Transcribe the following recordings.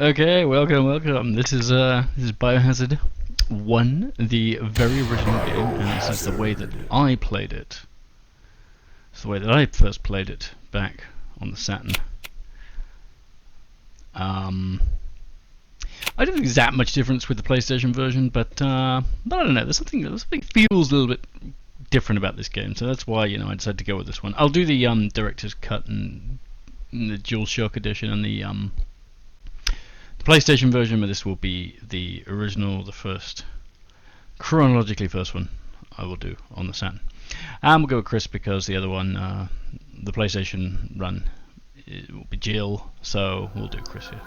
Okay, welcome. This is Biohazard 1, the very original game, and this is the way that I played it. It's the way that I first played it back on the Saturn. I don't think there's that much difference with the PlayStation version, but I don't know. There's something feels a little bit different about this game, so that's why I decided to go with this one. I'll do the director's cut and the DualShock edition and the PlayStation version, but this will be the original, the first, chronologically first one I will do on the Saturn. And we'll go with Chris because the other one, the PlayStation run, it will be Jill, so we'll do Chris here.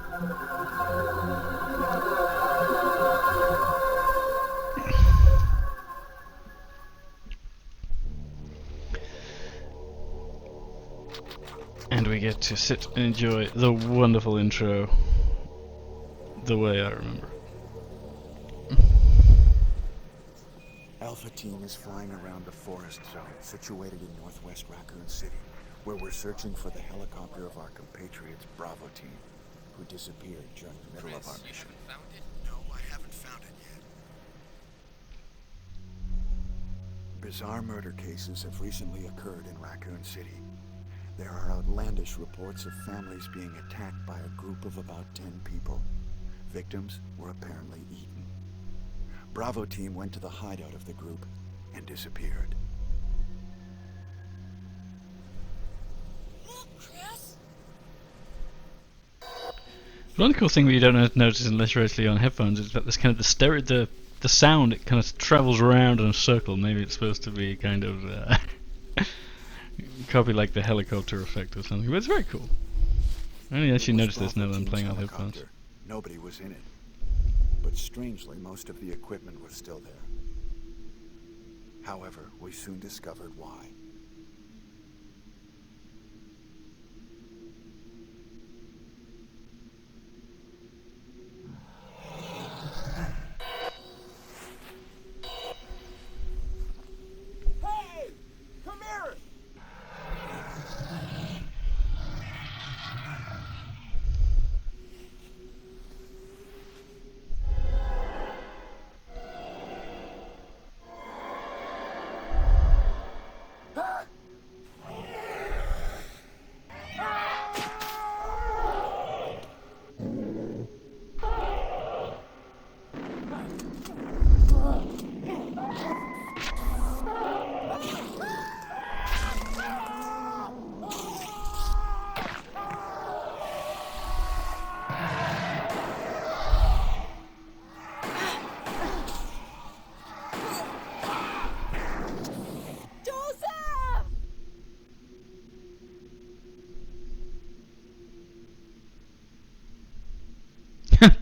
And we get to sit and enjoy the wonderful intro the way I remember. Alpha Team is flying around the forest zone situated in northwest Raccoon City, where we're searching for the helicopter of our compatriots Bravo Team, who disappeared during the middle of our mission. You haven't found it? No, I haven't found it yet. Bizarre murder cases have recently occurred in Raccoon City. There are outlandish reports of families being attacked by a group of about 10 people. Victims were apparently eaten. Bravo Team went to the hideout of the group and disappeared. Chris? One cool thing that you don't notice unless you're actually on headphones is that there's kind of the sound, it kind of travels around in a circle. Maybe it's supposed to be kind of copy like the helicopter effect or something, but it's very cool. I only actually noticed this now that I'm playing on headphones. Nobody was in it. But strangely, most of the equipment was still there. However, we soon discovered why. Hey! Come here!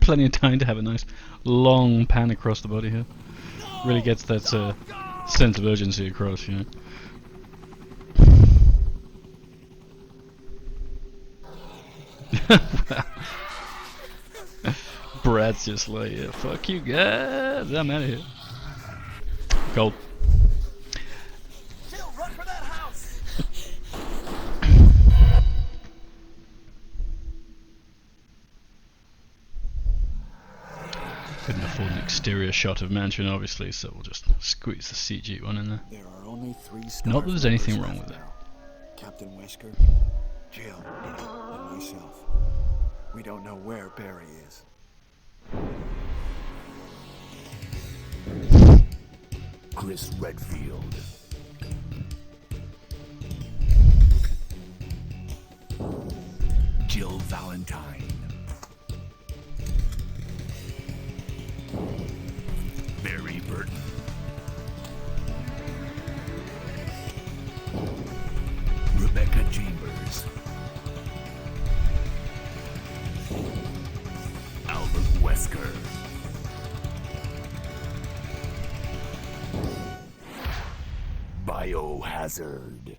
Plenty of time to have a nice long pan across the body here. Really gets that sense of urgency across, Wow. Brad's just like, yeah, fuck you guys, I'm out of here. Gold. Jill, run for that house! Couldn't afford an exterior shot of mansion, obviously, so we'll just squeeze the CG one in there. There are only 3 stars. Not that there's anything wrong with it. Captain Wesker, Jill, and myself. We don't know where Barry is. Chris Redfield. Jill Valentine. Barry Burton. Rebecca Chambers. Albert Wesker. Biohazard.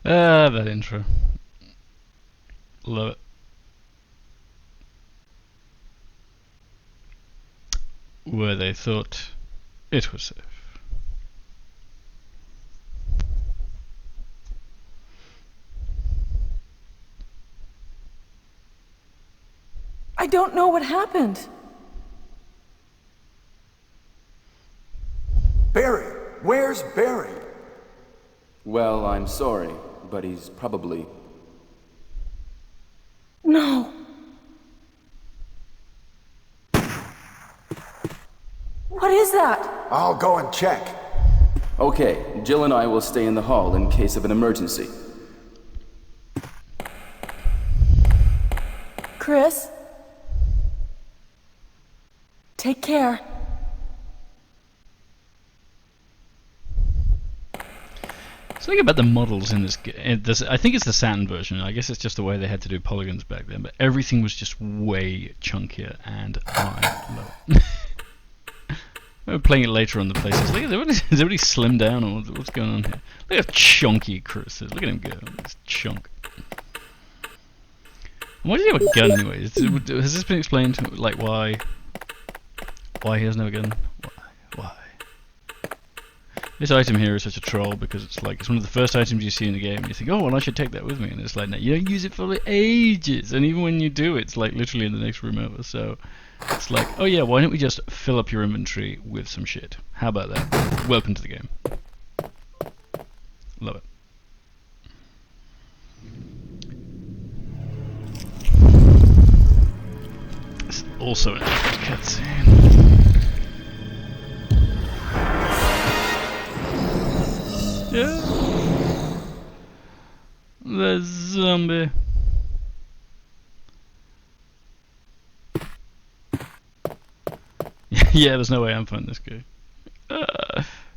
That intro. Love it. Where they thought it was safe. I don't know what happened. Barry! Where's Barry? Well, I'm sorry, but he's probably... No. What is that? I'll go and check. Okay, Jill and I will stay in the hall in case of an emergency. Chris? Take care. Something about the models in this, I think it's the Saturn version. I guess it's just the way they had to do polygons back then. But everything was just way chunkier, and I love it. We're playing it later on the places. Look at everybody, is everybody slimmed down, or what's going on here? Look how chunky Chris is. Look at him go. He's chunk. Why does he have a gun anyway? Has this been explained? Like why he has no gun? Why? This item here is such a troll because it's like it's one of the first items you see in the game. And you think, oh, well, I should take that with me, and it's like, no, you don't use it for ages, and even when you do, it's like literally in the next room over. So it's like, oh yeah, why don't we just fill up your inventory with some shit? How about that? Welcome to the game. Love it. It's also an epic cutscene. Yeah. The zombie. Yeah, there's no way I'm fighting this guy.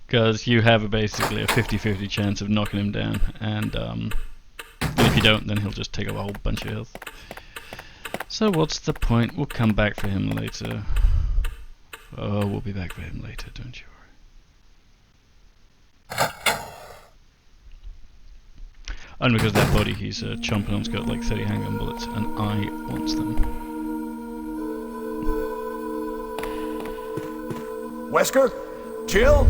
Because you have basically a 50-50 chance of knocking him down, and if you don't, then he'll just take up a whole bunch of health. So what's the point? We'll come back for him later. Oh, we'll be back for him later, don't you worry. Only because that body he's chomping on's got like 30 handgun bullets, and I want them. Wesker? Jill?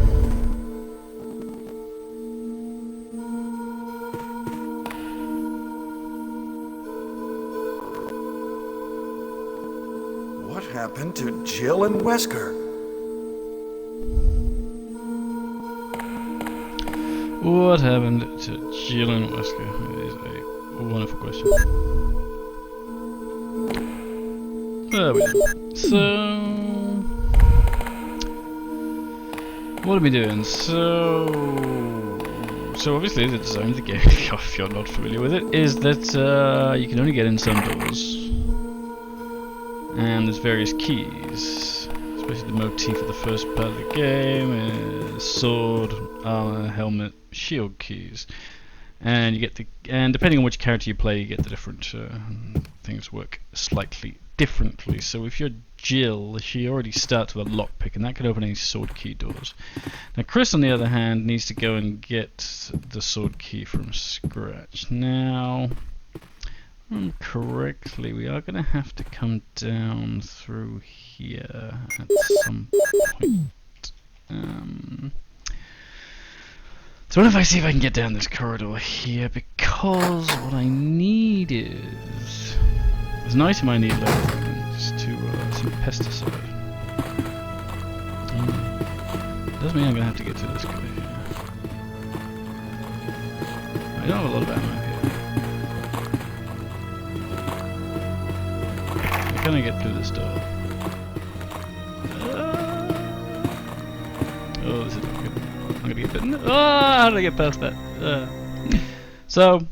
What happened to Jill and Wesker? What happened to Jill and Wesker? It is a wonderful question. There we go. So, what are we doing? So obviously the design of the game, if you're not familiar with it, is that you can only get in some doors, and there's various keys. Especially the motif of the first part of the game is sword, armor, helmet, shield keys, and you get and depending on which character you play, you get the different things work slightly differently. So if you're Jill, she already starts with a lockpick, and that can open any sword key doors. Now Chris, on the other hand, needs to go and get the sword key from scratch. Now, if I remember correctly, we are going to have to come down through here at some point. So what if I see if I can get down this corridor here, because what I need is... There's an item I need later, just to some pesticide. Does mean I'm going to have to get to this guy here. I don't have a lot of ammo here. Can I get through this door? Oh, this is not good. I'm going to get bitten. Oh, how did I get past that? So,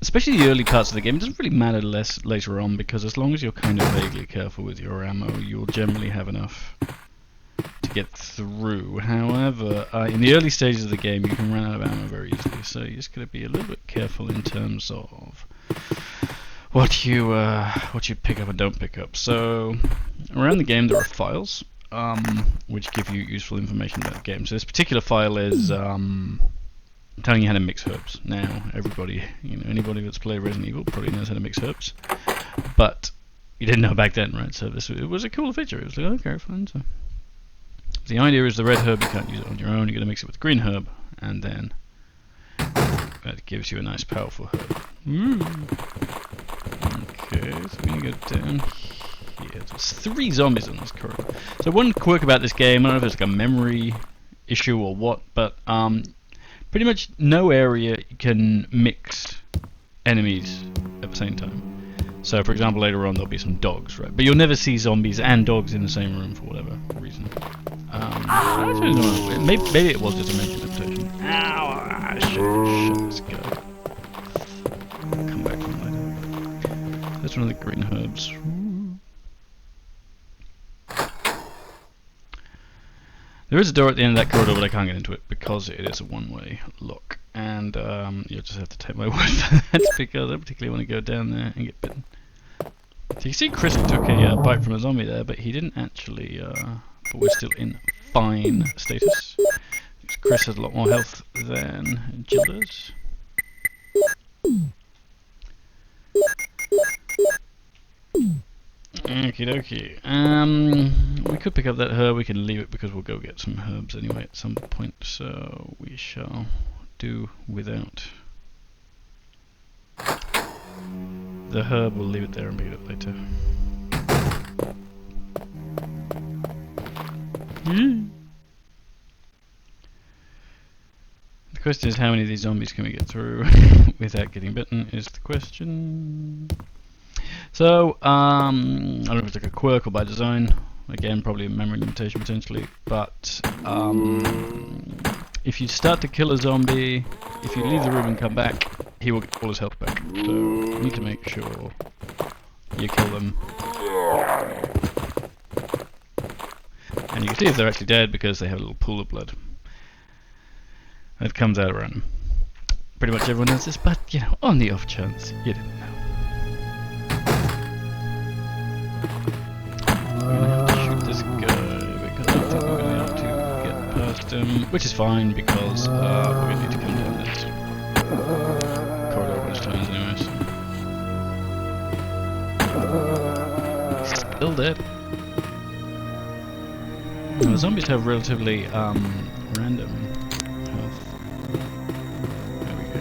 especially the early parts of the game, it doesn't really matter less later on, because as long as you're kind of vaguely careful with your ammo, you'll generally have enough to get through. However, in the early stages of the game, you can run out of ammo very easily, so you just got to be a little bit careful in terms of what you pick up and don't pick up. So around the game there are files which give you useful information about the game. So this particular file is telling you how to mix herbs. Now everybody, anybody that's played Resident Evil probably knows how to mix herbs, but you didn't know back then, right? So it was a cool feature. It was like, okay, fine. So the idea is the red herb, you can't use it on your own. You're going to mix it with the green herb, and then that gives you a nice powerful herb. Okay, so we're going to go down There's 3 zombies in this corridor. So one quirk about this game, I don't know if it's like a memory issue or what, but pretty much no area can mix enemies at the same time. So for example, later on there'll be some dogs, right? But you'll never see zombies and dogs in the same room for whatever reason. I don't know. Maybe it was just a mental limitation. Ow! Shit, this guy. Come back from later. That's one of the green herbs. There is a door at the end of that corridor, but I can't get into it because it is a one-way lock. And you'll just have to take my word for that because I particularly want to go down there and get bitten. So you see Chris took a bite from a zombie there, but he didn't actually, but we're still in fine status. Chris has a lot more health than Jill does. Okie dokie. We could pick up that herb, we can leave it because we'll go get some herbs anyway at some point, so we shall do without the herb. We'll leave it there and pick it up later. The question is, how many of these zombies can we get through without getting bitten is the question. So, I don't know if it's like a quirk or by design. Again, probably a memory limitation potentially. But if you start to kill a zombie, if you leave the room and come back, he will get all his health back. So you need to make sure you kill them. And you can see if they're actually dead because they have a little pool of blood that comes out around them. Pretty much everyone knows this, but you know, on the off chance you didn't know. I'm gonna have to shoot this guy because I don't think we're gonna be able to get past him, which is fine because we're gonna need to come down this corridor most times anyway. So. Still dead. Now, zombies have relatively random health. There we go.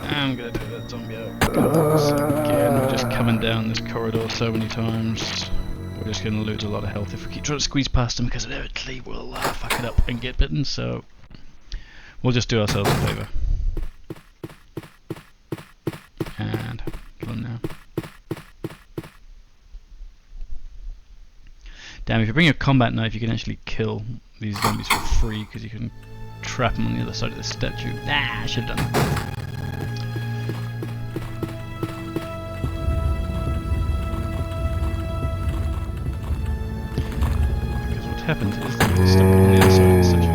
I'm gonna take that zombie out. Because, again, we're just coming down this corridor so many times. We're just gonna lose a lot of health if we keep trying to squeeze past them because inevitably we'll fuck it up and get bitten. So we'll just do ourselves a favour. And kill him now. Damn, if you bring your combat knife you can actually kill these zombies for free because you can trap them on the other side of the statue. Nah, I should have done that. Because what happens is that they stuck on the other side of the statue.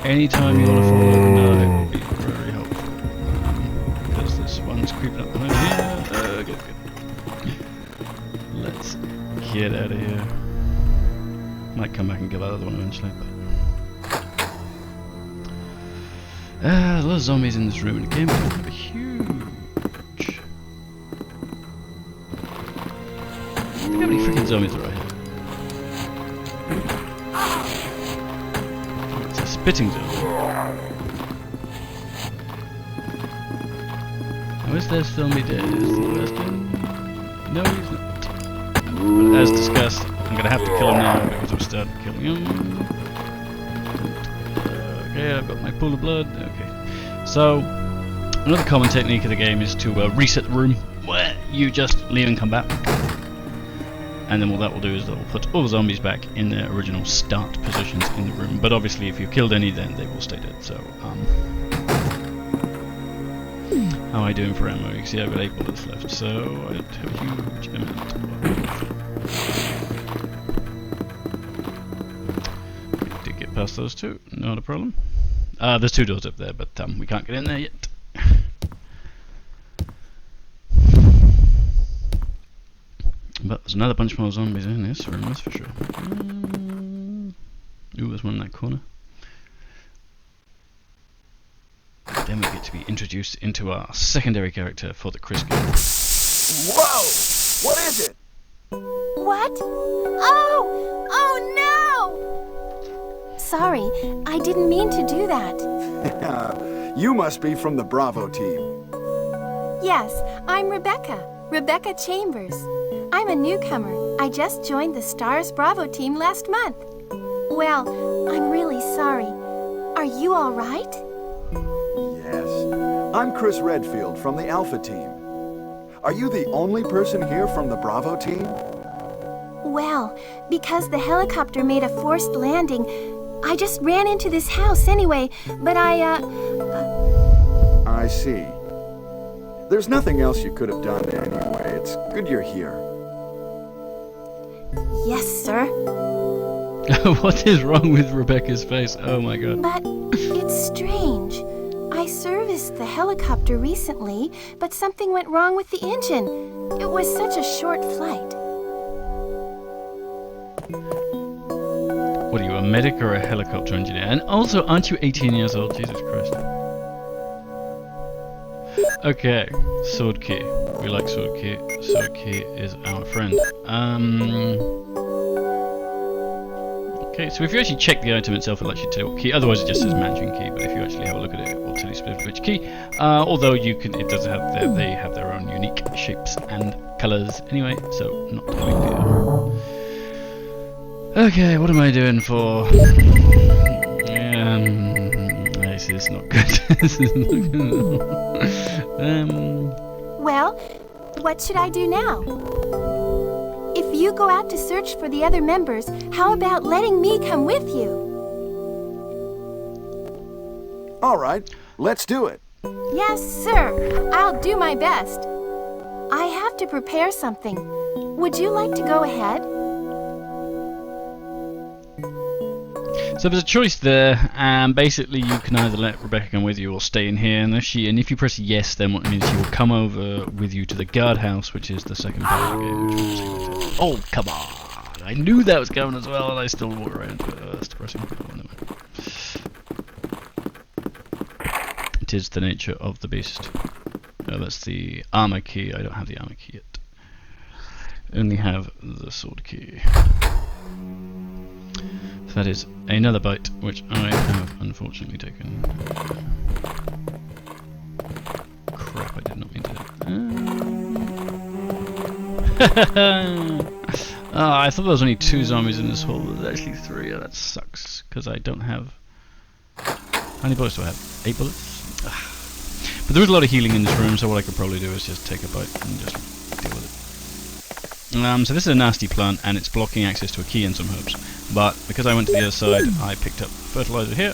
Anytime you want to follow the node, it will be very helpful. Because this one's creeping up behind here. Good. Let's get out of here. Might come back and get that other one eventually. But a lot of zombies in this room, and the game is going to be huge. Look how many freaking zombies there are here. Spitting zone. Now is there zombie dead? Is the person? No, he's not. But as discussed, I'm gonna have to kill him now because I've started killing him. Okay, I've got my pool of blood. Okay. So, another common technique of the game is to reset the room where you just leave and come back. And then what that will do is that will put all the zombies back in their original start positions in the room. But obviously if you killed any then they will stay dead. So how am I doing for ammo? You can see I've got 8 bullets left, so I don't have a huge amount of... Did get past those two, not a problem. There's 2 doors up there, but we can't get in there yet. But there's another bunch more zombies in this room, that's for sure. Ooh, there's one in that corner. then we get to be introduced into our secondary character for the Chris game. Whoa! What is it? What? Oh! Oh no! Sorry, I didn't mean to do that. You must be from the Bravo team. Yes, I'm Rebecca Chambers. I'm a newcomer. I just joined the Stars Bravo team last month. Well, I'm really sorry. Are you all right? Yes. I'm Chris Redfield from the Alpha team. Are you the only person here from the Bravo team? Well, because the helicopter made a forced landing, I just ran into this house anyway, but I see. There's nothing else you could have done anyway. It's good you're here. Yes, sir. What is wrong with Rebecca's face? Oh my god. But it's strange. I serviced the helicopter recently, but something went wrong with the engine. It was such a short flight. What are you, a medic or a helicopter engineer? And also, aren't you 18 years old? Jesus Christ. Okay, sword key. We like sword key. Sword key is our friend. Okay, so if you actually check the item itself, it'll actually tell you what key. Otherwise, it just says matching key. But if you actually have a look at it, it will tell you specifically which key. Although you can, it does have they have their own unique shapes and colors anyway, so not a big deal. Okay, what am I doing for? This is not good. This is not good. Well, what should I do now? If you go out to search for the other members, how about letting me come with you? All right, let's do it. Yes, sir. I'll do my best. I have to prepare something. Would you like to go ahead? So there's a choice there, and basically you can either let Rebecca come with you or stay in here, and if you press yes, then what it means she will come over with you to the guardhouse, which is the second part of the game, which we'll see later. Oh, come on! I knew that was coming as well, and I still walk around. That's depressing. Oh, never mind. It is the nature of the beast. That's the armor key. I don't have the armor key yet. Only have the sword key. That is another bite, which I have unfortunately taken. Crap, I did not mean to. Oh, I thought there was only 2 zombies in this hole, but there's actually 3. Oh, that sucks, because I don't have... How many bullets do I have? 8 bullets? Ugh. But there is a lot of healing in this room, so what I could probably do is just take a bite and just deal with it. So this is a nasty plant, and it's blocking access to a key and some herbs. But because I went to the other side, I picked up fertilizer here,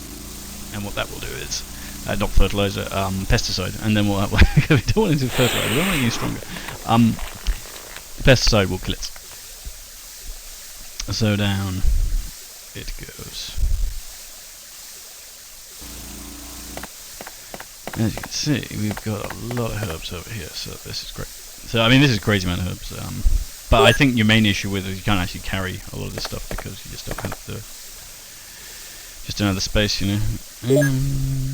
and what that will do is, not fertilizer, pesticide. And then what? We don't want to do fertilizer. We don't want to use stronger. The pesticide will kill it. So down it goes. As you can see, we've got a lot of herbs over here, so this is great. So I mean, this is a crazy amount of herbs. But I think your main issue with it is you can't actually carry a lot of this stuff because you just don't have the space, you know.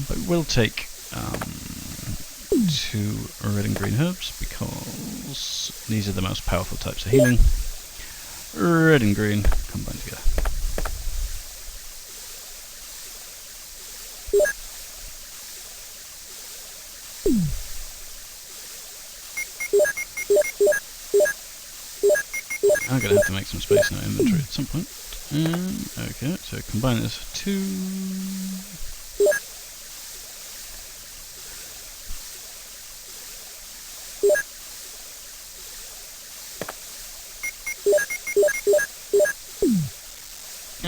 But we'll take 2 red and green herbs because these are the most powerful types of healing. Red and green combined together. I'm going to have to make some space in our inventory at some point. Okay, so combine this 2.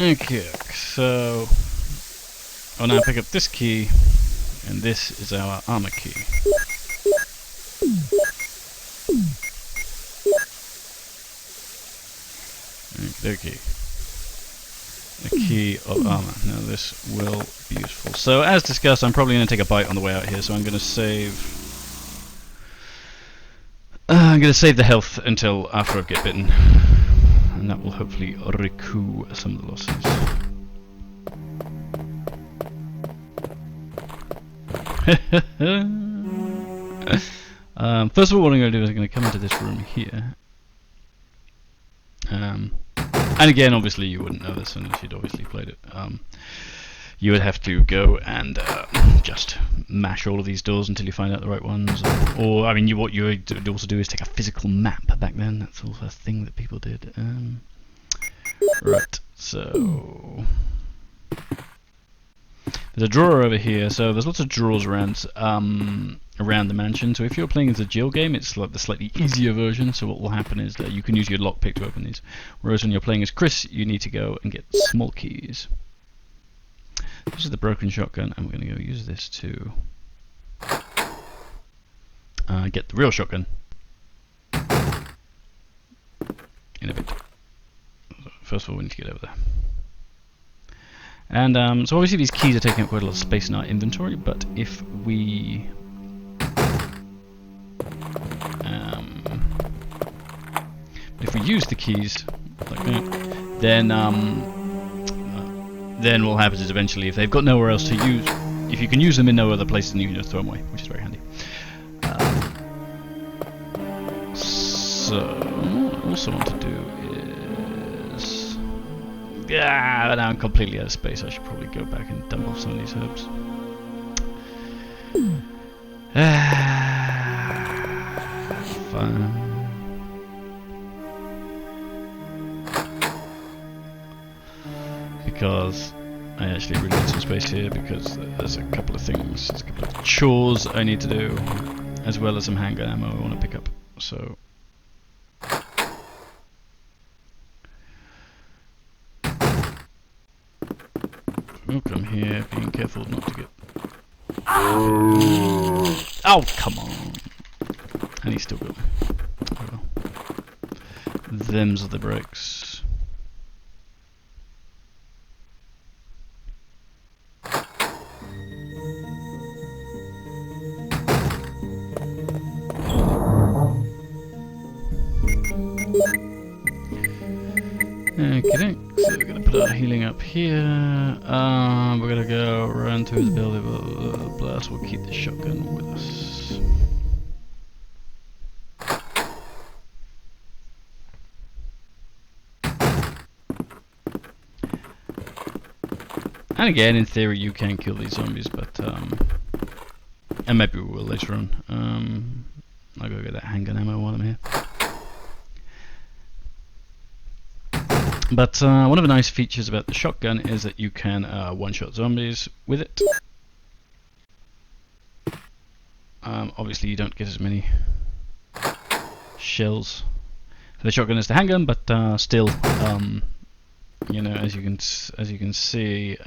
Okay, so I'll now pick up this key, and this is our armor key. Okay, a key of armor. Now this will be useful. So as discussed, I'm probably going to take a bite on the way out here, so I'm going to save... I'm going to save the health until after I get bitten, and that will hopefully recoup some of the losses. First of all, what I'm going to do is I'm going to come into this room here. And again, obviously you wouldn't know this unless you'd obviously played it. You would have to go and just mash all of these doors until you find out the right ones. Or, I mean, what you would also do is take a physical map back then. That's also a thing that people did. Right, so... There's a drawer over here, so there's lots of drawers around the mansion. So if you're playing as a Jill game, it's like the slightly easier version. So what will happen is that you can use your lockpick to open these. Whereas when you're playing as Chris, you need to go and get small keys. This is the broken shotgun, and we're going to go use this to get the real shotgun in a bit. First of all, we need to get over there. And so obviously these keys are taking up quite a lot of space in our inventory, but if we use the keys like that, then what happens is eventually, if they've got nowhere else to use, if you can use them in no other place, then you can just throw them away, which is very handy. So what I also want to do is, now I'm completely out of space. I should probably go back and dump off some of these herbs. Fine. Because I actually really need some space here, because there's a couple of things, there's a couple of chores I need to do, as well as some handgun ammo I want to pick up. So we'll come here, being careful not to get... Oh, come on! And he's still going. Oh well. Them's are the breaks. Okay, so we're gonna put our healing up here. We're gonna go run through the building, blah, blah, blah, blah, so we'll keep the shotgun with us. And again, in theory, you can kill these zombies, but and maybe we will later on. I'll go get that handgun ammo while I'm here. But one of the nice features about the shotgun is that you can one-shot zombies with it. Obviously you don't get as many shells for the shotgun as the handgun, but still, you know, as you can see,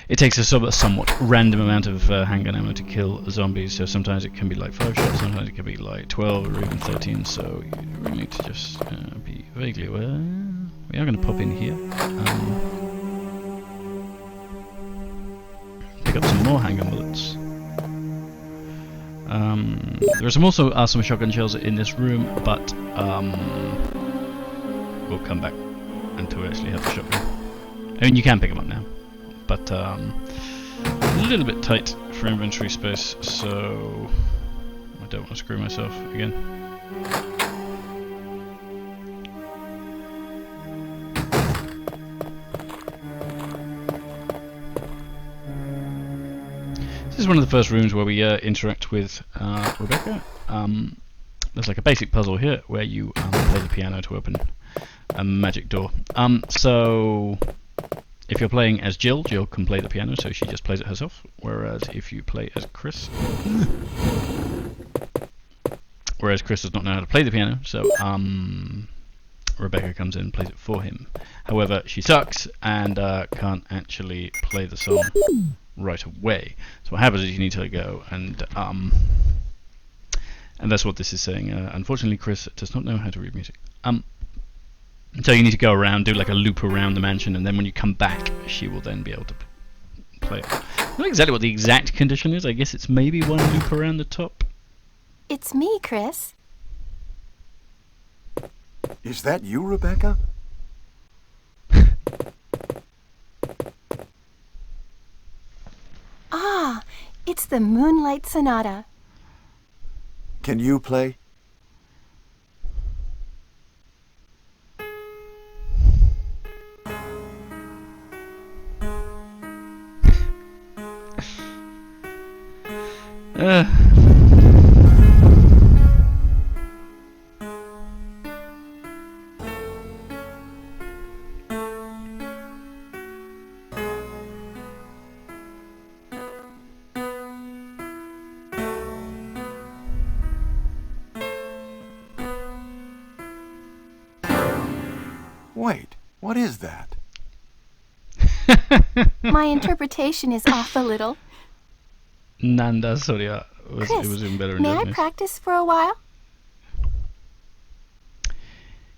it takes a somewhat random amount of handgun ammo to kill zombies, so sometimes it can be like 5 shots, sometimes it can be like 12 or even 13, so you really need to just be vaguely aware. We are going to pop in here, pick up some more handgun bullets. There are also some shotgun shells in this room, but we'll come back until we actually have the shotgun. I mean, you can pick them up now, but a little bit tight for inventory space, so I don't want to screw myself again. This is one of the first rooms where we interact with Rebecca. There's like a basic puzzle here where you play the piano to open a magic door. So if you're playing as Jill, Jill can play the piano, so she just plays it herself. Whereas if you play as Chris, does not know how to play the piano, so Rebecca comes in and plays it for him. However, she sucks and can't actually play the song right away. So what happens is you need to go and that's what this is saying. Unfortunately, Chris does not know how to read music. So you need to go around, do like a loop around the mansion, and then when you come back, she will then be able to play it. Not exactly what the exact condition is. I guess it's maybe one loop around the top. It's me, Chris. Is that you, It's the Moonlight Sonata. Can you play? Wait, what is that? My interpretation is off a little. Nanda, sorry, it was Chris, even better in may I Japanese. practice for a while?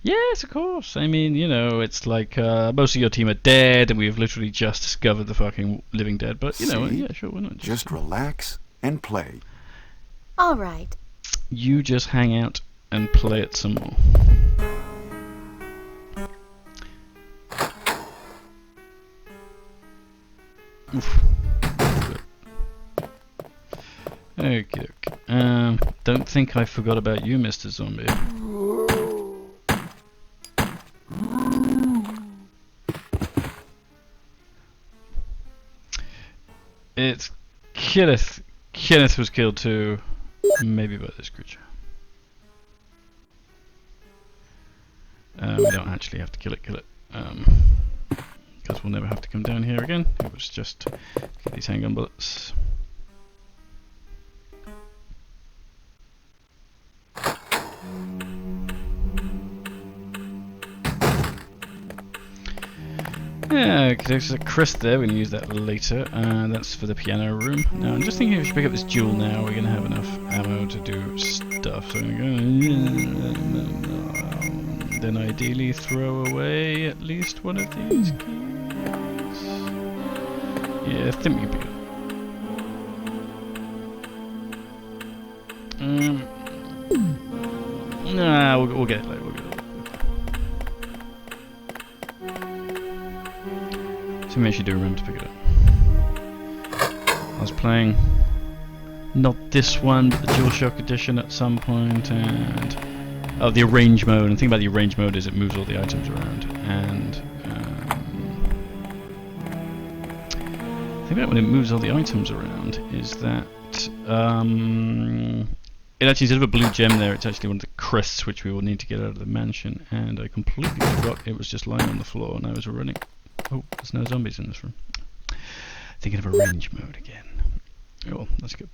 Yes, of course. I mean, you know, it's like most of your team are dead, and we've literally just discovered the fucking living dead. But you know, See? yeah, sure, why not? Just relax and play. All right. You just hang out and play it some more. Oof. Okay. Don't think I forgot about you, Mr. Zombie. It's Kenneth. Kenneth was killed too, maybe by this creature. We don't actually have to kill it. Because we'll never have to come down here again. It was just get these handgun bullets. Yeah, okay, there's a crest there, we're going to use that later. That's for the piano room. Now, I'm just thinking if we should pick up this jewel now, we're going to have enough ammo to do stuff. So I'm going to then ideally throw away at least one of these keys. Yeah, I think we can pick it up. Nah, we'll get it later. So maybe I do remember to pick it up. I was playing not this one, but the DualShock edition at some point, and the arrange mode. And the thing about the arrange mode is it moves all the items around. And the thing about when it moves all the items around is that it actually, instead of a blue gem there, it's actually one of the crests which we will need to get out of the mansion. And I completely forgot it was just lying on the floor, and I was running. Oh, there's no zombies in this room. Thinking of arrange mode again. Oh, well, that's good.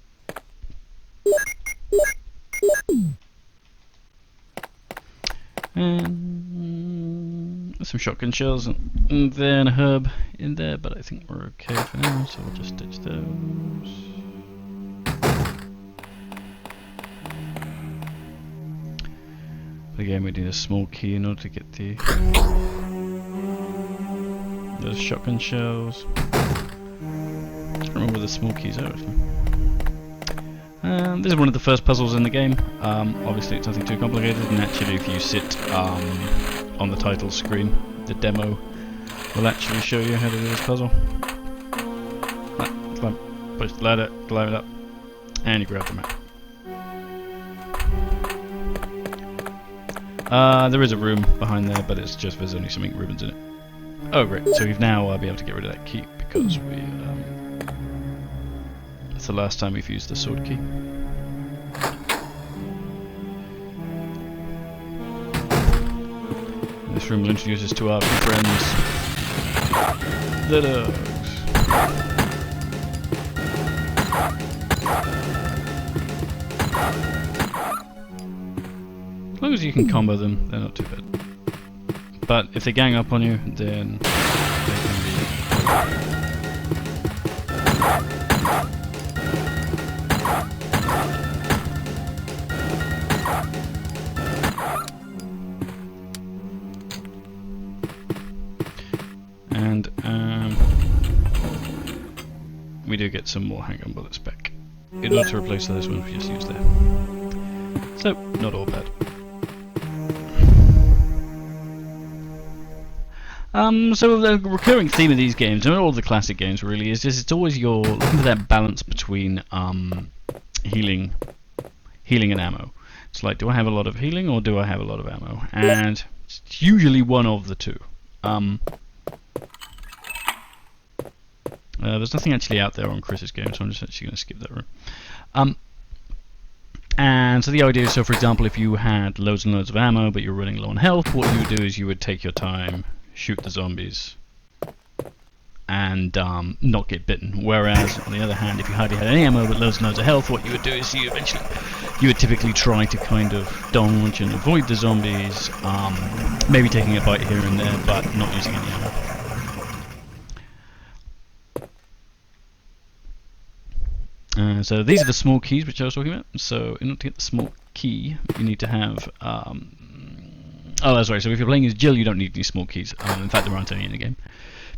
And some shotgun shells and then a herb in there, but I think we're okay for now, so we'll just ditch those. But again, we need a small key in order to get the those shotgun shells. I don't remember where the small keys are. This is one of the first puzzles in the game. Obviously it's nothing too complicated, and actually if you sit on the title screen, the demo will actually show you how to do this puzzle. Climb, push the ladder, climb it up, and you grab the map. There is a room behind there, but it's just there's only some ink ribbons in it. Oh great, so we've now be able to get rid of that key because we that's the last time we've used the sword key. And this room will introduce us to our friends, the dogs. As long as you can combo them, they're not too bad. But if they gang up on you, then they can be. And we do get some more handgun bullets back. In order to replace those ones we just used there. So, not all bad. So the recurring theme of these games, and all the classic games really, is just it's always you're looking for that balance between healing and ammo. It's like, do I have a lot of healing or do I have a lot of ammo? And it's usually one of the two. There's nothing actually out there on Chris's game, so I'm just actually going to skip that room. And so the idea is, so for example, if you had loads and loads of ammo but you're running low on health, what you would do is you would take your time, shoot the zombies, and not get bitten. Whereas, on the other hand, if you hardly had any ammo but loads and loads of health, what you would do is you would typically try to kind of dodge and avoid the zombies, maybe taking a bite here and there, but not using any ammo. So these are the small keys which I was talking about. So in order to get the small key, you need to have... oh, that's right. So if you're playing as Jill, you don't need any small keys. In fact, there aren't any in the game,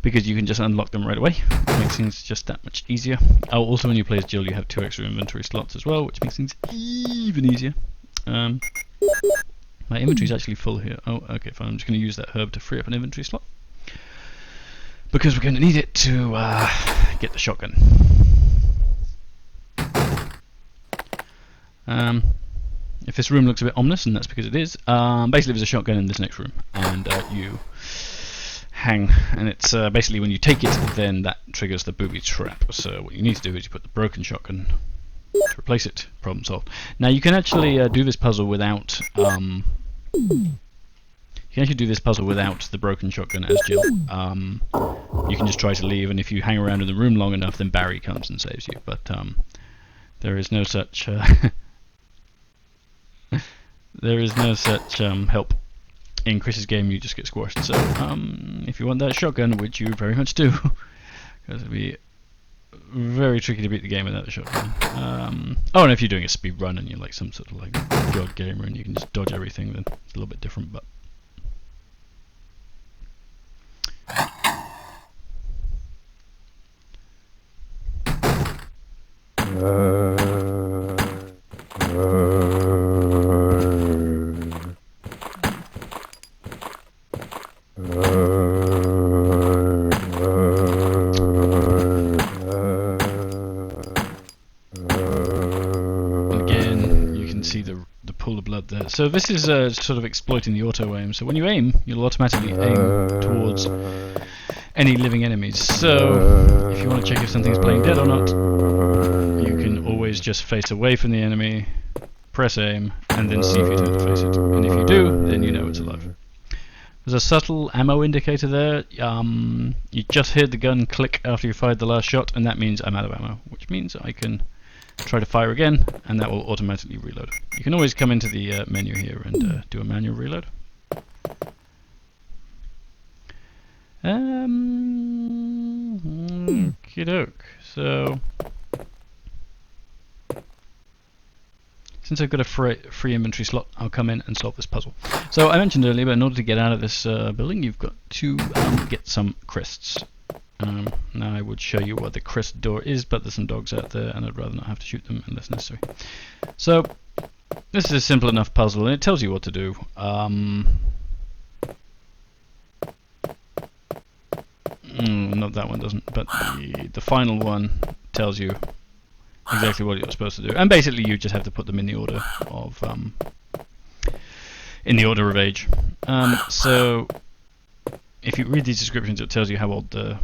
because you can just unlock them right away. It makes things just that much easier. Oh, also when you play as Jill, you have 2 extra inventory slots as well, which makes things even easier. My inventory's actually full here. Oh, okay, fine. I'm just going to use that herb to free up an inventory slot, because we're going to need it to get the shotgun. If this room looks a bit ominous, and that's because it is, basically there's a shotgun in this next room, and you hang, and it's basically when you take it, then that triggers the booby trap. So what you need to do is you put the broken shotgun to replace it. Problem solved. Now you can actually do this puzzle without the broken shotgun as Jill. You can just try to leave, and if you hang around in the room long enough, then Barry comes and saves you. But there is no such help in Chris's game. You just get squashed. So if you want that shotgun, which you very much do, because it'd be very tricky to beat the game without the shotgun. Oh, and if you're doing a speed run and you're like some sort of like god gamer and you can just dodge everything, then it's a little bit different. But so this is sort of exploiting the auto aim. So when you aim, you'll automatically aim towards any living enemies. So if you want to check if something's playing dead or not, you can always just face away from the enemy, press aim, and then see if you turn to face it. And if you do, then you know it's alive. There's a subtle ammo indicator there. You just heard the gun click after you fired the last shot, and that means I'm out of ammo, which means I can try to fire again, and that will automatically reload. You can always come into the menu here and do a manual reload. Okey-doke. So, since I've got a free inventory slot, I'll come in and solve this puzzle. So I mentioned earlier, but in order to get out of this building, you've got to get some crysts. Now I would show you what the cryst door is, but there's some dogs out there and I'd rather not have to shoot them unless necessary. So this is a simple enough puzzle and it tells you what to do. Not that one doesn't, but the final one tells you exactly what you're supposed to do. And basically you just have to put them in the order of age. So if you read these descriptions, it tells you how old the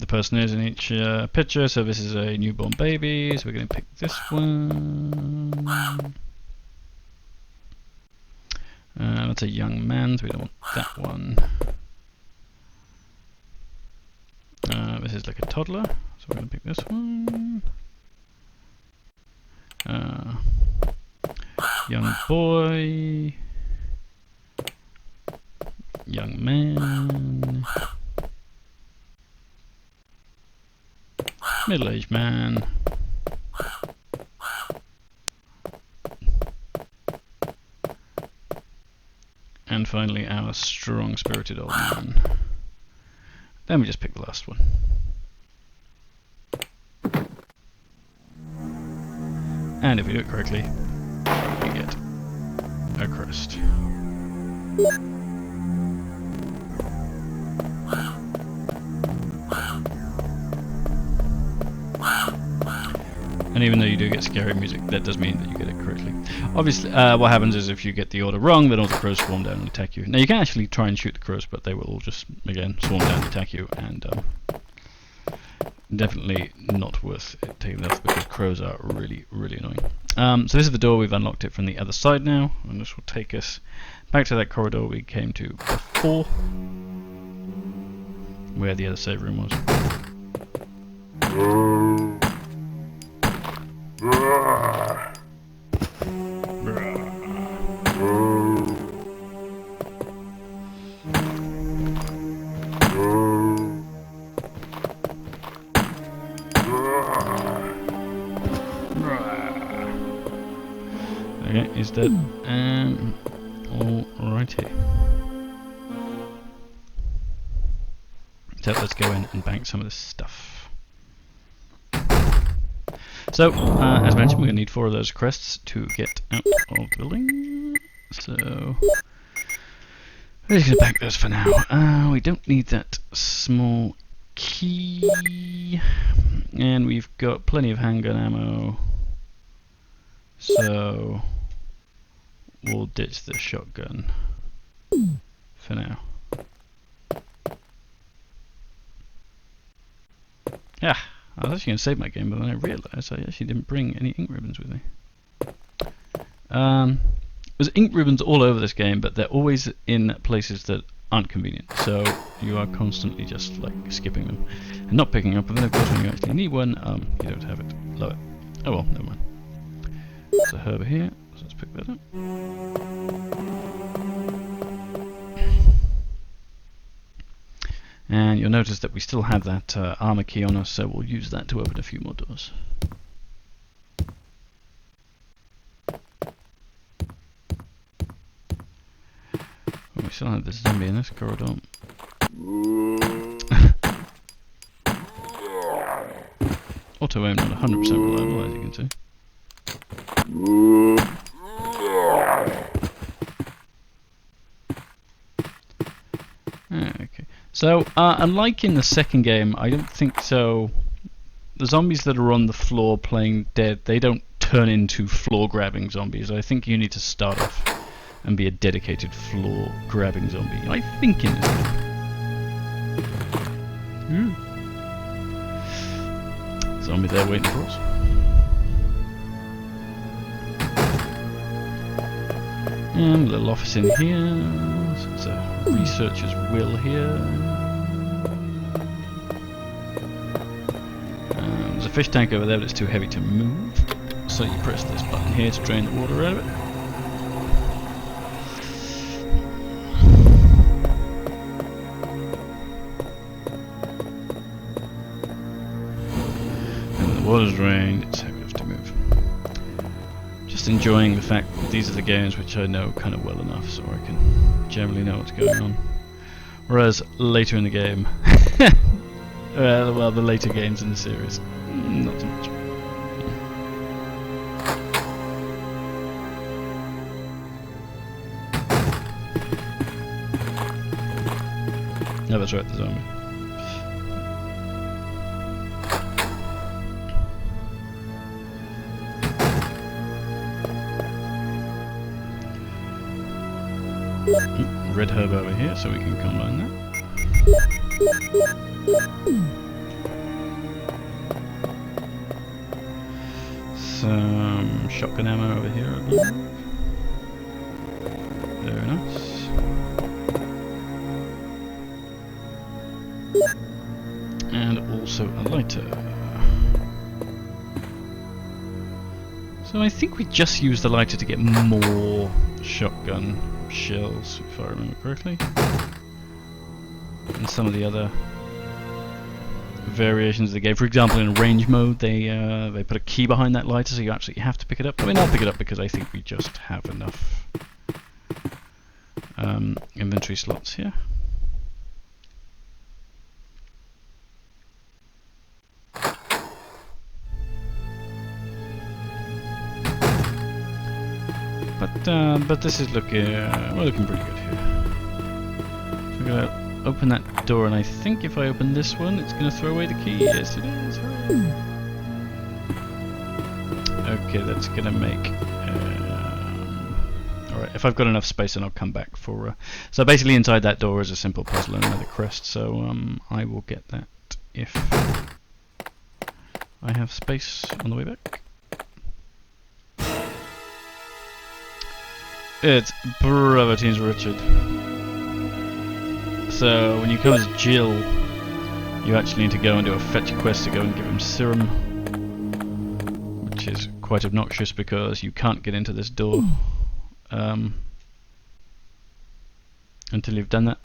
person is in each picture. So this is a newborn baby, so we're going to pick this one. That's a young man, so we don't want that one. This is like a toddler, so we're going to pick this one. Young boy. Young man. Middle-aged man. And finally our strong-spirited old man. Then we just pick the last one. And if we do it correctly, we get a crest. And even though you do get scary music, that does mean that you get it correctly. Obviously, what happens is if you get the order wrong, then all the crows swarm down and attack you. Now you can actually try and shoot the crows, but they will all just, again, swarm down and attack you, and definitely not worth it taking that off, because crows are really, really annoying. So this is the door. We've unlocked it from the other side now, and this will take us back to that corridor we came to before, where the other save room was. Okay, he's dead. Alrighty. So let's go in and bank some of this stuff. So, as mentioned, we're going to need 4 of those crests to get out of the building. So, we're just going to bank those for now. We don't need that small key. And we've got plenty of handgun ammo. So, we'll ditch the shotgun for now. Yeah, I was actually going to save my game, but then I realised I actually didn't bring any ink ribbons with me. There's ink ribbons all over this game, but they're always in places that aren't convenient, so you are constantly just like skipping them and not picking up, and then of course when you actually need one, you don't have it. Love it. Oh well, never mind. There's a herb here, so let's pick that up. And you'll notice that we still have that armor key on us, so we'll use that to open a few more doors. We still have this zombie in this corridor. Auto aim not 100% reliable, as you can see. Okay, so unlike in the second game, I don't think so. The zombies that are on the floor playing dead, they don't turn into floor grabbing zombies. I think you need to start off and be a dedicated floor grabbing zombie. I think in this game. Zombie there waiting for us. And a little office in here. So it's a researcher's will here. There's a fish tank over there, but it's too heavy to move. So you press this button here to drain the water out of it. Water's drained, it's heavy enough to move. Just enjoying the fact that these are the games which I know kind of well enough, so I can generally know what's going on. Whereas later in the game, well, the later games in the series, not so much. No, that's right, the zombie. Red herb over here, so we can combine that. Some shotgun ammo over here, I believe. Very nice. And also a lighter. So I think we just used the lighter to get more shotgun shells, if I remember correctly. And some of the other variations of the game. For example, in range mode, they put a key behind that lighter, so you actually have to pick it up. I mean, I'll pick it up because I think we just have enough inventory slots here. But this is looking, we're looking pretty good here. So I'm gonna open that door, and I think if I open this one, it's gonna throw away the key. Yes, it is. Hooray. Okay, that's gonna make. Alright, if I've got enough space, then I'll come back for. So basically, inside that door is a simple puzzle and another crest. So I will get that if I have space on the way back. It's Bravo Team's Richard. So when you come as Jill, you actually need to go and do a fetch quest to go and give him serum, which is quite obnoxious because you can't get into this door until you've done that.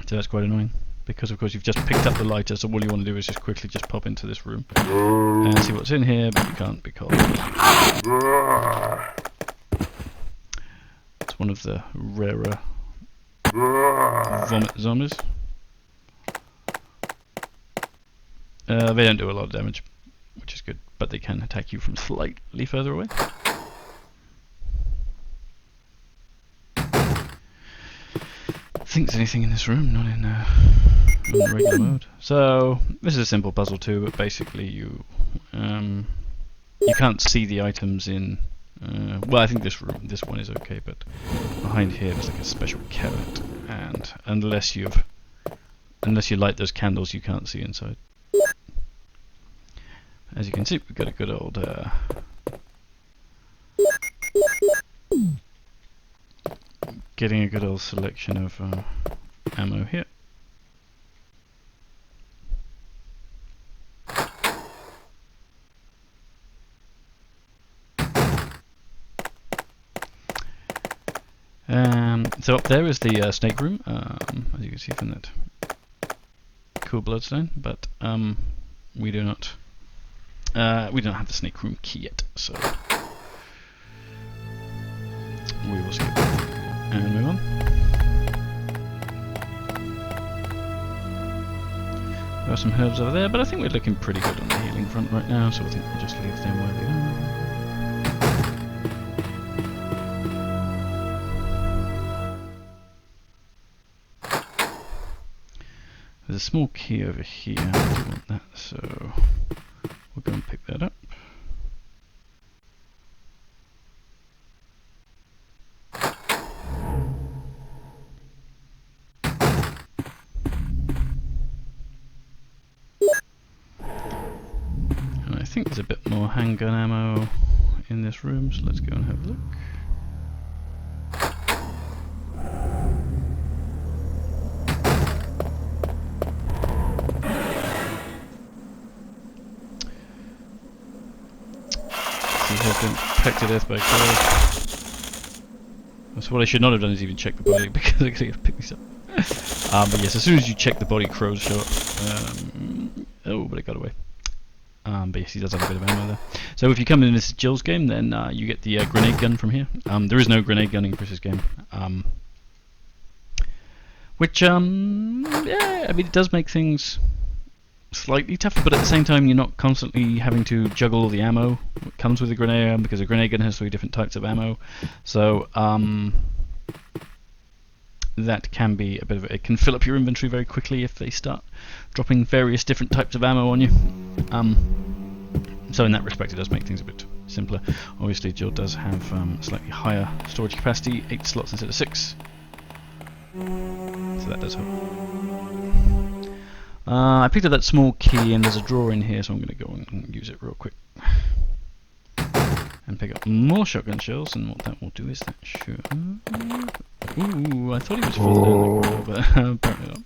So that's quite annoying because of course you've just picked up the lighter, so all you want to do is just quickly just pop into this room and see what's in here, but you can't because it's one of the rarer vomit zombies. They don't do a lot of damage, which is good, but they can attack you from slightly further away. I think there's anything in this room, not in regular mode. So this is a simple puzzle too, but basically you can't see the items in. Well, I think this one is okay, but behind here there's like a special cabinet, and unless you light those candles, you can't see inside. As you can see, we've got a good old getting a good old selection of ammo here. So up there is the snake room, as you can see from that cool bloodstone, but we don't have the snake room key yet, so we will skip and move on. There are some herbs over there, but I think we're looking pretty good on the healing front right now, so I think we'll just leave them where they are. There's a small key over here, I do want that, so we'll go and pick that up. And I think there's a bit more handgun ammo in this room, so let's go and have a look. Has been pecked to death by crows. So what I should not have done is even check the body because I could have picked this up. But yes, as soon as you check the body, crows show up. Oh, but it got away. But yes, he does have a bit of ammo there. So if you come in this Jill's game, then you get the grenade gun from here. There is no grenade gun in Chris's game. Which, yeah, I mean, it does make things slightly tougher, but at the same time you're not constantly having to juggle all the ammo that comes with a grenade gun, because a grenade gun has 3 different types of ammo, so that can be a bit of it can fill up your inventory very quickly if they start dropping various different types of ammo on you. So in that respect it does make things a bit simpler. Obviously Jill does have slightly higher storage capacity, 8 slots instead of 6, so that does help. I picked up that small key and there's a drawer in here, so I'm going to go and use it real quick. And pick up more shotgun shells, and what that will do is that should... Ooh, I thought he was falling down the but apparently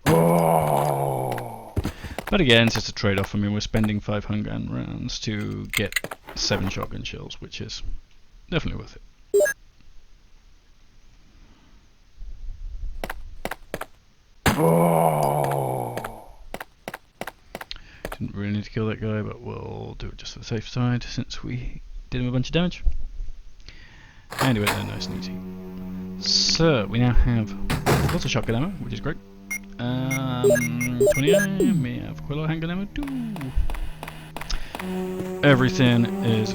not. But again, it's just a trade-off. I mean, we're spending 5 handgun rounds to get 7 shotgun shells, which is definitely worth it. Didn't really need to kill that guy, but we'll do it just for the safe side since we did him a bunch of damage. And he went there nice and easy. So we now have lots of shotgun ammo, which is great. 29, we have quite a lot of handgun ammo too. Everything is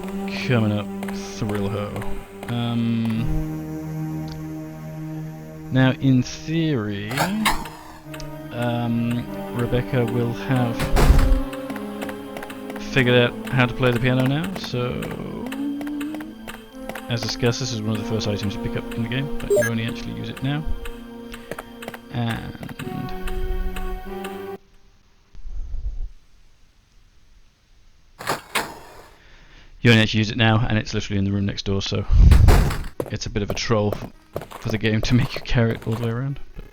coming up thrill ho. Now in theory, Rebecca will have figured out how to play the piano now, so as discussed, this is one of the first items you pick up in the game, but you only actually use it now. And you only actually use it now, and it's literally in the room next door, so it's a bit of a troll for the game to make you carry it all the way around. But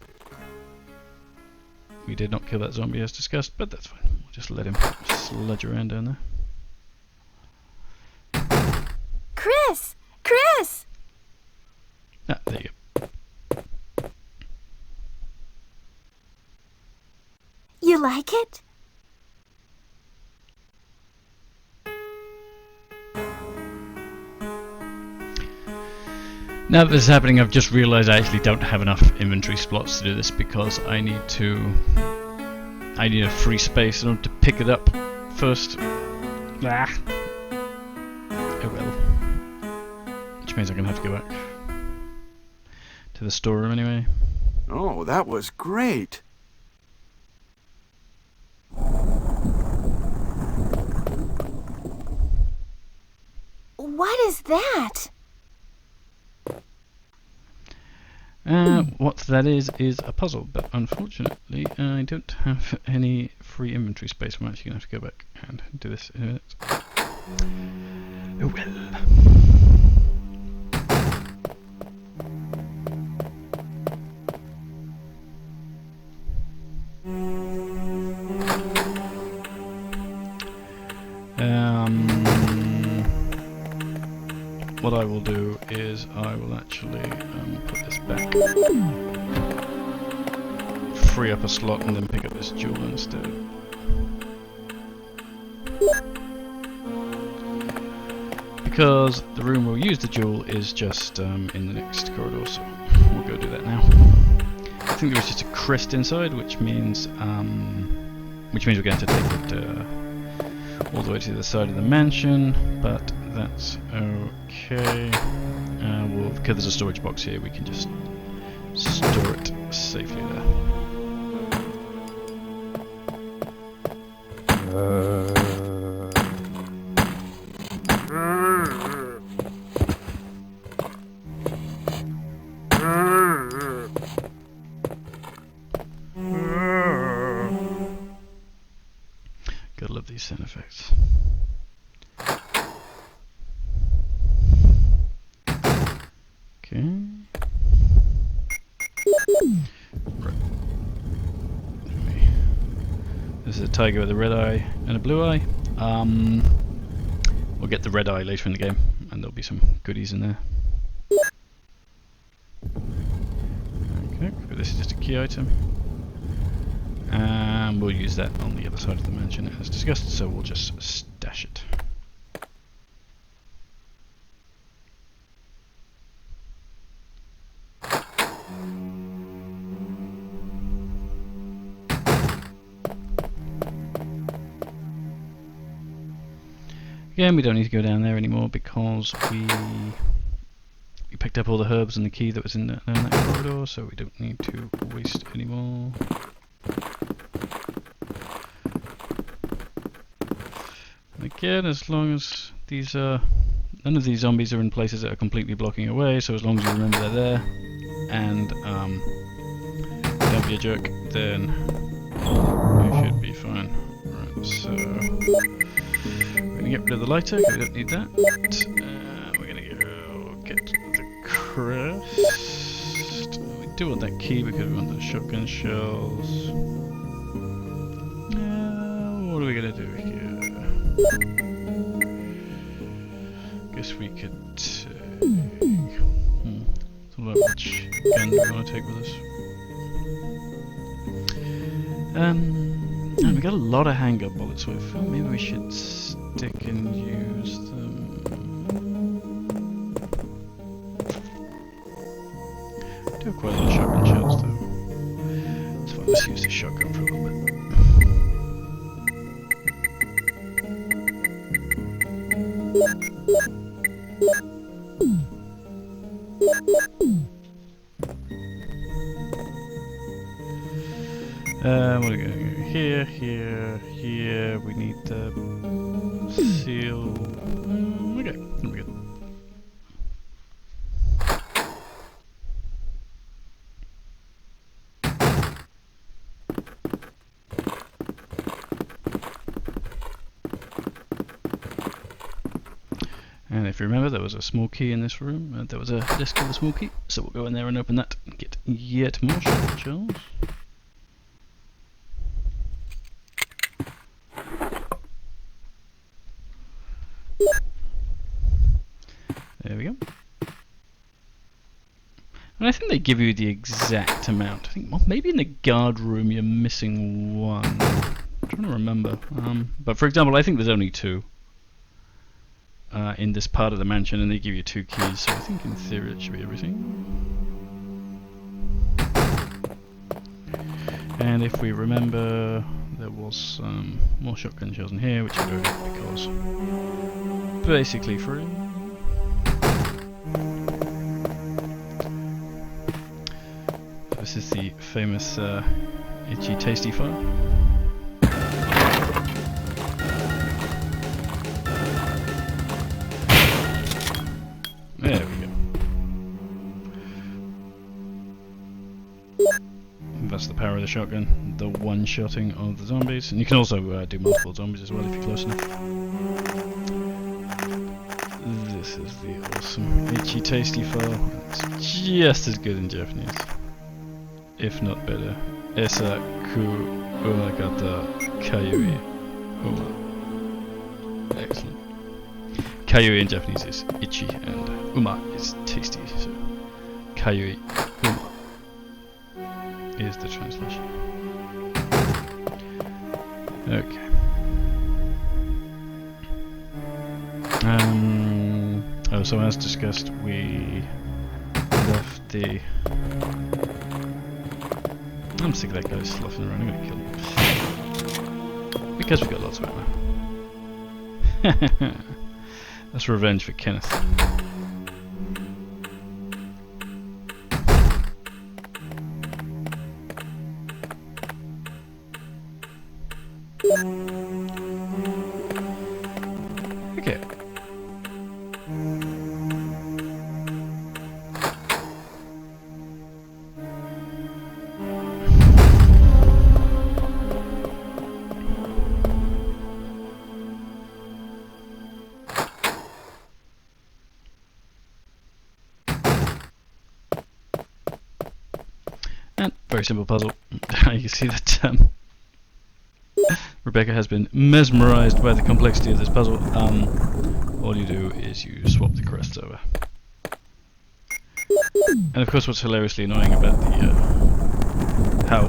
we did not kill that zombie as discussed, but that's fine. We'll just let him sludge around down there. Chris! Chris! Ah, there you go. You like it? Now that this is happening, I've just realised I actually don't have enough inventory slots to do this because I need a free space in order to pick it up first. Ah. Oh well. Which means I'm going to have to go back to the storeroom anyway. Oh, that was great. What is that? What that is a puzzle, but unfortunately I don't have any free inventory space. I'm actually going to have to go back and do this in a minute. Oh what I will do is I will actually put this back, free up a slot, and then pick up this jewel instead. Because the room we'll use the jewel is just in the next corridor, so we'll go do that now. I think there was just a crest inside, which means we're going to have to take it all the way to the other side of the mansion, but that's okay. Because there's a storage box here, we can just store it safely there. Gotta love these sound effects. Okay. Right. This is a tiger with a red eye and a blue eye. We'll get the red eye later in the game, and there'll be some goodies in there. Okay, but this is just a key item. And we'll use that on the other side of the mansion as discussed, so we'll just stash it. Again, we don't need to go down there anymore because we picked up all the herbs and the key that was in that corridor, so we don't need to waste any more. Again, as long as these none of these zombies are in places that are completely blocking away, so as long as you remember they're there and don't be a jerk, then you should be fine. Right, so we're gonna get rid of the lighter because we don't need that. We're gonna go get the crest. We do want that key because we want the shotgun shells. What are we gonna do here? Guess we could take... It's all about which gun do we want to take with us. And we got a lot of handgun bullets, so I feel maybe we should stick and use them. Do have quite a lot of shotgun shells though. It's fine, let's use the shotgun for a little bit. What are we going to do? Here, here, here. We need the Seal. Okay, there we go. And if you remember, there was a small key in this room. There was a disc with a small key, so we'll go in there and open that and get yet more shotgun shells. There we go. And I think they give you the exact amount. I think well, maybe in the guard room you're missing one. I'm trying to remember. But for example, I think there's only two in this part of the mansion, and they give you 2 keys. So I think in theory it should be everything. And if we remember, there was some more shotgun shells in here, which I don't get because basically free. This is the famous itchy tasty file. There we go. That's the power of the shotgun, the one-shotting of the zombies. And you can also do multiple zombies as well if you're close enough. This is the awesome itchy tasty file. It's just as good in Japanese, if not better. Esa ku umakata kayui uma. Excellent. Kayui in Japanese is itchy and uma is tasty, so kayui uma is the translation. Okay. Oh, so as discussed, we left the... I'm sick of that guy sloughing around, I'm gonna kill him. Because we've got lots of ammo. That's revenge for Kenneth. Okay. And very simple puzzle. You can see that Rebecca has been mesmerized by the complexity of this puzzle. All you do is you swap the crests over. And of course what's hilariously annoying about the how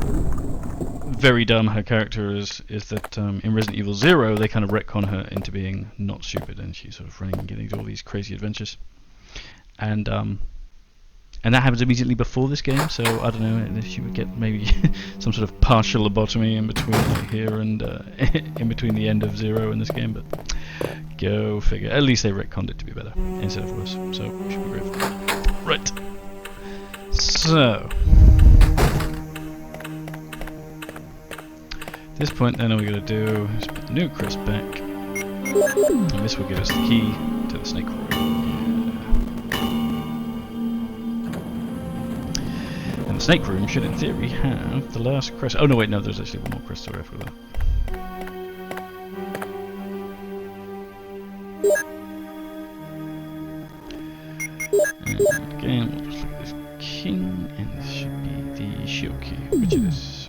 very dumb her character is that in Resident Evil 0 they kind of retcon her into being not stupid, and she's sort of running and getting into all these crazy adventures. And that happens immediately before this game, so I don't know if she would get maybe some sort of partial lobotomy in between like here and in between the end of 0 and this game, but go figure. At least they retconned it to be better instead of worse, so we should be grateful. Right. So at this point then all we gotta do is put the new crest back, and this will give us the key to the snake room. And the snake room should in theory have the last crest. Oh no, wait, no, there's actually one more crest over after that. And again, we'll just look at this king, and this should be the shield key, which it is.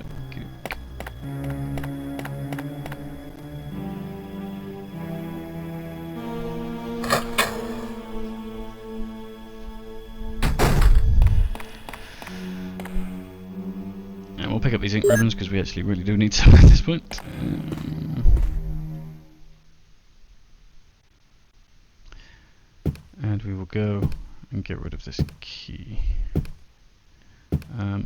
We'll pick up these ink ribbons because we actually really do need some at this point. And we will go and get rid of this key.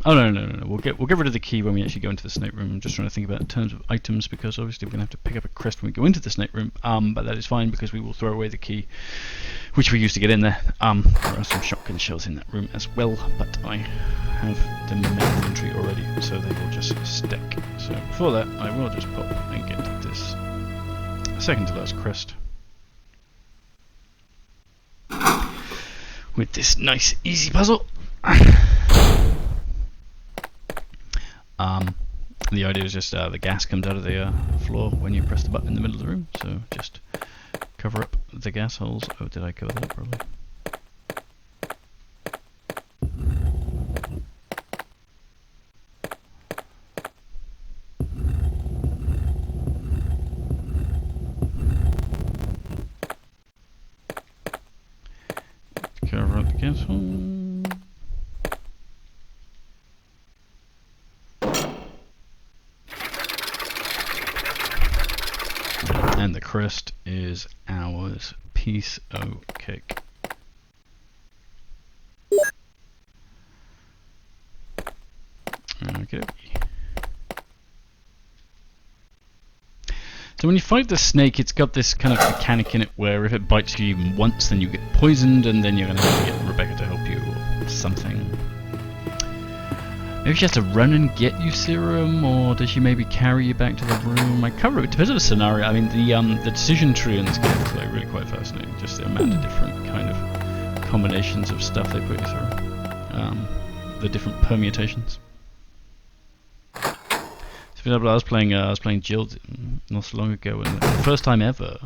Oh no! We'll get rid of the key when we actually go into the snake room. I'm just trying to think about in terms of items, because obviously we're going to have to pick up a crest when we go into the snake room. But that is fine because we will throw away the key, which we used to get in there. There are some shotgun shells in that room as well, but I have them in my inventory already, so they will just stack. So before that, I will just pop and get this second to last crest. With this nice easy puzzle. The idea is just the gas comes out of the floor when you press the button in the middle of the room, so just cover up the gas holes. Oh, did I cover that up properly? Cover up the gas hole. And the crest is ours. Piece of cake. Okay. So when you fight the snake, it's got this kind of mechanic in it where if it bites you even once, then you get poisoned, and then you're going to have to get Rebecca to help you or something. Maybe she has to run and get you serum, or does she maybe carry you back to the room? I can't remember. It depends on the scenario. I mean, the decision tree in this game is like really quite fascinating. Just the amount of different kind of combinations of stuff they put you through, the different permutations. So for example, I was playing Jill not so long ago, and the first time ever,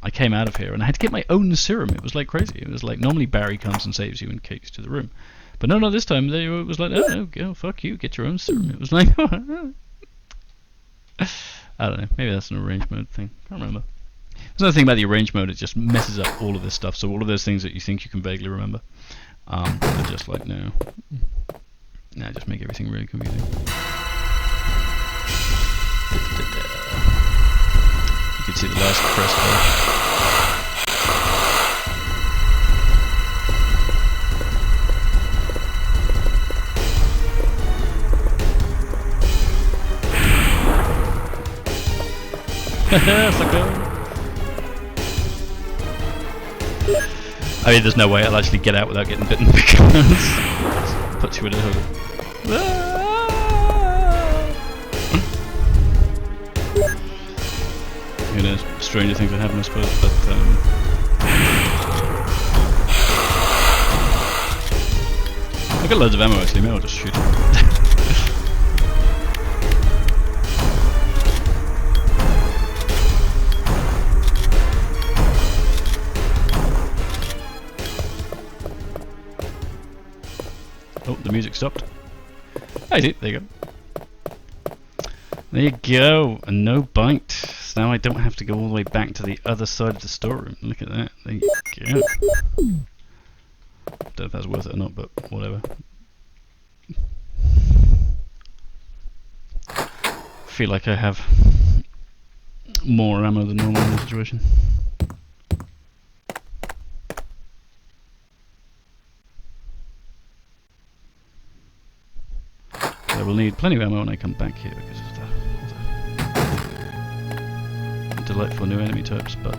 I came out of here and I had to get my own serum. It was like crazy. It was like normally Barry comes and saves you and takes you to the room. But no, this time it was like, oh, no, fuck you, get your own serum. It was like, I don't know, maybe that's an arrange mode thing. Can't remember. There's another thing about the arrange mode, it just messes up all of this stuff. So all of those things that you think you can vaguely remember, are just like, no, just make everything really confusing. You can see the last crest there. I mean, there's no way I'll actually get out without getting bitten because it puts you in a hole. Who knows? Stranger things that happen, I suppose, but I've got loads of ammo actually, maybe I'll just shoot it. Oh, the music stopped. I see, there you go. There you go, and no bite. So now I don't have to go all the way back to the other side of the storeroom. Look at that, there you go. Don't know if that's worth it or not, but whatever. Feel like I have more ammo than normal in this situation. I will need plenty of ammo when I come back here because of the delightful new enemy types, but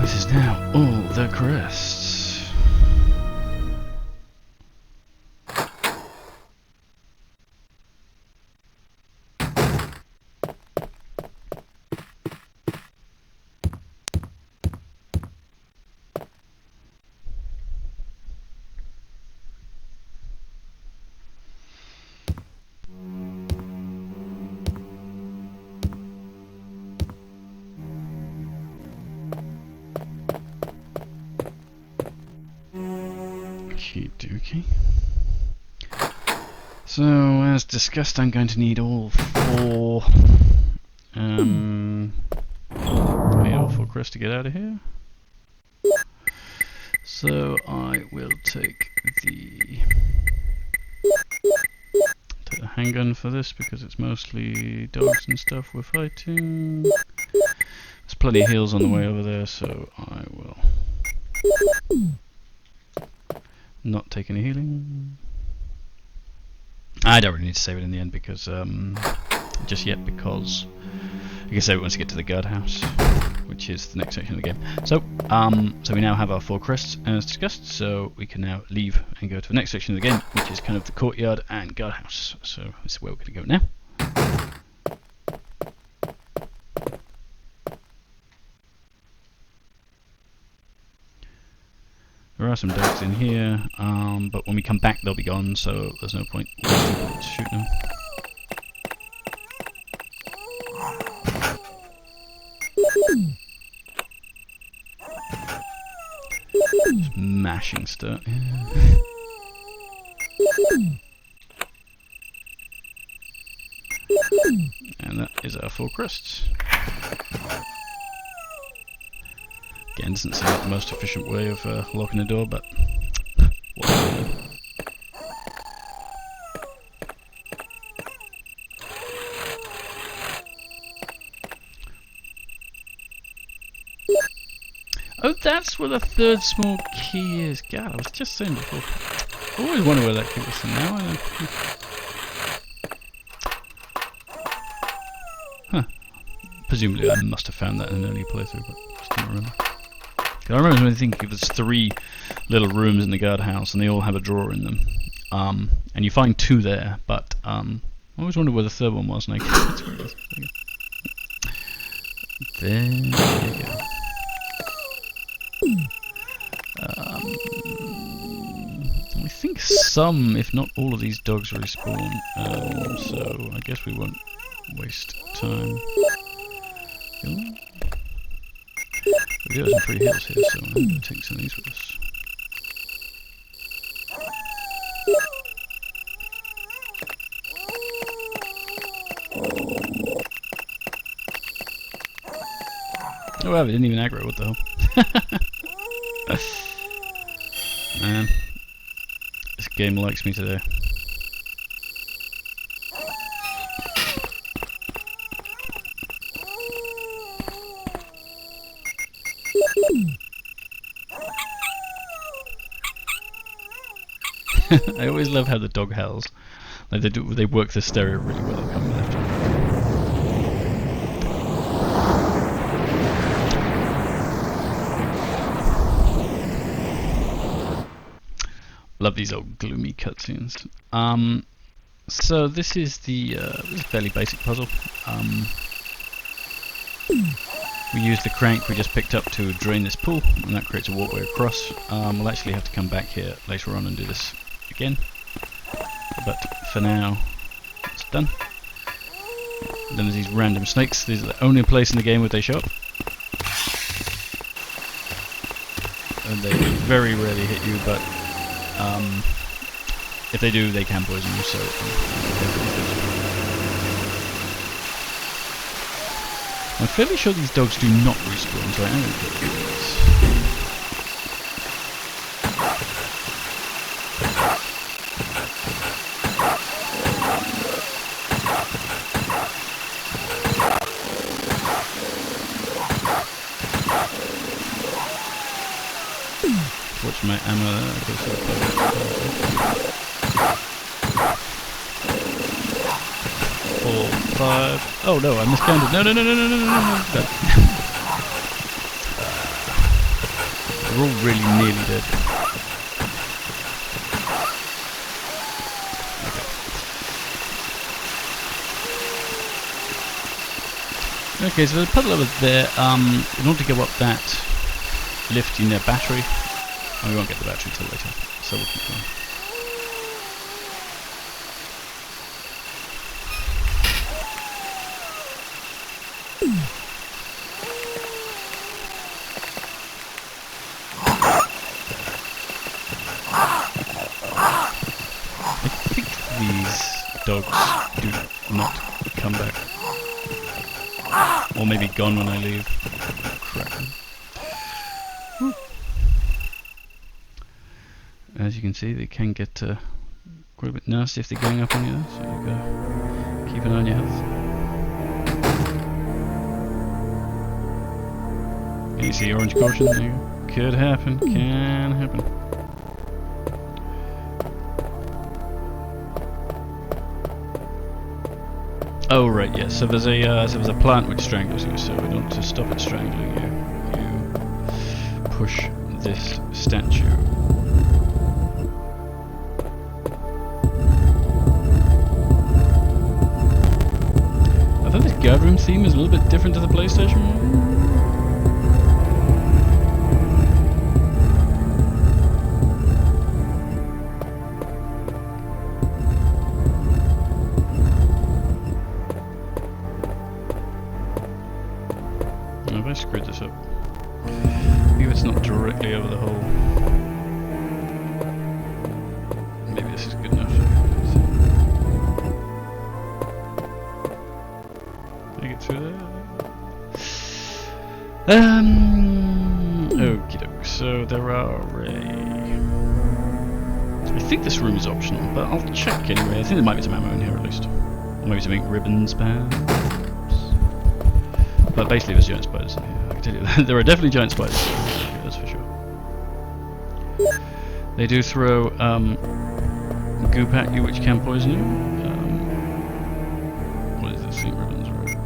this is now all the crests. Okey-dokey. So, as discussed, I'm going to need all four. I need all four crests to get out of here. So I will take the handgun for this because it's mostly dogs and stuff we're fighting. There's plenty of heals on the way over there, so I will not take any healing. I don't really need to save it in the end because just yet because I guess everyone wants to get to the guardhouse. which is the next section of the game. So, so we now have our 4 crests as discussed, so we can now leave and go to the next section of the game, which is kind of the courtyard and guardhouse. So this is where we're going to go now. There are some dogs in here, but when we come back they'll be gone, so there's no point shooting them. Just mashing stuff. And that is our 4 crests. Again, doesn't seem like the most efficient way of locking the door, but whatever. Oh, that's where the 3rd small key is. God, I was just saying before. I always wonder where that key was, and now I know. Huh. Presumably I must have found that in an earlier playthrough, but I just don't remember. I remember when I think there's 3 little rooms in the guardhouse, and they all have a drawer in them. And you find 2 there, but I always wondered where the 3rd one was, and I guess that's where it is. There you go. I think some, if not all of these dogs respawn, so I guess we won't waste time. Ooh. We do have some free heals here, so I'm going to take some of these with us. Oh wow, we didn't even aggro, what the hell. Man, this game likes me today. I always love how the dog howls. Like they work the stereo really well coming after. Love these old gloomy cutscenes. So this is the this is a fairly basic puzzle. We use the crank we just picked up to drain this pool, and that creates a walkway across. We'll actually have to come back here later on and do this again, but for now it's done. Then there's these random snakes. These are the only place in the game where they show up, and they very rarely hit you, but if they do, they can poison you, so I'm fairly sure these dogs do not respawn, so I am going to get these. Watch my ammo there. 4, 5. Oh no, I miscounted. No. They're all really nearly dead. Okay, so the puzzle over there, in order to go up that lift, you need a battery. And we won't get the battery till later, so we'll keep going. I think these dogs do not come back. Or maybe gone when I leave. Crap. As you can see, they can get quite a bit nasty if they're going up on you, so you've got to keep an eye on your health. And you see orange caution? There you go. Could happen, can happen. Oh right, yes. So there's a plant which strangles you. So in order to stop it strangling you, you push this statue. I thought this guard room theme is a little bit different to the PlayStation one. Have I screwed this up? Maybe it's not directly over the hole. Maybe this is good enough. Can I get through there? Okie doke. So there are I think this room is optional, but I'll check anyway. I think there might be some ammo in here at least. Or maybe some ink ribbons, perhaps. But basically there's giant spiders in here, I can tell you that. There are definitely giant spiders in here, that's for sure. They do throw goop at you which can poison you. What is this? Ink ribbons, right?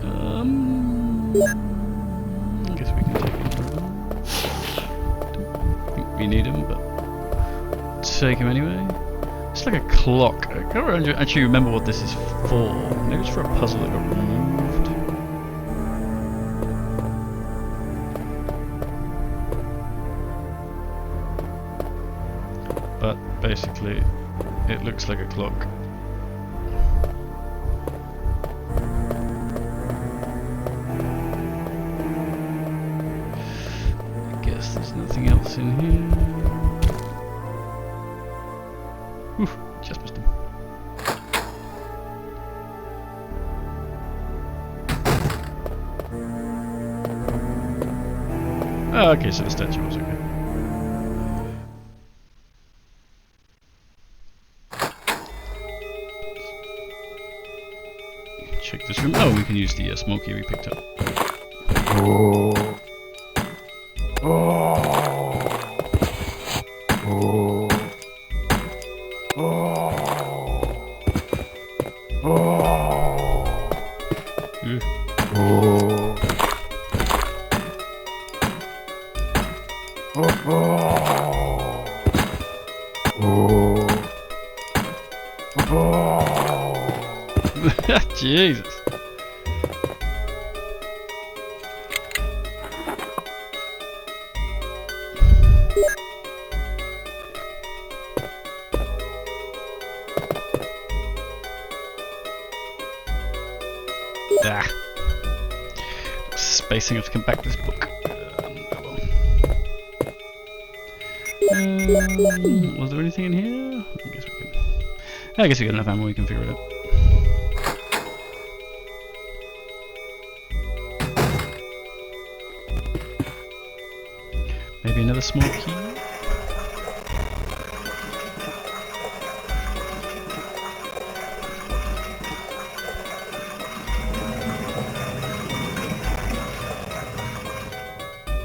I guess we can take ink ribbons. Don't think we need them, but take them anyway. It's like a clock. I can't actually remember what this is for. Maybe it's for a puzzle that got removed. But basically, it looks like a clock. I guess there's nothing else in here. Oof, just missed him. Oh, okay, so the statue was okay. Check this room. Oh, we can use the smoke key we picked up. Jesus. Ah. Spacing have to come back to this book. Was there anything in here? I guess we got enough ammo, we can figure it out. Maybe another small key?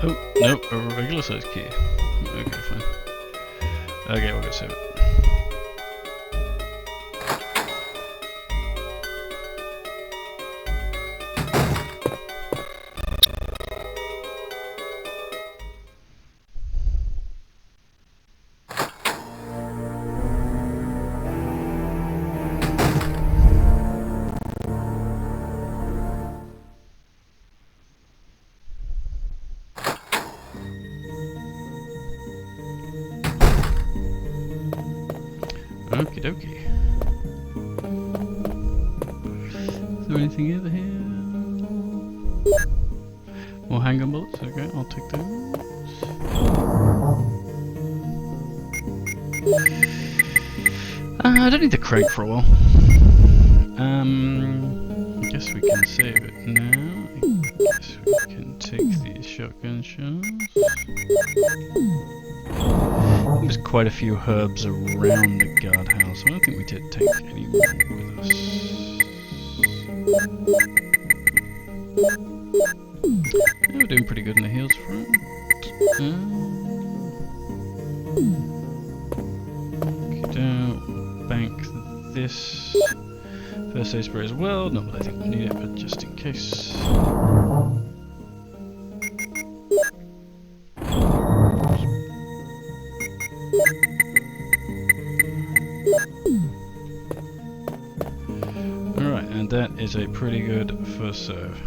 Oh, no, a regular size key. Okay, fine. Okay, we'll go save it. Okie dokie. Is there anything over here? More handgun bullets? Okay, I'll take those. I don't need the crank for a while. I guess we can save it now. I guess we can take these shotgun shells. There's quite a few herbs around the guardhouse. I don't think we did take any more with us. Yeah, we're doing pretty good in the heals front. Bank this First aid spray as well. Not that I think we need it, but just in case. Alright, and that is a pretty good first serve.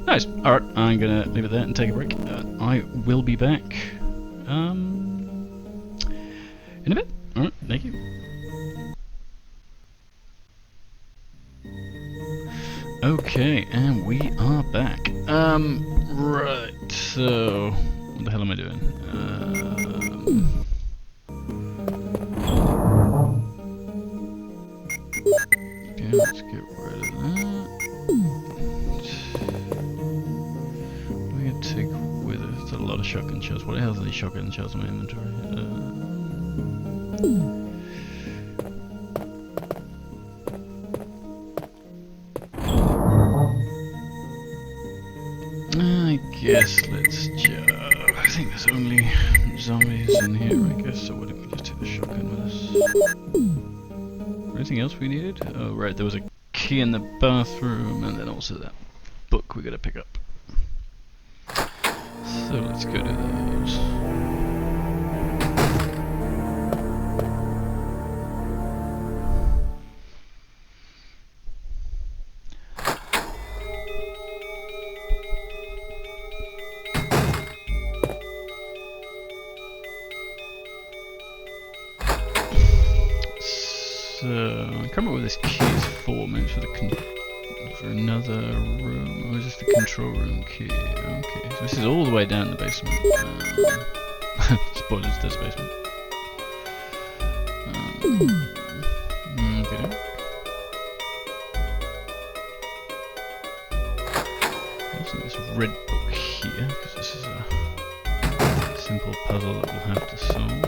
Nice. Alright, I'm gonna leave it there and take a break. I will be back in a bit. Alright, thank you. Okay, and we are back. Right, so what the hell am I doing? Okay, let's get rid of that. We're gonna take with us a lot of shotgun shells. What the hell are these shotgun shells in my inventory? I guess let's just... I think there's only zombies in here, I guess, so why don't we just take the shotgun with us? Anything else we needed? Oh right, there was a key in the bathroom, and then also that book we gotta pick up. So let's go to those. So I can't remember what this key is for. Maybe it's for another room, or is this the control room key? Okay, so this is all the way down the basement. Spoilers, this basement. Okay. Also this red book here, because this is a simple puzzle that we'll have to solve.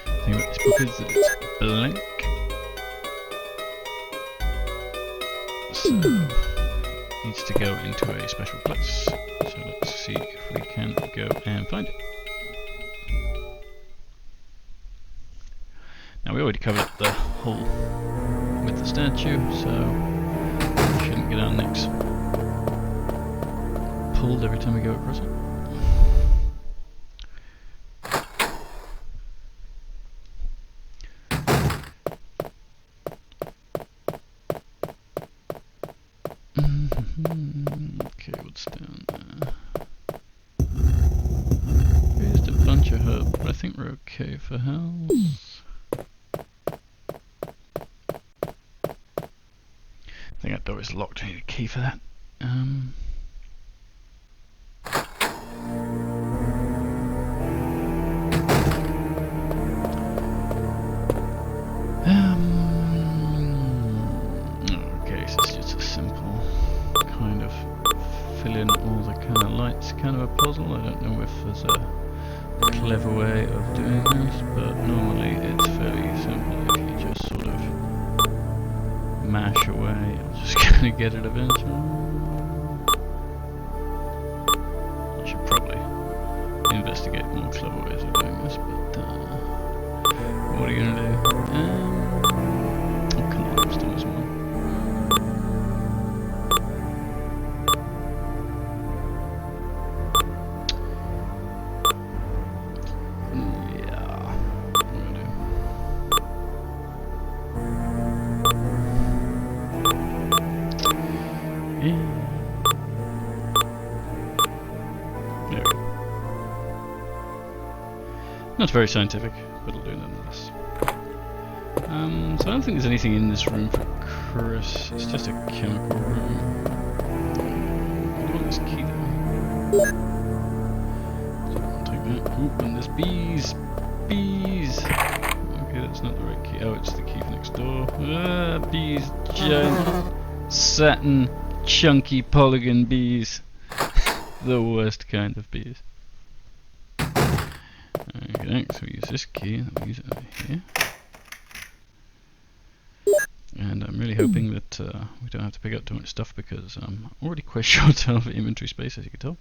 The thing about this book is that it's blank. So needs to go into a special place. So let's see if we can go and find it. Now we already covered up the hole with the statue, so we shouldn't get our necks pulled every time we go across it. Okay, what's down there? Here's a bunch of herbs, but I think we're okay for health. I think that door is locked. I need a key for that. Okay, so it's just a simple kind of fill in all the kind of lights kind of a puzzle. I don't know if there's a clever way of doing this, but normally it's fairly simple if you just sort of mash away. You're just gonna get it eventually. I should probably investigate more clever ways of doing this, but what are you gonna do? Oh, come on, still missing one. Not very scientific, but it'll do nonetheless. So I don't think there's anything in this room for Chris. It's just a chemical room. I want this key though. So I'll take that. Ooh, and there's bees! Bees! Okay, that's not the right key. Oh, it's the key for next door. Ah, bees! Giant Saturn chunky polygon bees. The worst kind of bees. Okay, so we use this key and we use it over here. And I'm really hoping that we don't have to pick up too much stuff because I'm already quite short of inventory space, as you can tell.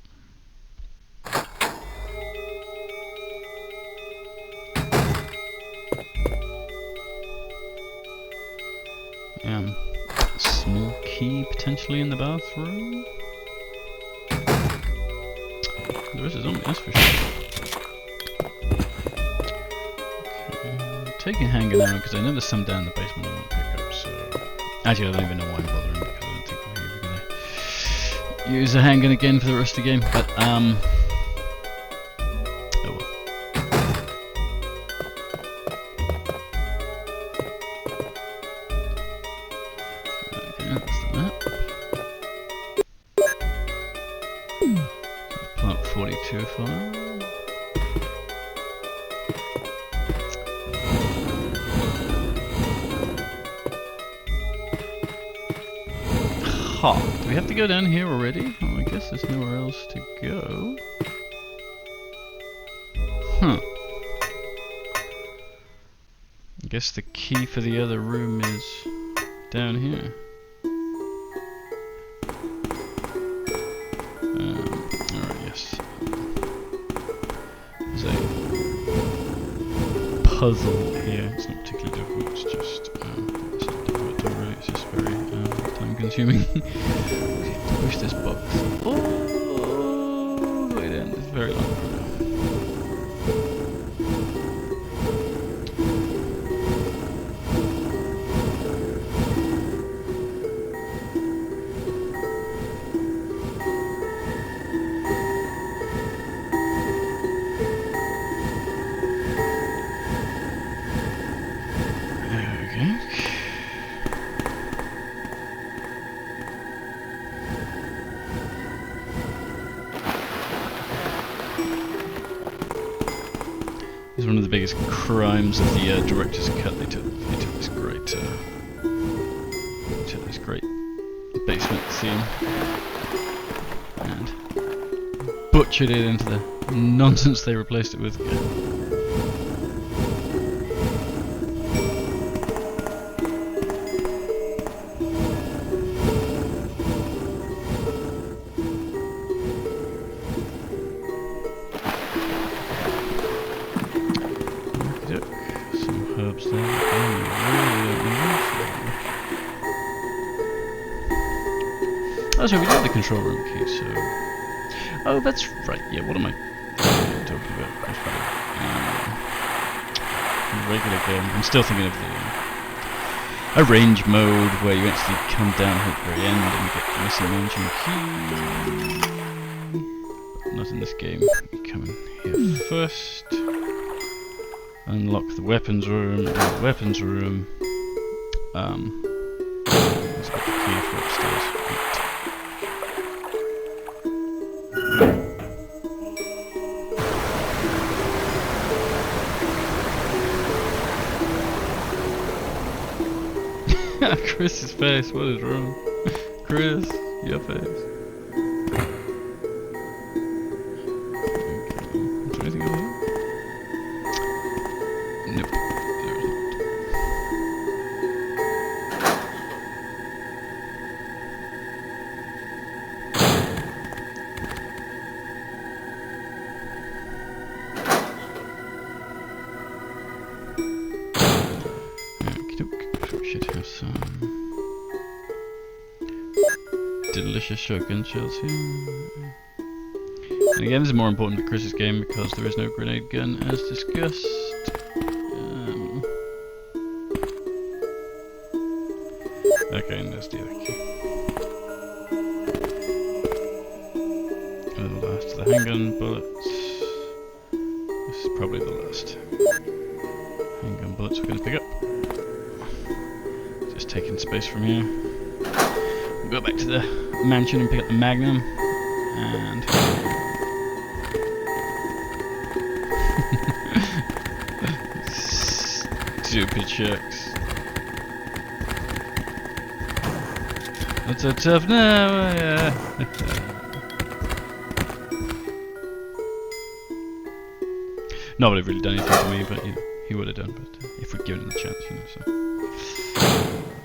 Small key potentially in the bathroom. There is a zombie, that's for sure. Okay, taking handgun ammo because I know there's some down in the basement I want to pick up. So actually, I don't even know why I'm bothering because I don't think we're going to use a handgun again for the rest of the game. But oh well. Plant 42 file. Ha! Do we have to go down here already? Oh, I guess there's nowhere else to go. Huh. I guess the key for the other room is down here. Alright, yes. There's a puzzle here. It's not particularly difficult, it's just it's not difficult to really, it's just very time consuming. Push this box all the way down, it's very long. It's one of the biggest crimes of the director's cut. They took this great basement scene and butchered it into the nonsense they replaced it with. Some herbs there. Oh, so we do have the control room key, so... Oh, that's right, yeah, what am I talking about? That's right. Regular game. I'm still thinking of the arrange mode where you actually come down at the very end and you get the missing engine key. But not in this game. You come in here first. Unlock the weapons room. The weapons room. Let's get the key for upstairs. Chris's face, what is wrong? Chris, your face. Okay. Is there anything over there? Nope, there isn't. We should have some delicious shotgun shells here. And again, this is more important for Chris's game because there is no grenade gun as discussed. Okay, and there's the other key. And the last of the handgun bullets. This is probably the last handgun bullets we're going to pick up. Just taking space from here. We'll go back to the mansion and pick up the Magnum. And stupid sharks. Not so tough now. Not would have really done anything for me, but you know, he would have done. But if we'd given him the chance, you know. So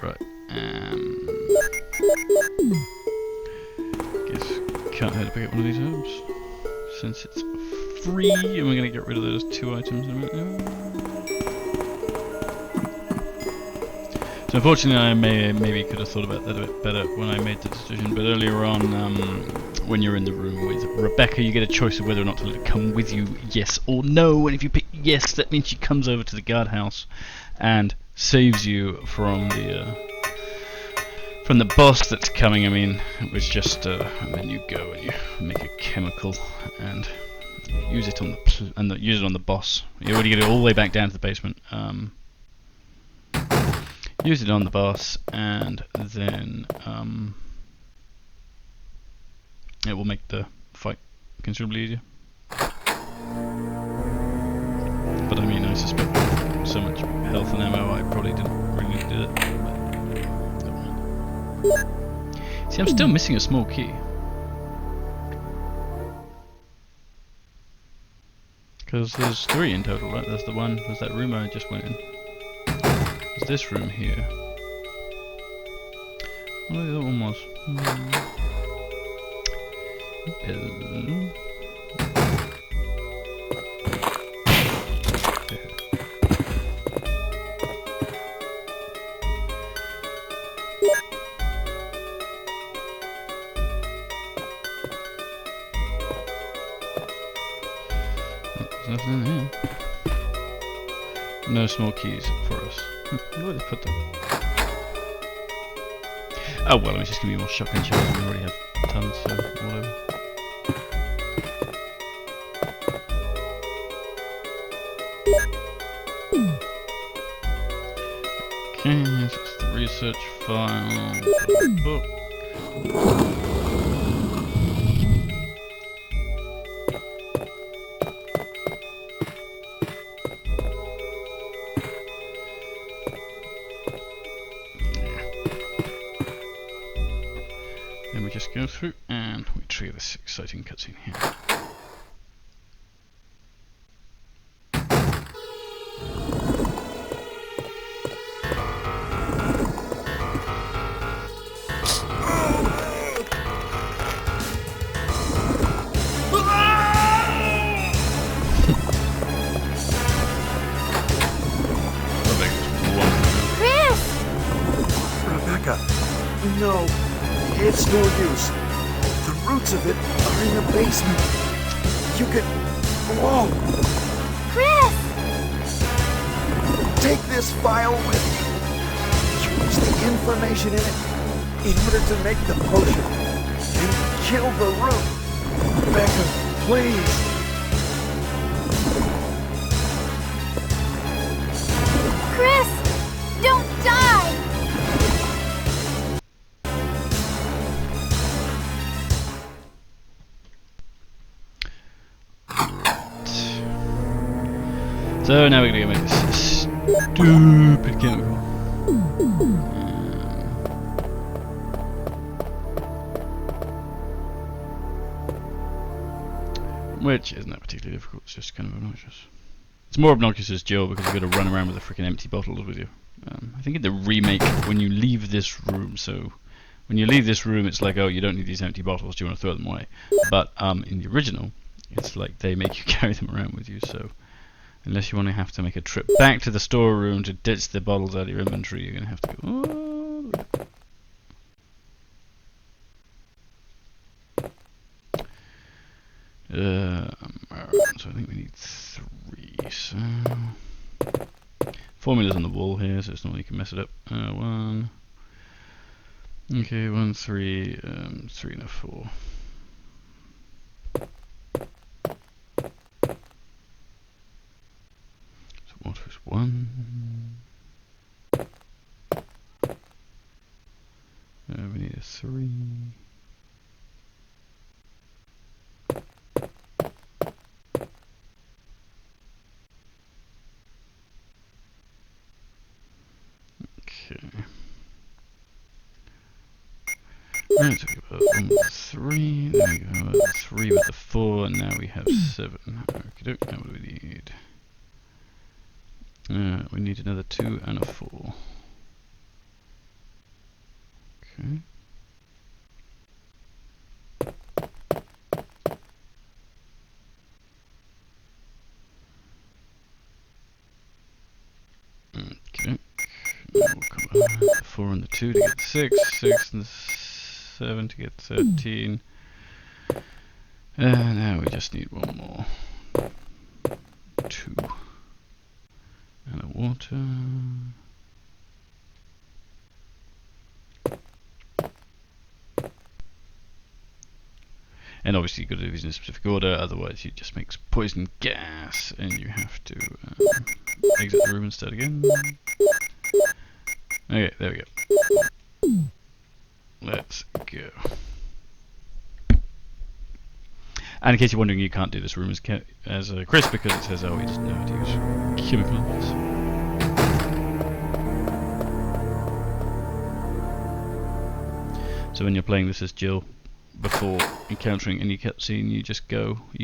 Right. Guess can't hurt to pick up one of these herbs since it's free, and we're gonna get rid of those 2 items in a minute. So unfortunately, I maybe could have thought about that a bit better when I made the decision. But earlier on, when you're in the room with Rebecca, you get a choice of whether or not to let it come with you, yes or no. And if you pick yes, that means she comes over to the guardhouse and saves you from the boss that's coming. I mean, it was just and then you go and you make a chemical and use it on the use it on the boss. You already get it all the way back down to the basement. Use it on the boss, and then it will make the fight considerably easier. But I mean, I suspect with so much health and ammo, I probably didn't really need to do it. But see, I'm still missing a small key. Because there's 3 in total, right? There's that room I just went in. There's this room here. What the other one was? There's nothing in here. No small keys for us. Where did I put them? Oh well, it's just gonna be more shotgun shells. We already have tons, so whatever. Okay, so it's the research file. Book. Then we just go through and we trigger this exciting cutscene here. Rebecca, no, it's no use. The roots of it are in the basement. You could... Whoa! Chris! Take this file with you. Use the information in it in order to make the potion. And kill the root. Rebecca, please. Chris! Don't die! So now we're gonna go make this stupid chemical. Which isn't that particularly difficult, it's just kind of obnoxious. It's more obnoxious as Jill because you've got to run around with a freaking empty bottles with you. I think in the remake, when you leave this room, it's like, oh, you don't need these empty bottles, do you want to throw them away? But in the original, it's like they make you carry them around with you, so unless you want to have to make a trip back to the storeroom to ditch the bottles out of your inventory, you're going to have to go all the way. So I think we need 3. So formulas on the wall here, so it's not like you can mess it up. 1. Okay, 1, 3, 3 and a 4. So water is 1. We need a 3. Right, so we got 1 with 3, then we got 3 with the 4, and now we have 7. Okay, now what do we need? We need another 2 and a 4. Okay. Okay. We'll come on. 4 and the 2 to get 6, 6 and the 7 to get 13. Now we just need one more. 2. And a water. And obviously you've got to do these in a specific order, otherwise it just makes poison gas and you have to exit the room and start again. Okay, there we go. Let's go. And in case you're wondering, you can't do this room as Chris because it says, oh, he doesn't know how to use chemicals. So when you're playing this as Jill, before encountering any cutscene, you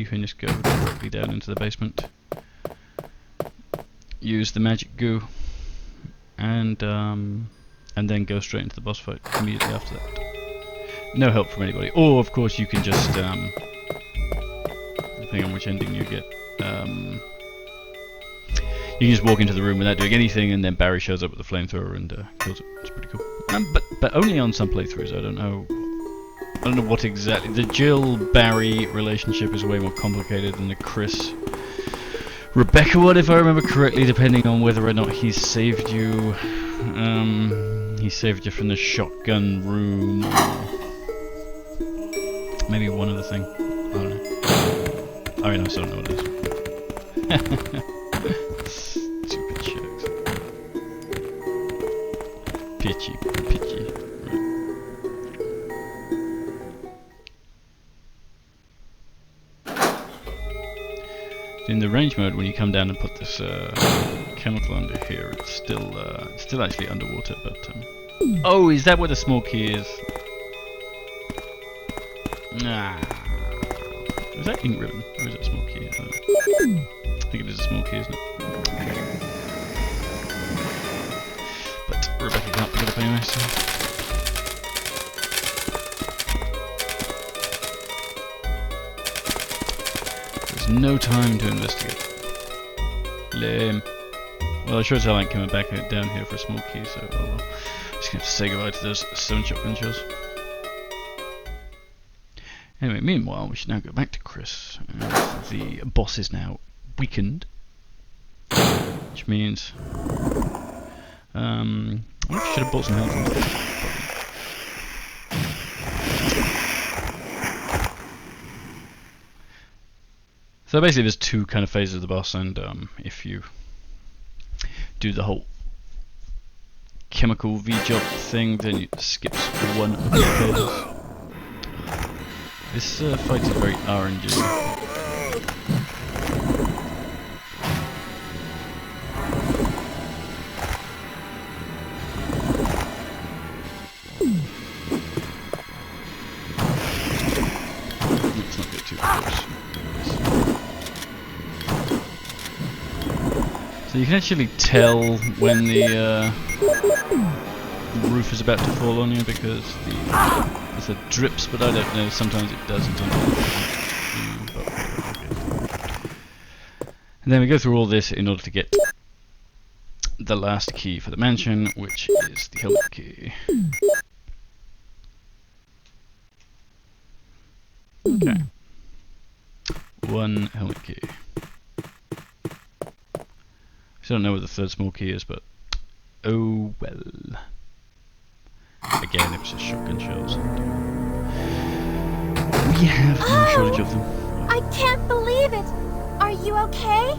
can just go directly down into the basement, use the magic goo, and then go straight into the boss fight immediately after that. No help from anybody. Or of course you can just, depending on which ending you get, you can just walk into the room without doing anything, and then Barry shows up with the flamethrower and kills it. It's pretty cool. But only on some playthroughs. I don't know what exactly. The Jill-Barry relationship is way more complicated than the Chris-Rebecca one, if I remember correctly, depending on whether or not he saved you. He saved you from the shotgun room. Or maybe one other thing. I don't know. I mean, I still don't know what it is. Stupid sharks. Pitchy. In the range mode, when you come down and put this chemical under here, it's still actually underwater. But oh, is that where the small key is? Nah, is that ink ribbon or is it a small key? I think it is a small key, isn't it? But Rebecca can't pick it up anyway, so. No time to investigate. Lame. Well, I sure as hell ain't coming back down here for a small key, so oh well. Just gonna have to say goodbye to those stone shotgun shells. Anyway, meanwhile, we should now go back to Chris. The boss is now weakened, which means I should have bought some health on this. So basically there's two kind of phases of the boss, and if you do the whole chemical V-job thing, then it skips one of the phases. This fight is very RNG. Let's not get too close. So you can actually tell when the roof is about to fall on you because it drips, but I don't know, sometimes it does and sometimes it doesn't. And then we go through all this in order to get the last key for the mansion, which is the helmet key. Okay. One helmet key. I don't know where the third small key is, but oh well. Again, it was just shotgun shells. We have no shortage of them. I can't believe it! Are you okay?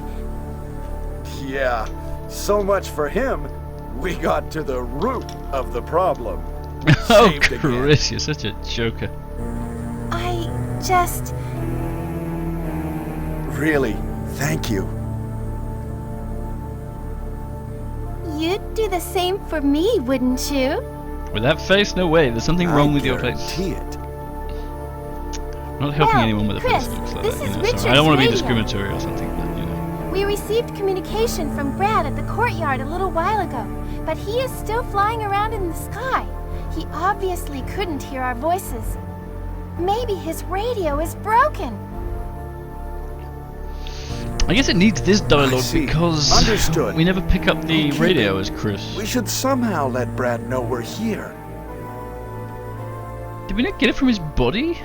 Yeah, so much for him. We got to the root of the problem. Oh, Saved again. Chris, you're such a joker. I just... Really, thank you. You'd do the same for me, wouldn't you? With that face, no way. There's something wrong with your face. Guarantee it. Not helping Well, anyone with a Chris, face that looks like this that, is you know. Richard's So I don't want to be radio. discriminatory or something, but you know. We received communication from Brad at the courtyard a little while ago, but he is still flying around in the sky. He obviously couldn't hear our voices. Maybe his radio is broken. I guess it needs this dialogue see. because Understood. we never pick up the Okay, radio then. as Chris. We should somehow let Brad know we're here. Did we not get it from his body?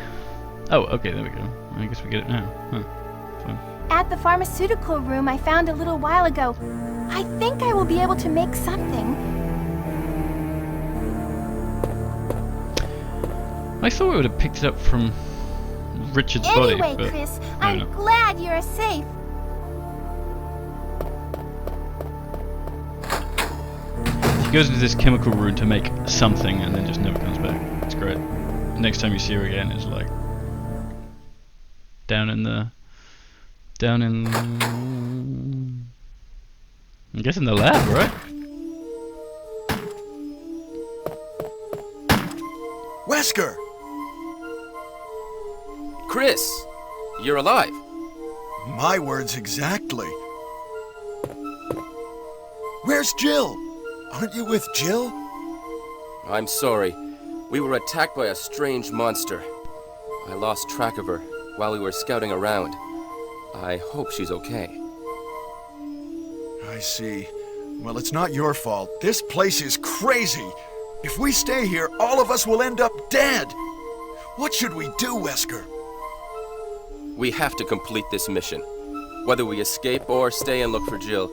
Oh, okay, there we go. I guess we get it now. Huh. Fine. At the pharmaceutical room I found a little while ago. I think I will be able to make something. I thought we would have picked it up from Richard's Anyway, body, but Chris, I I'm don't know. glad you're safe. She goes into this chemical room to make something and then just never comes back. It's great. Next time you see her again, it's like down in I guess in the lab, right? Wesker! Chris, you're alive. My words exactly. Where's Jill? Aren't you with Jill? I'm sorry. We were attacked by a strange monster. I lost track of her while we were scouting around. I hope she's okay. I see. Well, it's not your fault. This place is crazy. If we stay here, all of us will end up dead. What should we do, Wesker? We have to complete this mission. Whether we escape or stay and look for Jill,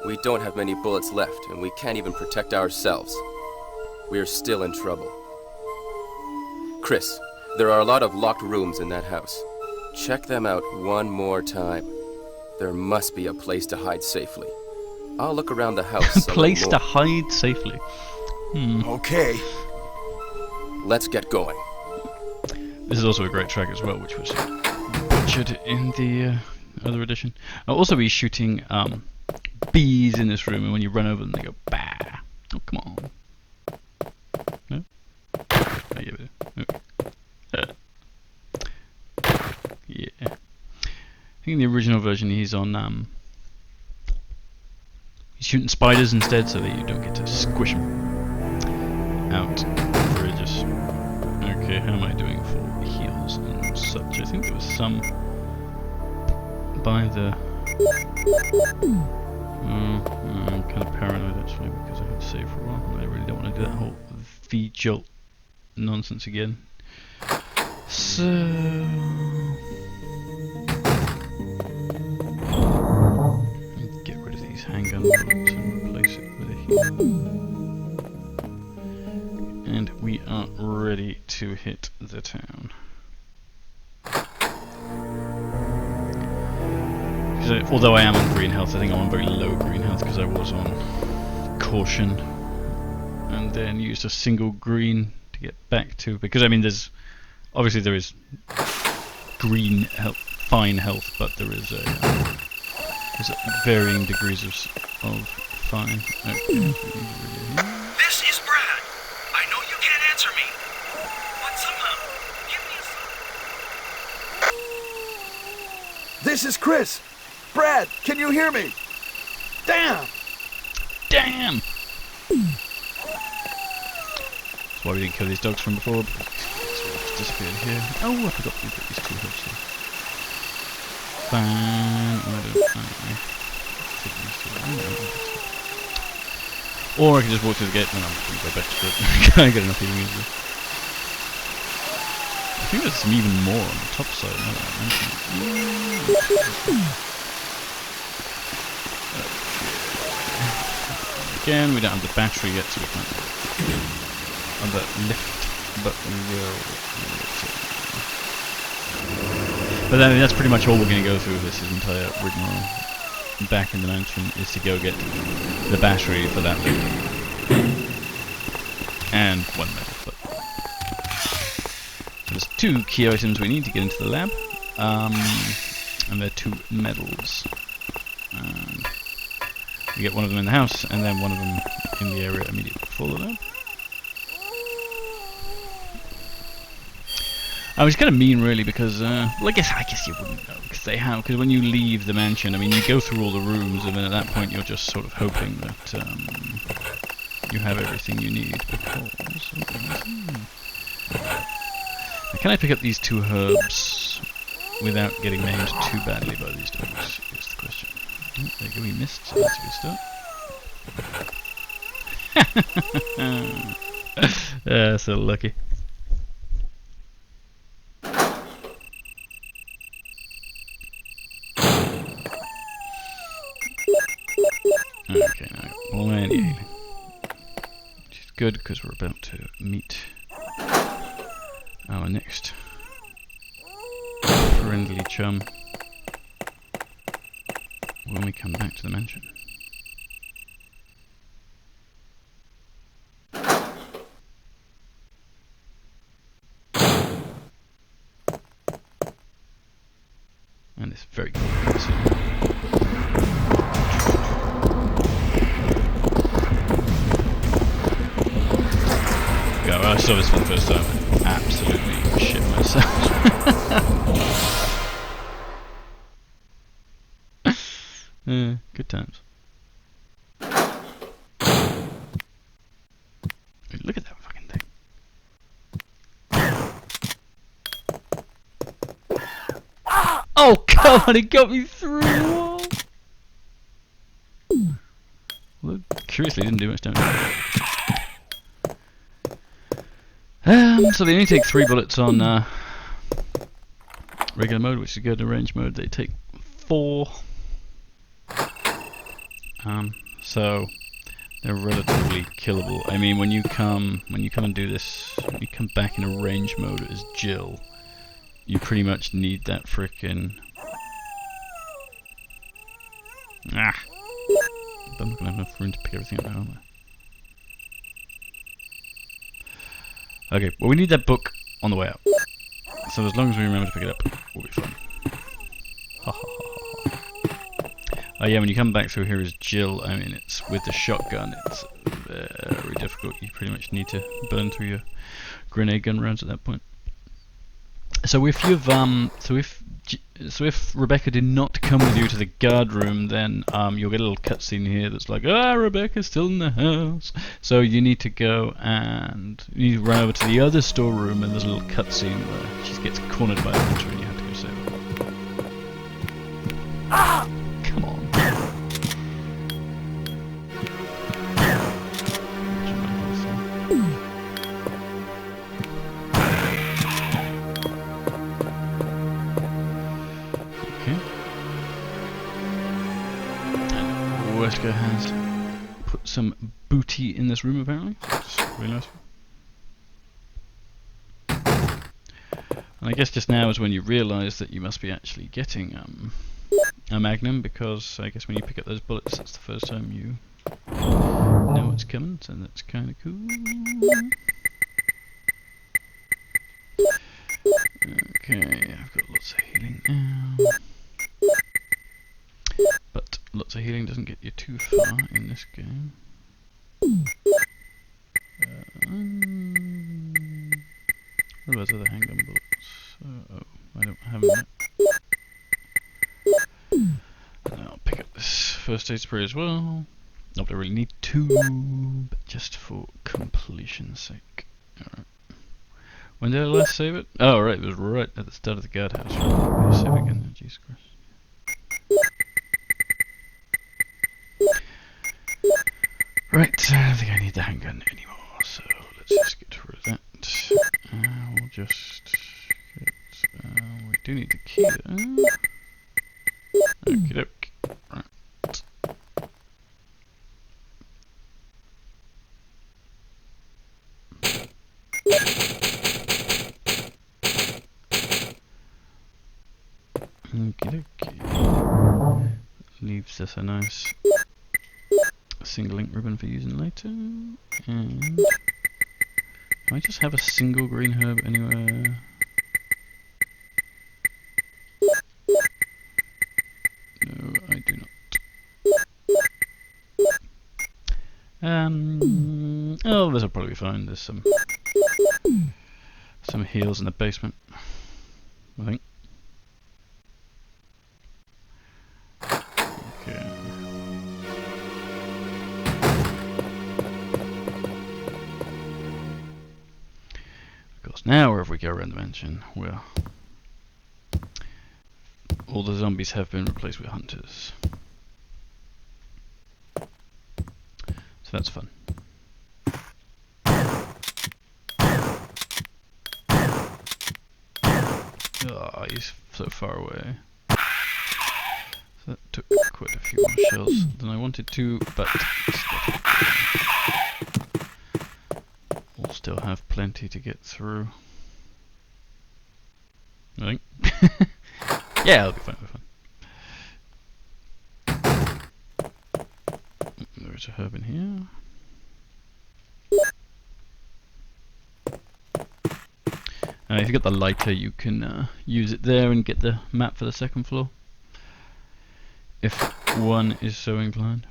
we don't have many bullets left, and we can't even protect ourselves. We're still in trouble. Chris, there are a lot of locked rooms in that house. Check them out one more time. There must be a place to hide safely. I'll look around the house. A some place more. to hide safely. Okay. Let's get going. This is also a great track as well, which was butchered in the other edition. I'll also be shooting bees in this room, and when you run over them, they go bah. Oh, come on. No? Oh, yeah, okay. Yeah. I think in the original version he's on he's shooting spiders instead, so that you don't get to squish them out. Outrageous. Okay, how am I doing for heals and such? I think there was some by the. I'm kind of paranoid actually because I had saved for a while, and I really don't want to do that whole V-jolt nonsense again. So. Get rid of these handgun bullets and replace it with a heal. And we are ready to hit the town. Although I am on green health, I think I'm on very low green health because I was on caution and then used a single green to get back to, because I mean there's obviously there is green health, fine health, but there is there's varying degrees of fine. Okay. This is Brad. I know you can't answer me, but somehow, give me a sign. This is Chris. Brad, can you hear me? Damn! Damn! That's why we didn't kill these dogs from before, because they sort of disappeared here. Oh, I forgot to put these two herbs here. Fine. Take these two. Or I can just walk through the gate and then I'm going to go back to it. I get enough healing easily. I think there's some even more on the top side now that I mention it. Again, we don't have the battery yet, so we can't on that lift, but we will. But then that's pretty much all we're going to go through this entire rigmarole. Back in the mansion is to go get the battery for that lift. And one medal. But there's two key items we need to get into the lab, and they're two medals. We get one of them in the house, and then one of them in the area immediately before the lab. I was kind of mean, really, because well, I guess you wouldn't know, because when you leave the mansion, I mean, you go through all the rooms, and then at that point you're just sort of hoping that you have everything you need because... Now, can I pick up these 2 herbs without getting maimed too badly by these dogs? Is the question. Oh, there you go, we missed, so that's a good start. So lucky. Okay, now I got plenty of healing. Which is good because we're about to meet our next friendly chum when we come back to the mansion. And this very cool cutscene. Yeah, well, I saw this for the first time and absolutely shit myself. Good times. Look at that fucking thing. Oh god, it got me through the wall! Well, curiously, didn't do much damage. So they only take 3 bullets on regular mode, which is good. In range mode, they take 4. So they're relatively killable. I mean, when you come and do this, when you come back in a range mode as Jill, you pretty much need that frickin'. I'm not gonna have enough room to pick everything up now, am I? Okay, well we need that book on the way out. So as long as we remember to pick it up, we'll be fine. Oh yeah, when you come back through here as Jill, I mean it's with the shotgun, it's very difficult. You pretty much need to burn through your grenade gun rounds at that point. So if you've so if Rebecca did not come with you to the guard room, then you'll get a little cutscene here that's like, Rebecca's still in the house. So you need to go and you need to run over to the other storeroom, and there's a little cutscene where she gets cornered by a hunter and you have to go save her. Come on. Wesker has put some booty in this room apparently. It's really nice. And I guess just now is when you realise that you must be actually getting a Magnum, because I guess when you pick up those bullets, that's the first time you know what's coming, so that's kind of cool. Okay, I've got lots of healing now. But lots of healing doesn't get you too far in this game. What are those other handgun bullets? Oh, I don't have them yet. And I'll pick up this first aid spray as well. Not that I really need to, but just for completion's sake. Alright. When did I last save it? Oh, right, it was right at the start of the guardhouse. Right, save again. Oh, Jesus Christ. Right, I don't think I need the handgun anymore, so let's just get rid of that. We'll just get, we do need the key though. Okie doke. Right. Okie dokie. Leaves us a nice single ink ribbon for using later. And do I just have a single green herb anywhere? No, I do not. Oh, this will probably be fine. There's some heals in the basement, I think. Okay. Now wherever we go around the mansion, well, all the zombies have been replaced with hunters. So that's fun. Oh, he's so far away. So that took quite a few more shells than I wanted to, but we'll still have plenty to get through. I think. Yeah, it'll be fine, There's a herb in here. If you've got the lighter, you can use it there and get the map for the second floor, if one is so inclined.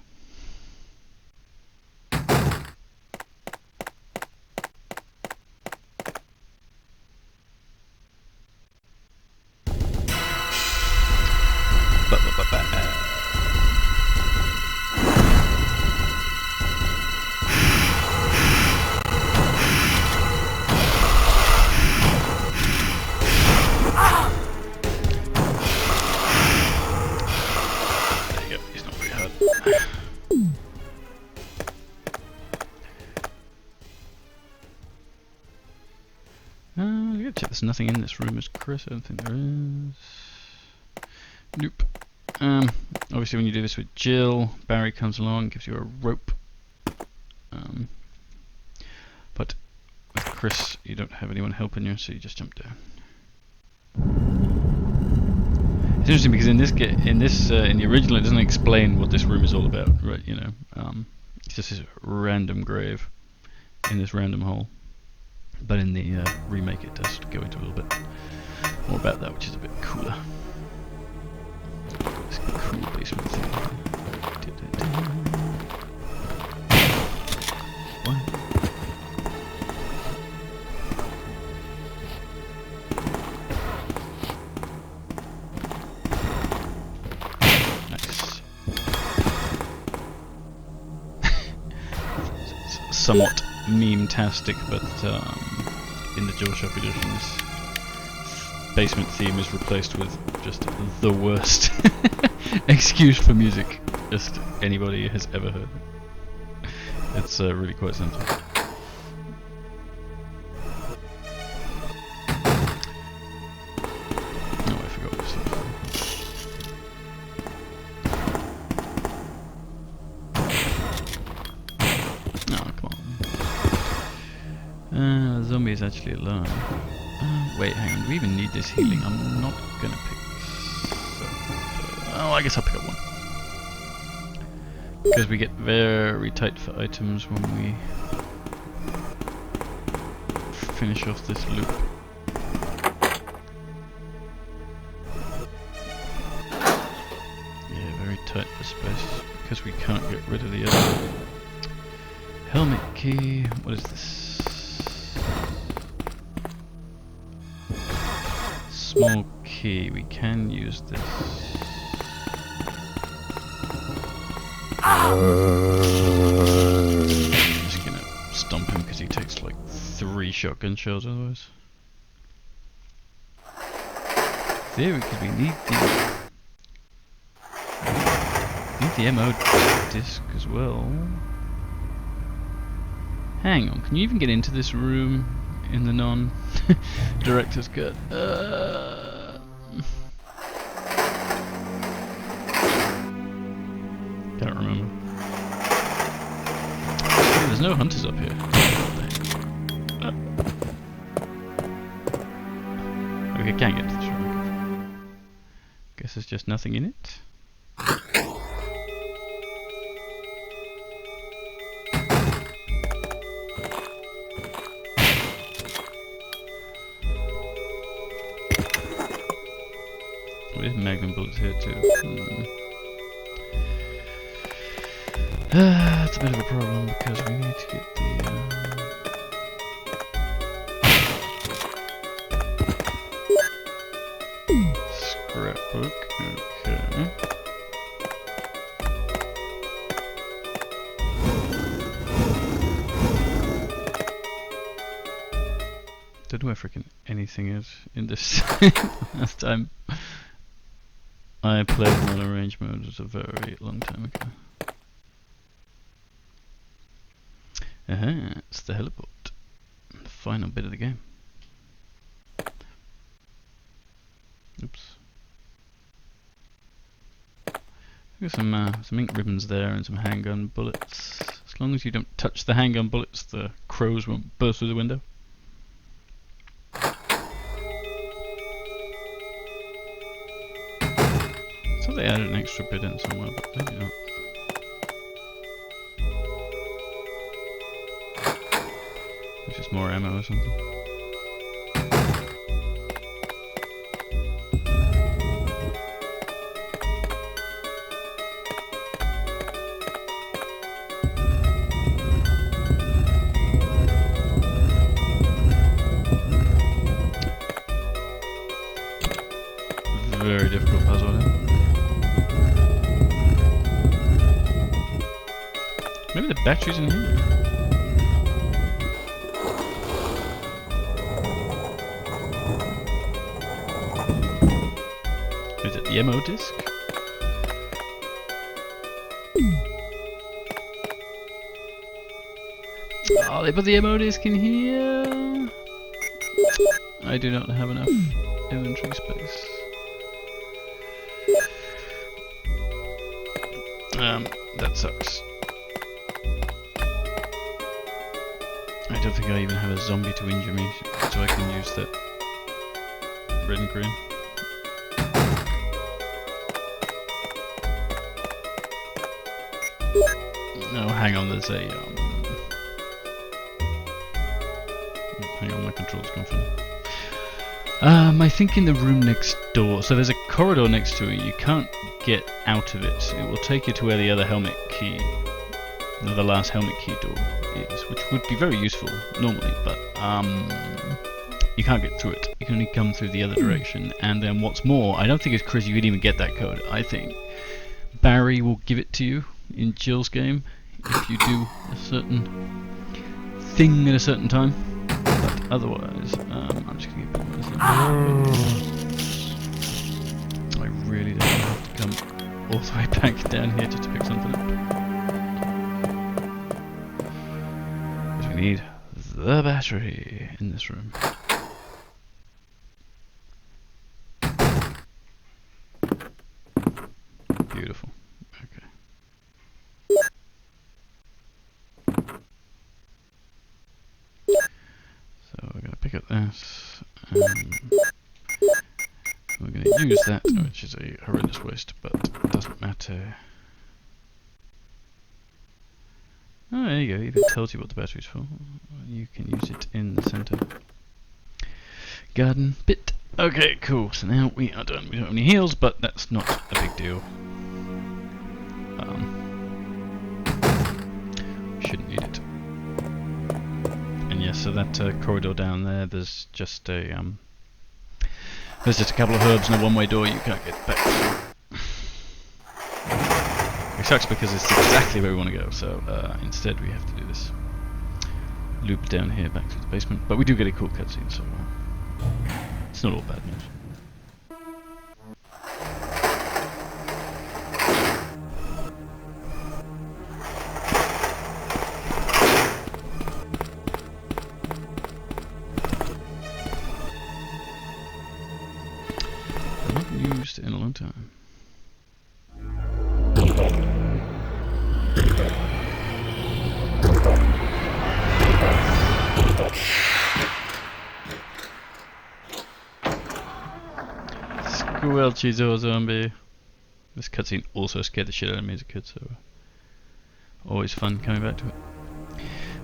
There's nothing in this room, is Chris? I don't think there is. Nope. Obviously when you do this with Jill, Barry comes along, gives you a rope. But with Chris, you don't have anyone helping you, so you just jump down. It's interesting because in the original, it doesn't explain what this room is all about, right? You know, it's just this random grave in this random hole. But in the remake, it does go into a little bit more about that, which is a bit cooler. This cool basement thing. What? Nice. Somewhat meme-tastic, but in the DualShock edition, this basement theme is replaced with just the worst excuse for music just anybody has ever heard. It's really quite simple. Oh, I forgot what the zombie is actually alive. Wait, hang on. Do we even need this healing? I'm not gonna pick this up. Oh, I guess I'll pick up one. Because we get very tight for items when we finish off this loop. Yeah, very tight for space because we can't get rid of the other helmet key. What is this? Small key. We can use this. I'm just gonna stomp him because he takes like 3 shotgun shells otherwise. There, because we need the ammo disc as well. Hang on, can you even get into this room in the non-director's cut? Can't remember. Hey, there's no hunters up here. Okay, can't get to this room. Guess there's just nothing in it. There's magnum bullets here too. That's a bit of a problem because we need to get the scrapbook. Okay. don't know where freaking anything is in this. Last time I played non-arrange mode was a very long time ago. It's the heliport. The final bit of the game. Oops. There's some ink ribbons there and some handgun bullets. As long as you don't touch the handgun bullets, the crows won't burst through the window. So they added an extra bit in somewhere, but maybe not. It's just more ammo or something. Very difficult puzzle, isn't it? Maybe the battery's in here. Is it the ammo disc? Oh, they put the ammo disc in here. I do not have enough inventory space. That sucks. I don't think I even have a zombie to injure me, so I can use that red and green. No, hang on, there's a hang on, my control's gone funny. I think in the room next door, so there's a corridor next to it, you can't get out of it. It will take you to where the other helmet key, the last helmet key door is, which would be very useful normally, but you can't get through it. You can only come through the other direction, and then what's more, I don't think it's Chris you can even get that code. I think Barry will give it to you in Jill's game if you do a certain thing at a certain time. But otherwise, I'm just gonna get back to this. I really don't have to come all the way back down here just to pick something up. Because we need the battery in this room. Beautiful. Okay. So we're going to pick up this, and we're going to use that, which is a horrendous waste, but it doesn't matter. Oh, there you go, it even tells you what the battery's for. You can use it in the center garden bit. Okay, cool, so now we are done. We don't have any heals, but that's not a big deal. Shouldn't need it. And yes, so that corridor down there, there's just a couple of herbs and a one-way door you can't get back through. It sucks because it's exactly where we want to go, so instead we have to do this loop down here back to the basement. But we do get a cool cutscene, so it's not all bad news. Not used in a long time. Squelchy zombie. This cutscene also scared the shit out of me as a kid, so always fun coming back to it.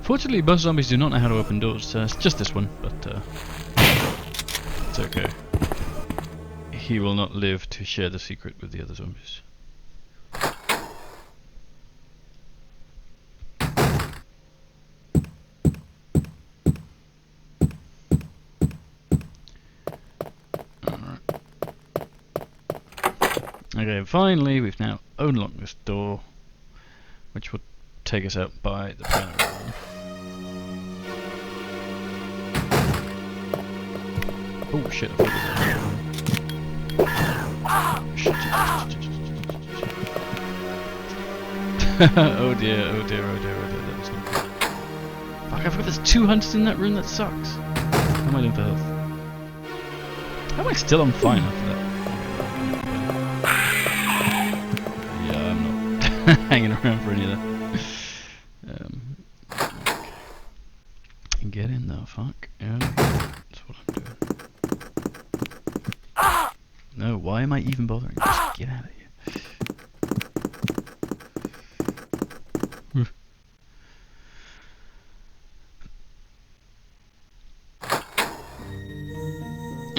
Fortunately, most zombies do not know how to open doors, so it's just this one, but it's okay. He will not live to share the secret with the other zombies. Okay, finally we've now unlocked this door, which will take us out by the piano room. Oh shit! I forgot that. Shit. Oh dear! Oh dear! Oh dear! Oh dear! That was not good. Fuck! I forgot there's 2 hunters in that room. That sucks. How am I doing for health? How am I still on fine after that? Yeah, I'm not hanging around for any of that. Okay. Get in though, fuck. Yeah, that's what I'm doing. No, why am I even bothering? Just get out of here.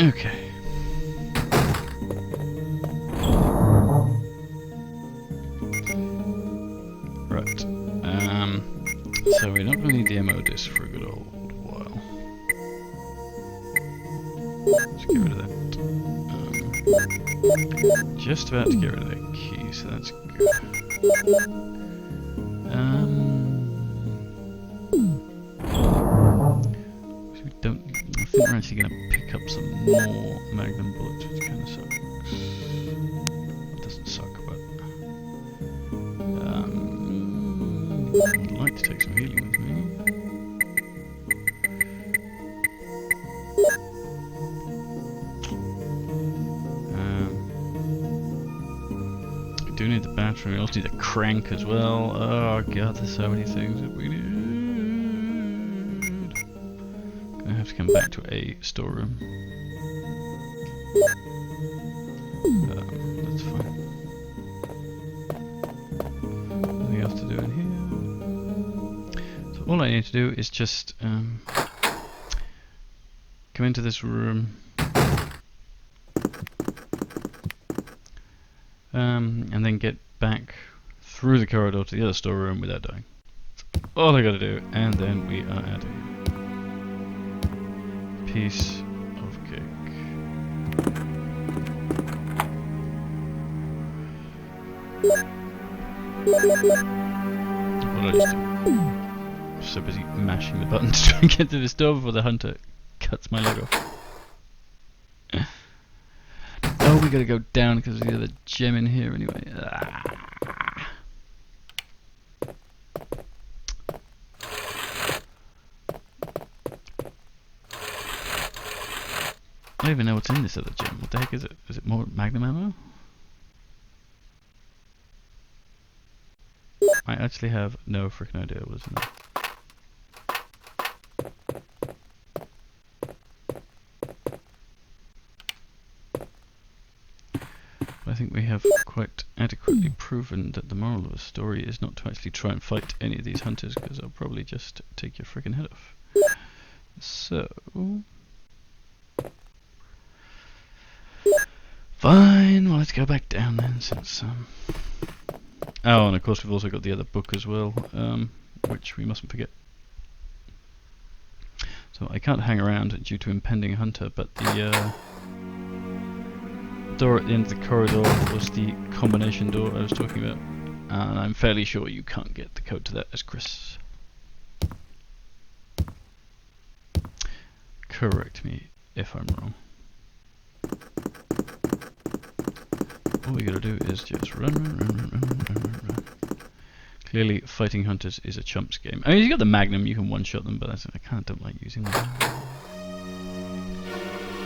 Okay. Right. So we're not going to need the MO disc for a good old while. Let's get rid of that. Just about to get rid of that key, so that's good. So we don't. I think we're actually going to pick up some more Magnum bullets, which kind of sucks. It doesn't suck, but I'd like to take some healing with me. We do need the battery. We also need a crank as well. Oh god, there's so many things that we need. Gonna have to come back to a storeroom. That's fine. Nothing else to do in here. So all I need to do is just come into this room, and then get back through the corridor to the other storeroom without dying. That's all I gotta do, and then we are out of here. Piece of cake. What did I just do? I'm so busy mashing the button to try and get to this door before the hunter cuts my leg off. Oh, we gotta go down because there's the other gem in here anyway. I don't even know what's in this other gem. What the heck is it? Is it more Magnum ammo? I actually have no freaking idea what's in there. I think we have quite adequately proven that the moral of the story is not to actually try and fight any of these hunters, because they'll probably just take your freaking head off. So... fine, well let's go back down then, since oh, and of course we've also got the other book as well, which we mustn't forget. So I can't hang around due to impending hunter, but the door at the end of the corridor was the combination door I was talking about, and I'm fairly sure you can't get the code to that as Chris. Correct me if I'm wrong. All we gotta do is just run. Clearly, fighting hunters is a chumps game. I mean, you got the Magnum, you can one-shot them, but I kind of don't like using them.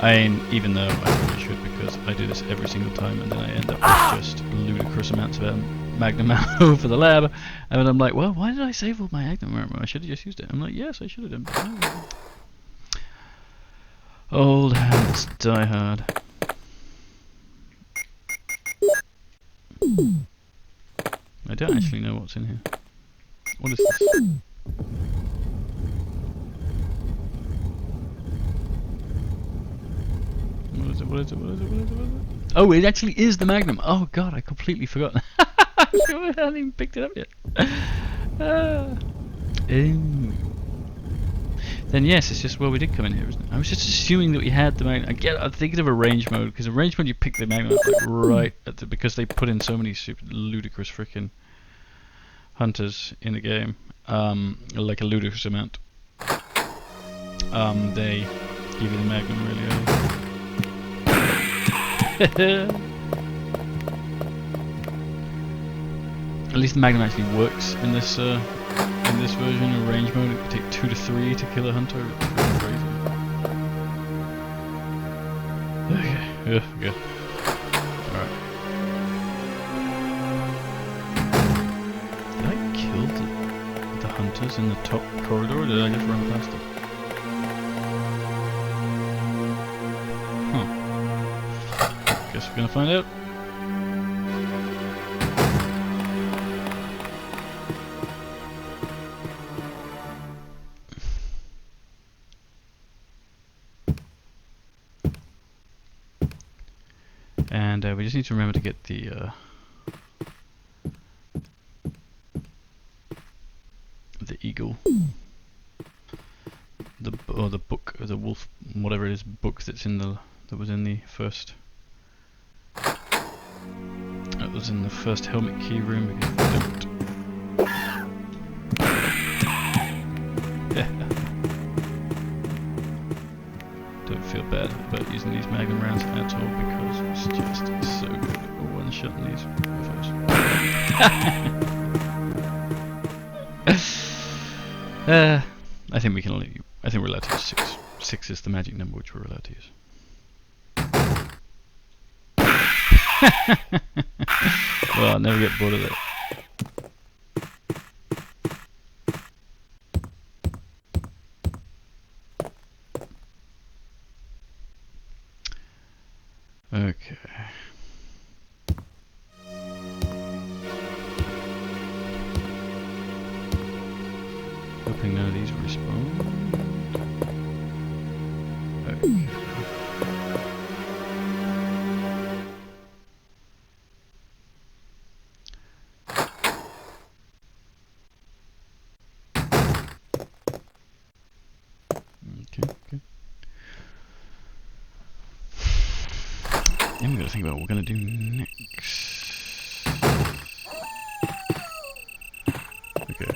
I mean, even though I probably should, because I do this every single time, and then I end up with just ludicrous amounts of Magnum ammo for the lab, and then I'm like, well, why did I save all my Magnum ammo? I should have just used it. I'm like, yes, I should have done. Oh. Old habits die hard. I don't actually know what's in here. What is this? What is it? What is it? What is it? What is it? What is it? Oh, it actually is the Magnum. Oh god, I completely forgot. I haven't even picked it up yet. Then yes, it's just, well, we did come in here, isn't it? I was just assuming that we had the Magnum. I'm thinking of a range mode, because in range mode you pick the Magnum up like right at the, because they put in so many super ludicrous freaking hunters in the game, like a ludicrous amount. They give you the magnum really early. At least the magnum actually works in this version of range mode. It could take 2 to 3 to kill a hunter. It's really crazy. Okay, good. Alright. Did I kill the hunters in the top corridor, or did I just run past them? Huh. Guess we're gonna find out. And we just need to remember to get the eagle, the book, or the wolf, whatever it is, book that was in the first. That was in the first helmet key room. Because if I don't. Don't feel bad about using these magnum rounds at all because it's just so good at one-shotting these mofos. I think we can only. I think we're allowed to use 6. 6 is the magic number which we're allowed to use. Well, I'll never get bored of that. Okay. Hoping none of these respawn. Okay. Okay. Then we've got to think about what we're going to do next. Okay.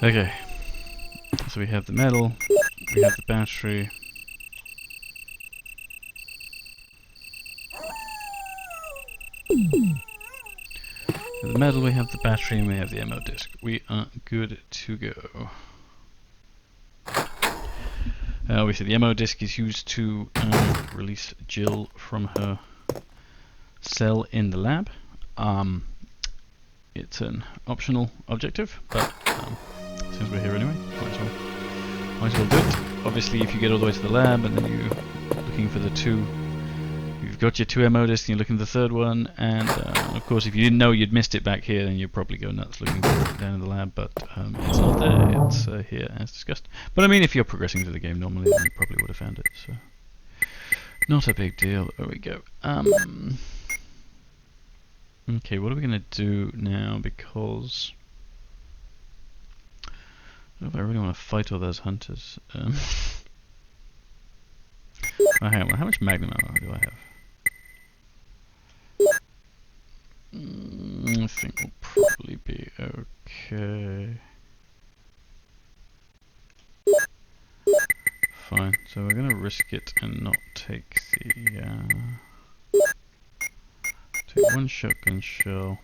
Okay. So we have the metal, we have the battery. The metal, we have the battery, and we have the ammo disc. We are good to go. Obviously the ammo disc is used to release Jill from her cell in the lab. It's an optional objective, but since we're here anyway, might as well do it. Obviously if you get all the way to the lab and then you're looking for the 2, you've got your 2 ammo discs and you're looking for the 3rd one, and of course if you didn't know you'd missed it back here, then you'd probably go nuts looking for it down in the lab, but it's not there, it's here as discussed. But I mean, if you're progressing through the game normally, then you probably would have found it, so not a big deal. There we go. Okay, what are we going to do now, because I don't know if I really want to fight all those hunters. Oh, hang on, how much magnum ammo do I have? I think we'll probably be okay. Fine, so we're gonna risk it and not take the take 1 shotgun shell.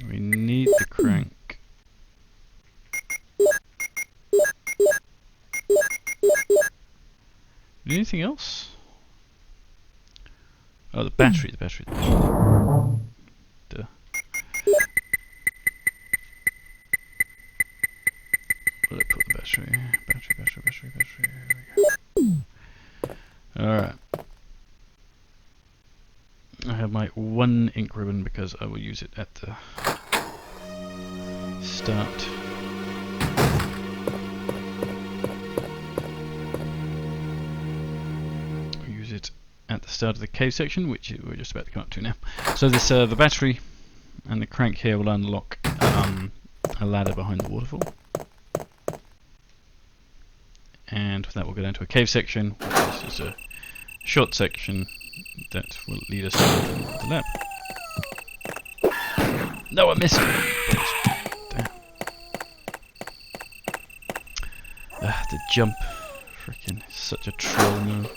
We need the crank. Anything else? Oh, the battery. Duh. Where did I put the battery? Battery. Here we go. Alright. I have my 1 ink ribbon because I will use it at the start. Use it at the start of the cave section, which we're just about to come up to now. So this the battery and the crank here will unlock a ladder behind the waterfall, and with that we'll go down to a cave section, which is a short section that will lead us to the lab. No, I missed it. Damn. The jump. Freaking such a troll move.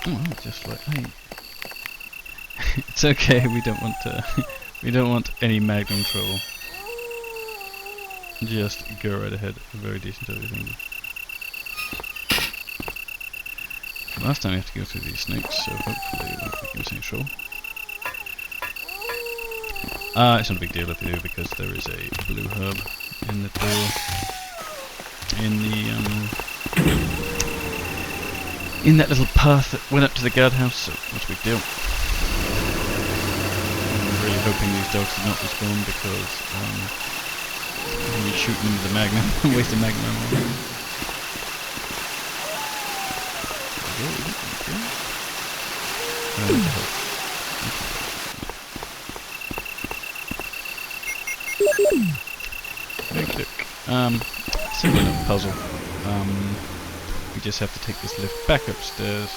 Oh, just like hey. It's okay. We don't want we don't want any Magnum trouble. Just go right ahead. Very decent everything. Last time we have to go through these snakes, so hopefully we won't make a missing troll. It's not a big deal if you do, because there is a blue herb in the door. In that little path that went up to the guardhouse, so what's a big deal? I'm really hoping these dogs did not respawn, because you shoot them with the magnum, waste a magnum ammo. Okay. Simple enough puzzle. We just have to take this lift back upstairs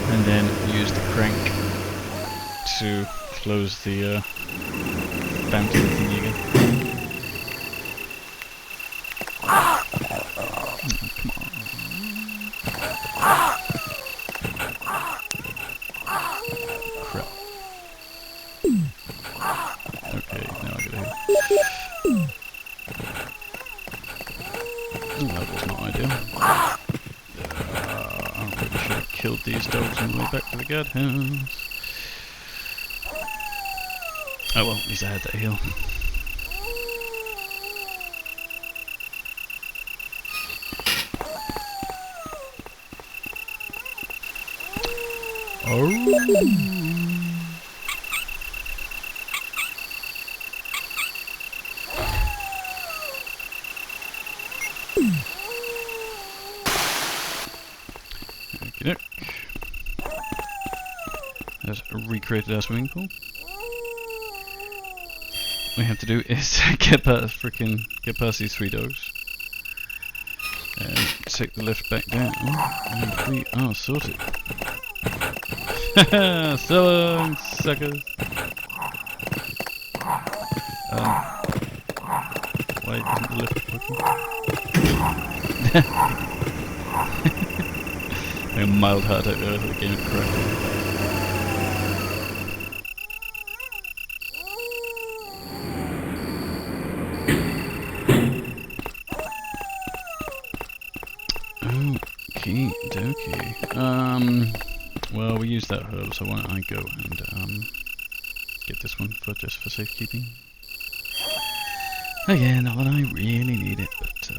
and then use the crank to close the fountain thingy again. Oh, come on. Crap. Okay, now I gotta hit. Oh, that was not ideal. I probably should have killed these dogs on the way back to the guardhouse. Oh well, at least I had that heal. Oh. Okay. Let's recreate our swimming pool. What we have to do is get past these three dogs and take the lift back down, and we are sorted. Haha, so long, suckers. Why isn't the lift working? A mild heart out there, I thought the game had crashed. Okie dokie. Well, we used that herb, so why don't I go and get this one just for safekeeping. Again, not that I really need it, but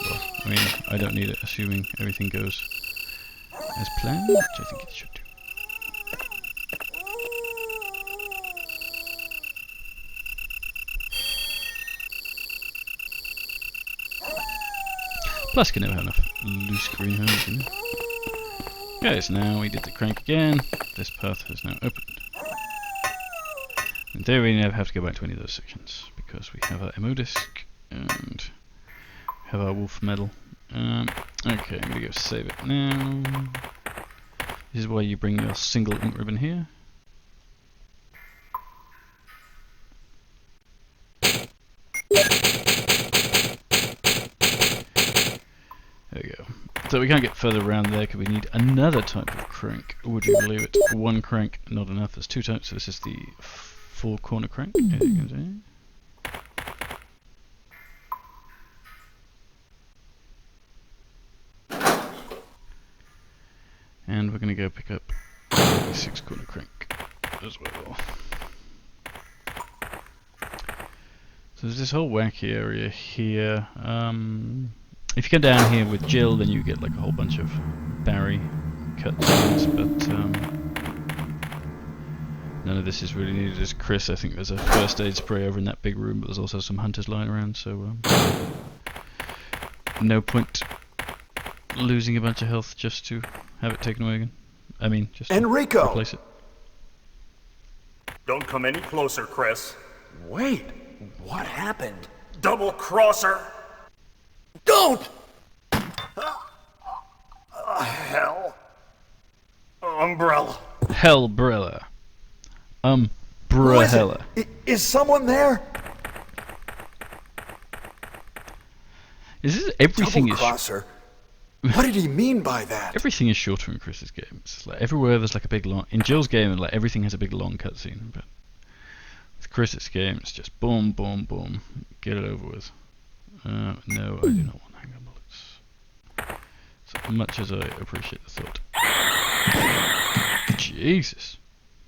well, I mean, I don't need it, assuming everything goes as planned, which I think it should do. Plus, can never have enough loose green herbs, you know. Okay, so now we did the crank again. This path has now opened. In theory, we never have to go back to any of those sections, because we have our MO disc and have our wolf medal. Okay, I'm gonna go save it now. This is why you bring your single ink ribbon here. There we go. So we can't get further around there because we need another type of crank. Would you believe it? One crank, not enough. There's two types. So this is the full corner crank, as you can see. And we're going to go pick up the 6 corner crank as well. So there's this whole wacky area here. If you go down here with Jill, then you get like a whole bunch of Barry cutscenes, but none of this is really needed as Chris. I think there's a first aid spray over in that big room, but there's also some hunters lying around, so no point losing a bunch of health just to have it taken away again. I mean, just Enrico! replace it. Don't come any closer, Chris. Wait, what happened? Double crosser! Don't! Hell. Umbrella. Hellbrella. Who is it? Umbrella. Is someone there? Is this everything Double is crosser? What did he mean by that? everything is shorter in Chris's game. It's like everywhere there's like a big long. In Jill's game, like everything has a big long cutscene, but with Chris's game, it's just boom, boom, boom, get it over with. No, I do not want hanger bullets. So much as I appreciate the thought. Jesus.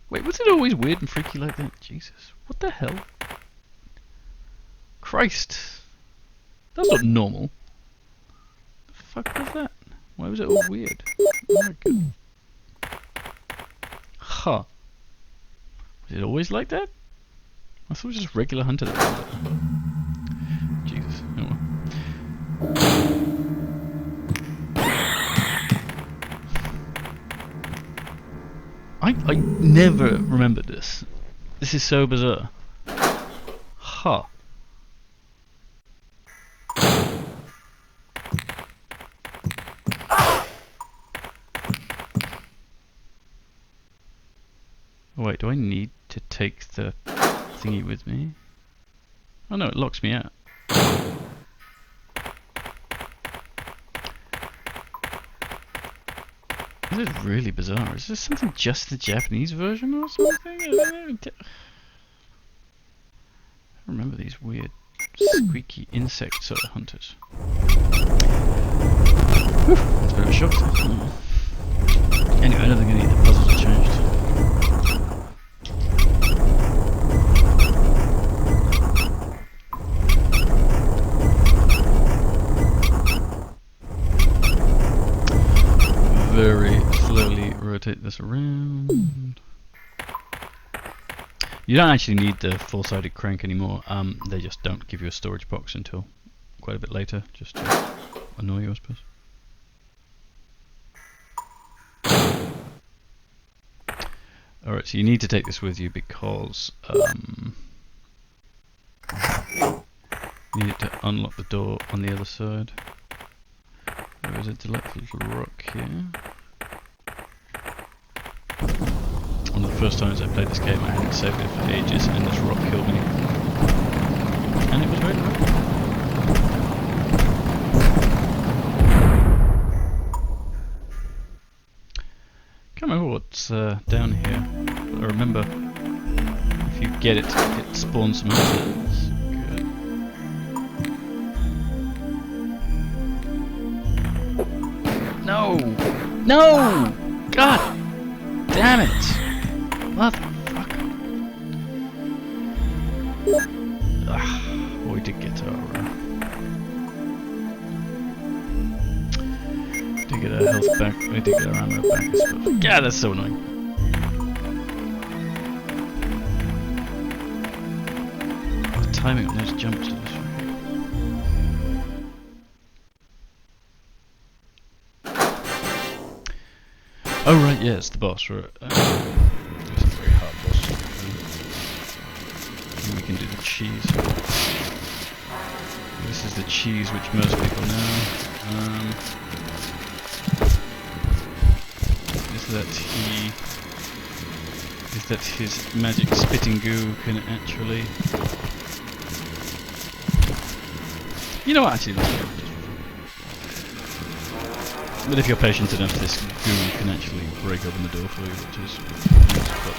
Wait, was it always weird and freaky like that? Jesus. What the hell? Christ. That's not normal. The fuck was that? Why was it all weird? Oh my god. Huh. Was it always like that? I thought it was just regular hunter that did that. Jesus. Oh well. I never remembered this. This is so bizarre. Huh. Wait, do I need to take the thingy with me? Oh no, it locks me out. This is really bizarre. Is this something just the Japanese version or something? I don't remember these weird squeaky insect sort of hunters. Whew, that's a bit of a shock. Anyway, I don't think any of the puzzles have changed. Very slowly rotate this around. You don't actually need the four-sided crank anymore. They just don't give you a storage box until quite a bit later, just to annoy you, I suppose. Alright, so you need to take this with you because you need it to unlock the door on the other side. There is a delightful little rock here. One of the first times I played this game, I hadn't saved it for ages, and this rock killed me. And it was very good. Can't remember what's down here, but I remember if you get it, it spawns some hunters. Good. No! No! God damn it! Motherfucker. Ah, well, we did get our did get our health back. We did get our ammo back, I suppose. God, that's so annoying. The timing on those jumps is oh right, yeah, it's the boss, right? It's a very hard boss. And we can do the cheese. This is the cheese which most people know. Is that his magic spitting goo can actually... You know what, actually, let's go. But if you're patient enough, this goo can actually break open the door for you, which is nice, but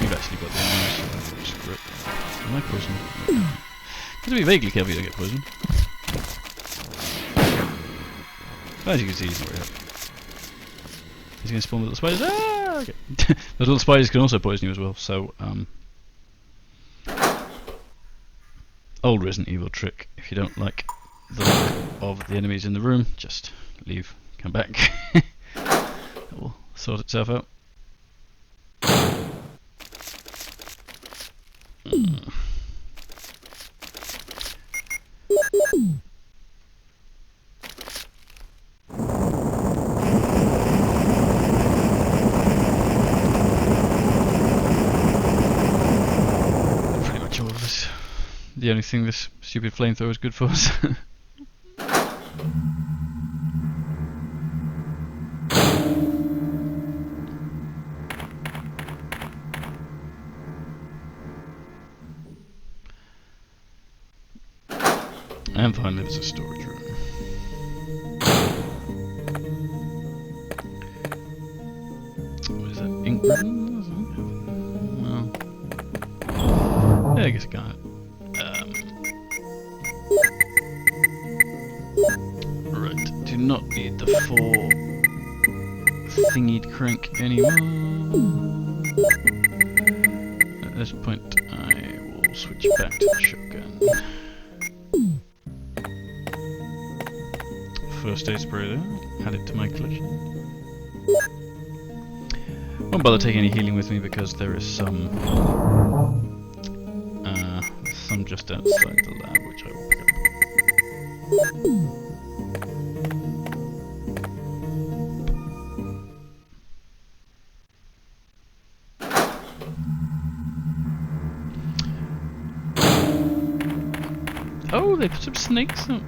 you've actually got the ammo, so which is great. Am I poisoned? You have to be vaguely careful you don't get poisoned. But as you can see, he's not very happy. He's going to spawn with little spiders. Ah, okay. The little spiders can also poison you as well, so old Resident Evil trick. If you don't like the look of the enemies in the room, just leave, come back. It will sort itself out. the only thing this stupid flamethrower is good for us. And finally there's a storage room. What is that? Ink room? Well, yeah, I guess I got it. Right, do not need the 4 thingied crank anymore. At this point I will switch back to the shotgun. First aid spray there, add it to my collection. Won't bother taking any healing with me because there is some just outside the lab which I will pick up. Oh, they put some snakes on.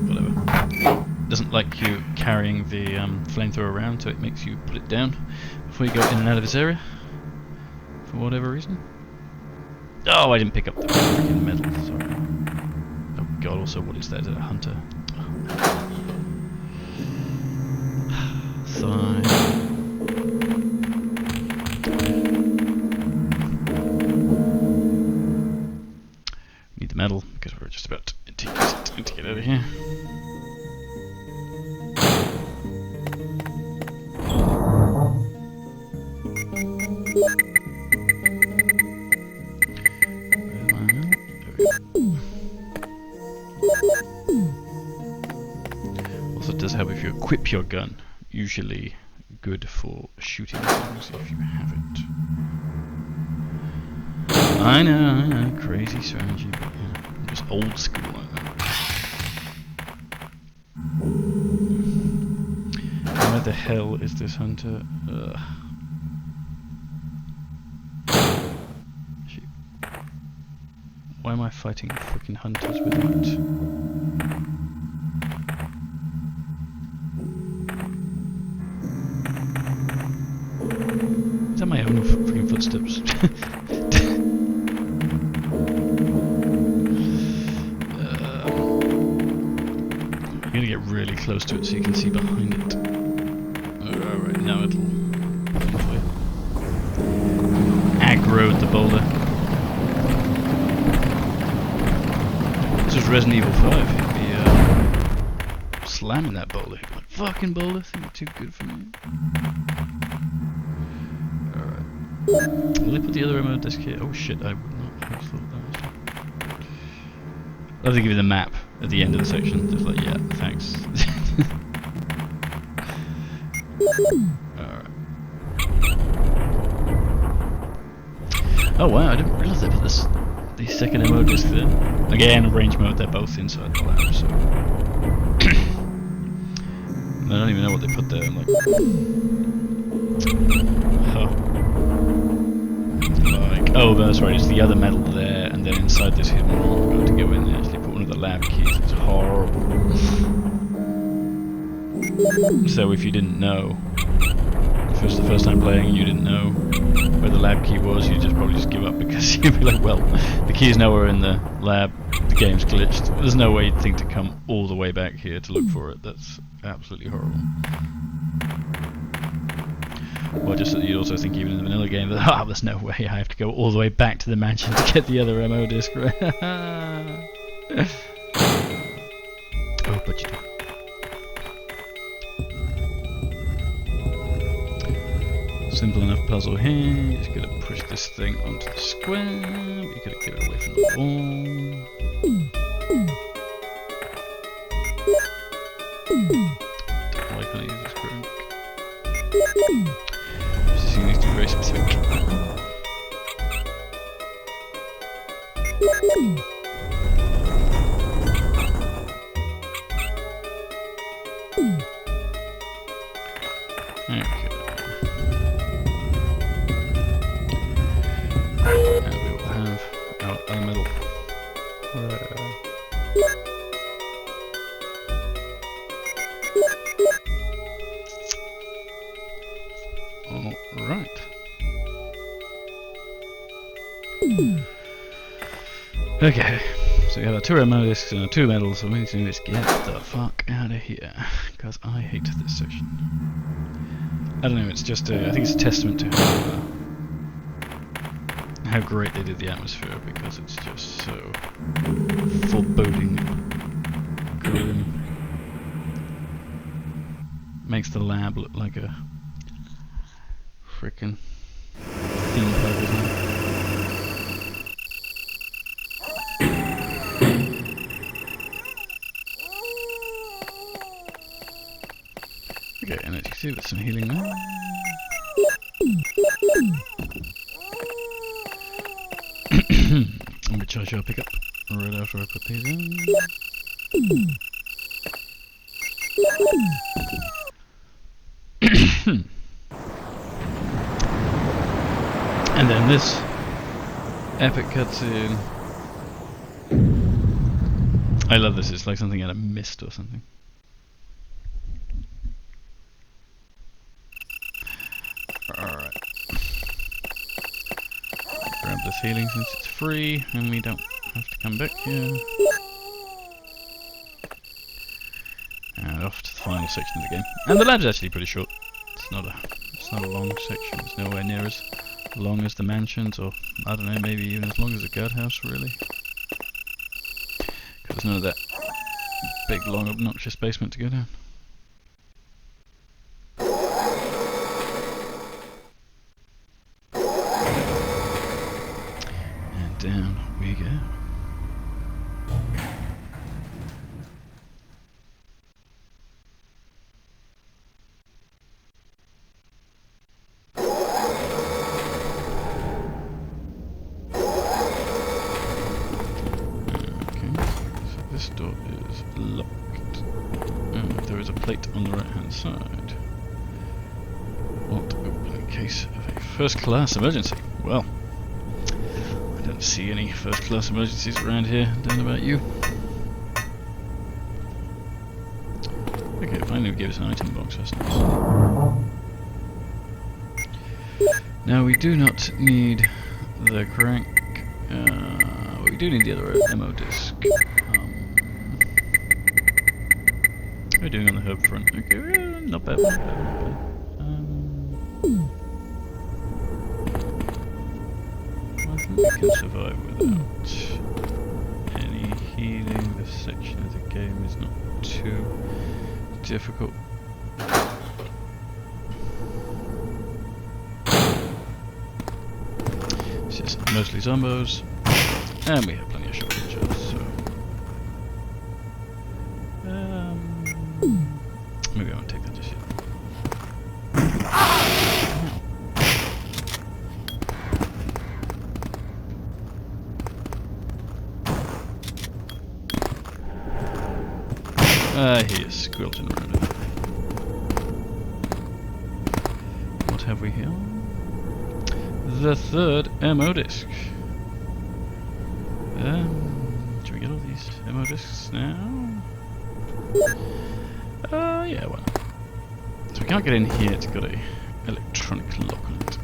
Whatever. Doesn't like you carrying the flamethrower around, so it makes you put it down before you go in and out of this area. For whatever reason. Oh, I didn't pick up the freaking medal, sorry. Oh god, also what is that? Is it a hunter? Sigh. Need the medal because we're just about to use it to get out of here. Also, it does help if you equip your gun. Usually good for shooting things if you have it. I know, crazy strategy, but yeah, I'm just old school like that. Where the hell is this hunter? Ugh. Shoot. Why am I fighting freaking hunters without? Is that my own freaking footsteps? I'm gonna get really close to it so you can see behind it. Alright, now it'll aggro the boulder. This was Resident Evil 5. He'd be slamming that boulder. He'd be like, fucking boulder, think you're too good for me. Alright. Will they put the other ammo disc here? Oh shit, I would not have thought that. I'll have to give you the map at the end of the section. Just like, yeah, thanks. Alright. Oh wow, I didn't realise they put the second ammo disc there. Again, range mode, they're both inside the lab, so. I don't even know what they put there, like. Like, oh, that's right, it's the other medal there, and then inside this hidden room, we're going to go in there, actually put one of the lab keys. It's horrible. So if you didn't know, if it was the first time playing and you didn't know where the lab key was, you'd just probably just give up because you'd be like, well, the key's nowhere in the lab, the game's glitched, there's no way you'd think to come all the way back here to look for it. That's absolutely horrible. Or just that you'd also think even in the vanilla game that, there's no way I have to go all the way back to the mansion to get the other ammo disc, right? Oh, but you do. Simple enough puzzle here, you just gotta push this thing onto the square, you gotta get it away from the wall. Why can't I use this crank? This needs to be very specific. Okay. Okay, so we have our 2 ammo discs and our 2 medals, so what we need to do is get the fuck out of here, because I hate this section. I don't know, it's just I think it's a testament to how great they did the atmosphere, because it's just so foreboding, grim. Makes the lab look like a frickin' theme park, isn't it? Okay, and as you can see, there's some healing there. Which I shall pick up right after I put these in. And then this epic cutscene. I love this, it's like something out of Mist or something. Alright. Grab this healing since it's free and we don't have to come back here. And off to the final section of the game. And the lab's actually pretty short. It's not a long section, it's nowhere near as long as the mansions, or I don't know, maybe even as long as the guardhouse, really. Because there's none of that big, long, obnoxious basement to go down. And down we go. This door is locked. And there is a plate on the right hand side. What open in case of a first class emergency? Well, I don't see any first class emergencies around here. Don't know about you. Okay, finally we gave us an item box, that's nice. Now we do not need the crank. We do need the other ammo disc. What are we doing on the herb front? Okay, not bad. Not bad. I think we can survive without any healing. This section of the game is not too difficult. It's just mostly zombos, and we have plenty of shotgun shells, so maybe I won't take that just yet. He is squelching around it. What have we here? The third ammo disc. Should we get all these ammo discs now? Yeah, why not? So we can't get in here, it's got a electronic lock on it.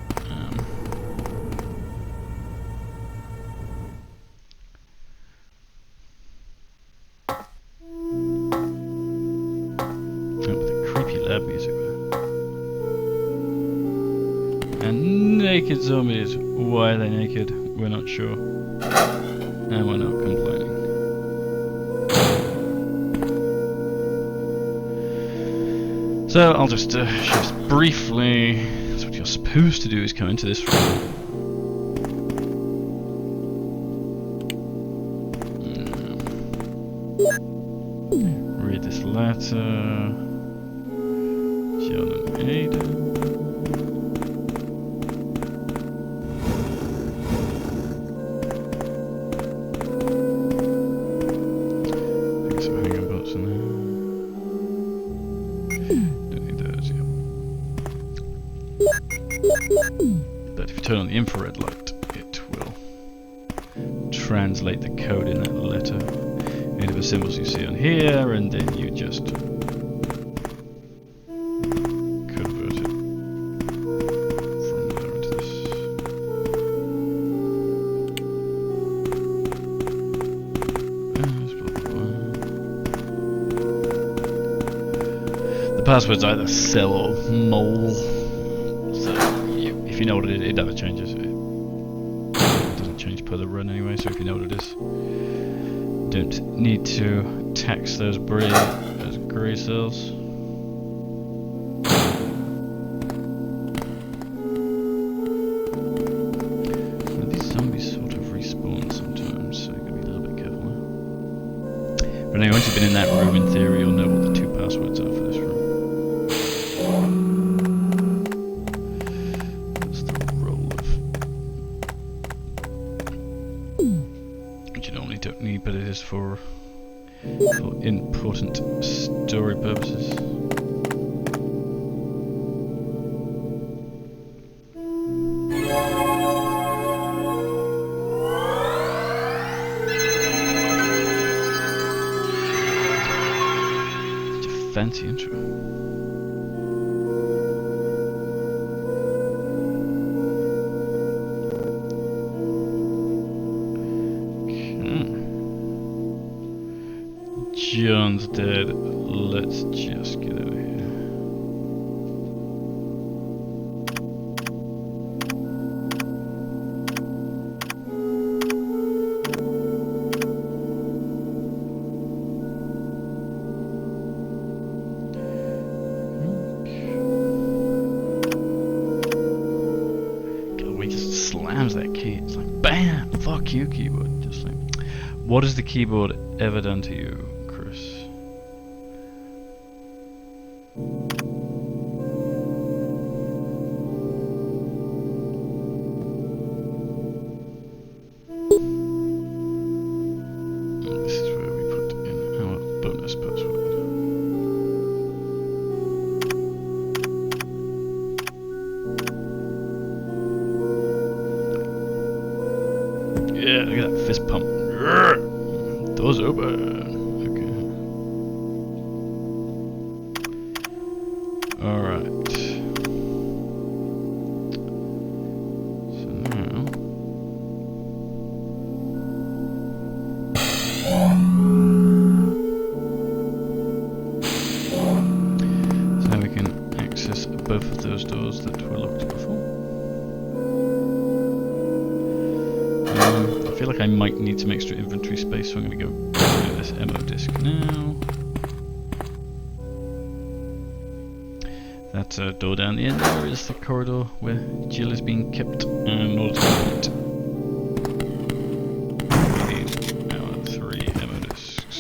Oh, with the creepy lab music there. And naked zombies. Why are they naked? We're not sure. And we're not complaining. So I'll just briefly, that's what you're supposed to do, is come into this room. Read this letter. John and Aiden. There's some hanging bolts in there. But if you turn on the infrared light, it will translate the code in that letter into the symbols you see on here, and then you just convert it from there into this. password's either cell or mole. So if you know what it is, it never changes. It doesn't change per the run anyway, so if you know what it is, don't need to tax those grey cells. But anyway, once you've been in that room, in theory, you'll know what the 2 passwords are for this room. That's the roll of... which you normally don't need, but it is for important story purposes. Fancy intro. Okay. John's dead. Let's just get out of here. That key, it's like BAM! Fuck you, keyboard. Just like, what has the keyboard ever done to you, Chris? This is where we put in our bonus password. Yeah, look at that fist pump. Doors open. Okay. Alright. So now... so now we can access both of those doors that were locked before. I feel like I might need some extra inventory space, so I'm going to go to this ammo disc now. That door down the end there is the corridor where Jill is being kept, and in order to open it, we need our 3 ammo discs.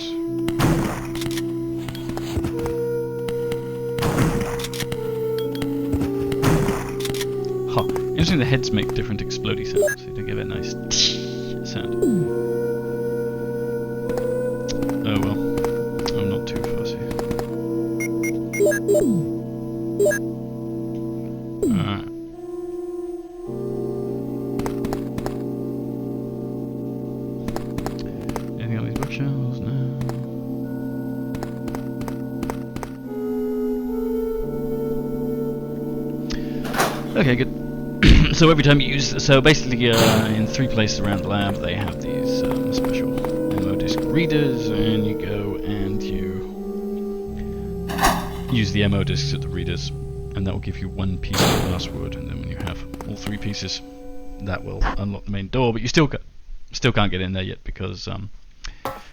Ha! Interesting, the heads make different explodey sounds, so you give it a nice sound. Oh well, I'm not too fussy. Alright. Anything on these bookshelves? No. Okay, good. So every time you use, so basically in 3 places around the lab they have these special ammo disc readers, and you go and you use the ammo discs at the readers, and that will give you 1 piece of password, and then when you have all 3 pieces, that will unlock the main door. But you still can't get in there yet, because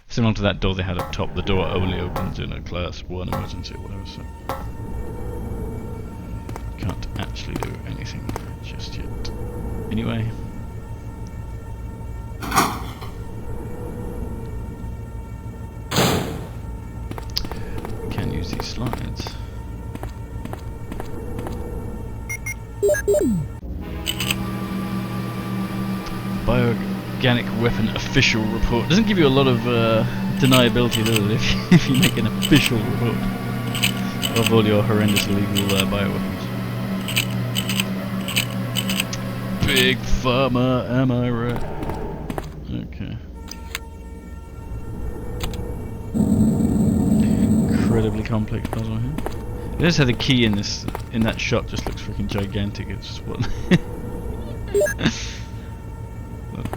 similar to that door they had up top, the door only opens in a class 1 emergency or whatever, so can't actually do anything just yet. Anyway. Can use these slides. Bioorganic weapon official report. Doesn't give you a lot of deniability, does it, if you make an official report of all your horrendous illegal bioweapons. Big Pharma, am I right? Okay. Incredibly complex puzzle here. Notice how the key in that shot just looks freaking gigantic. It's just what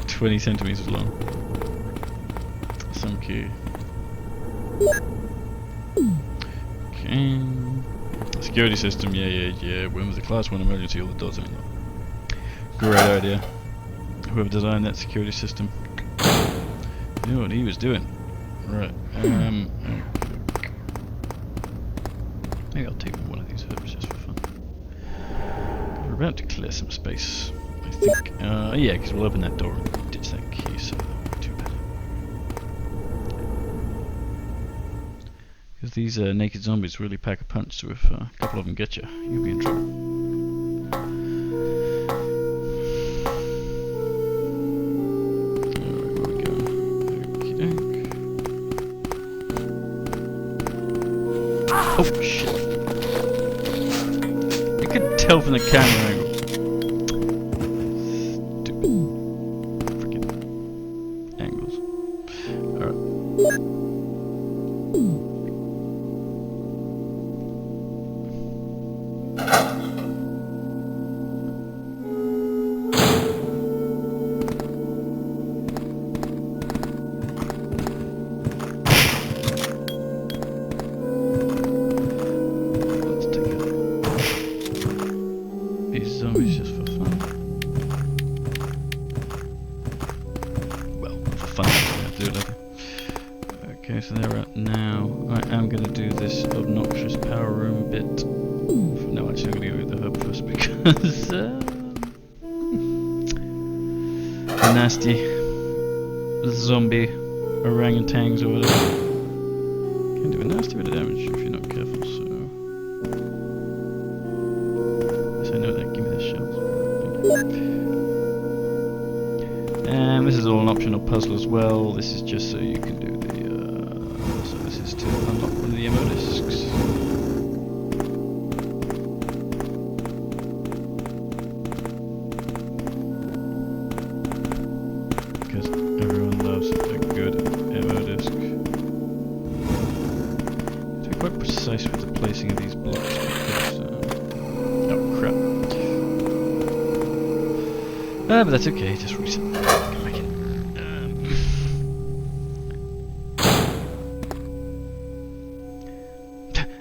20 centimeters long. Some key. Okay. security system, yeah. When was the class 1 emergency, all the doors are unlocked. Great idea. Whoever designed that security system knew what he was doing. Right, maybe I'll take one of these herbs just for fun. We're about to clear some space, I think. Yeah, because we'll open that door and ditch that key, so that won't be too bad. Because these naked zombies really pack a punch, so if a couple of them get you, you'll be in trouble. Alright, where we going? Okey-doke. Oh shit! You could tell from the camera angle. Stupid freaking angles. Alright. Zombies just for fun. Well, for fun, we have to do it later. Okay, so they're out now. I am going to do this obnoxious power room bit. No, actually, I'm going to go with the herb first because the nasty zombie orangutans or whatever can do a nasty bit of damage if you're not careful. So. I know that, give me the shells. And this is all an optional puzzle as well. This is just so you can do the, so this is to unlock one of the ammo discs. Because everyone loves a good ammo disc. To be quite precise with the placing of these blocks because, oh crap. But that's okay, just reset. Come back in.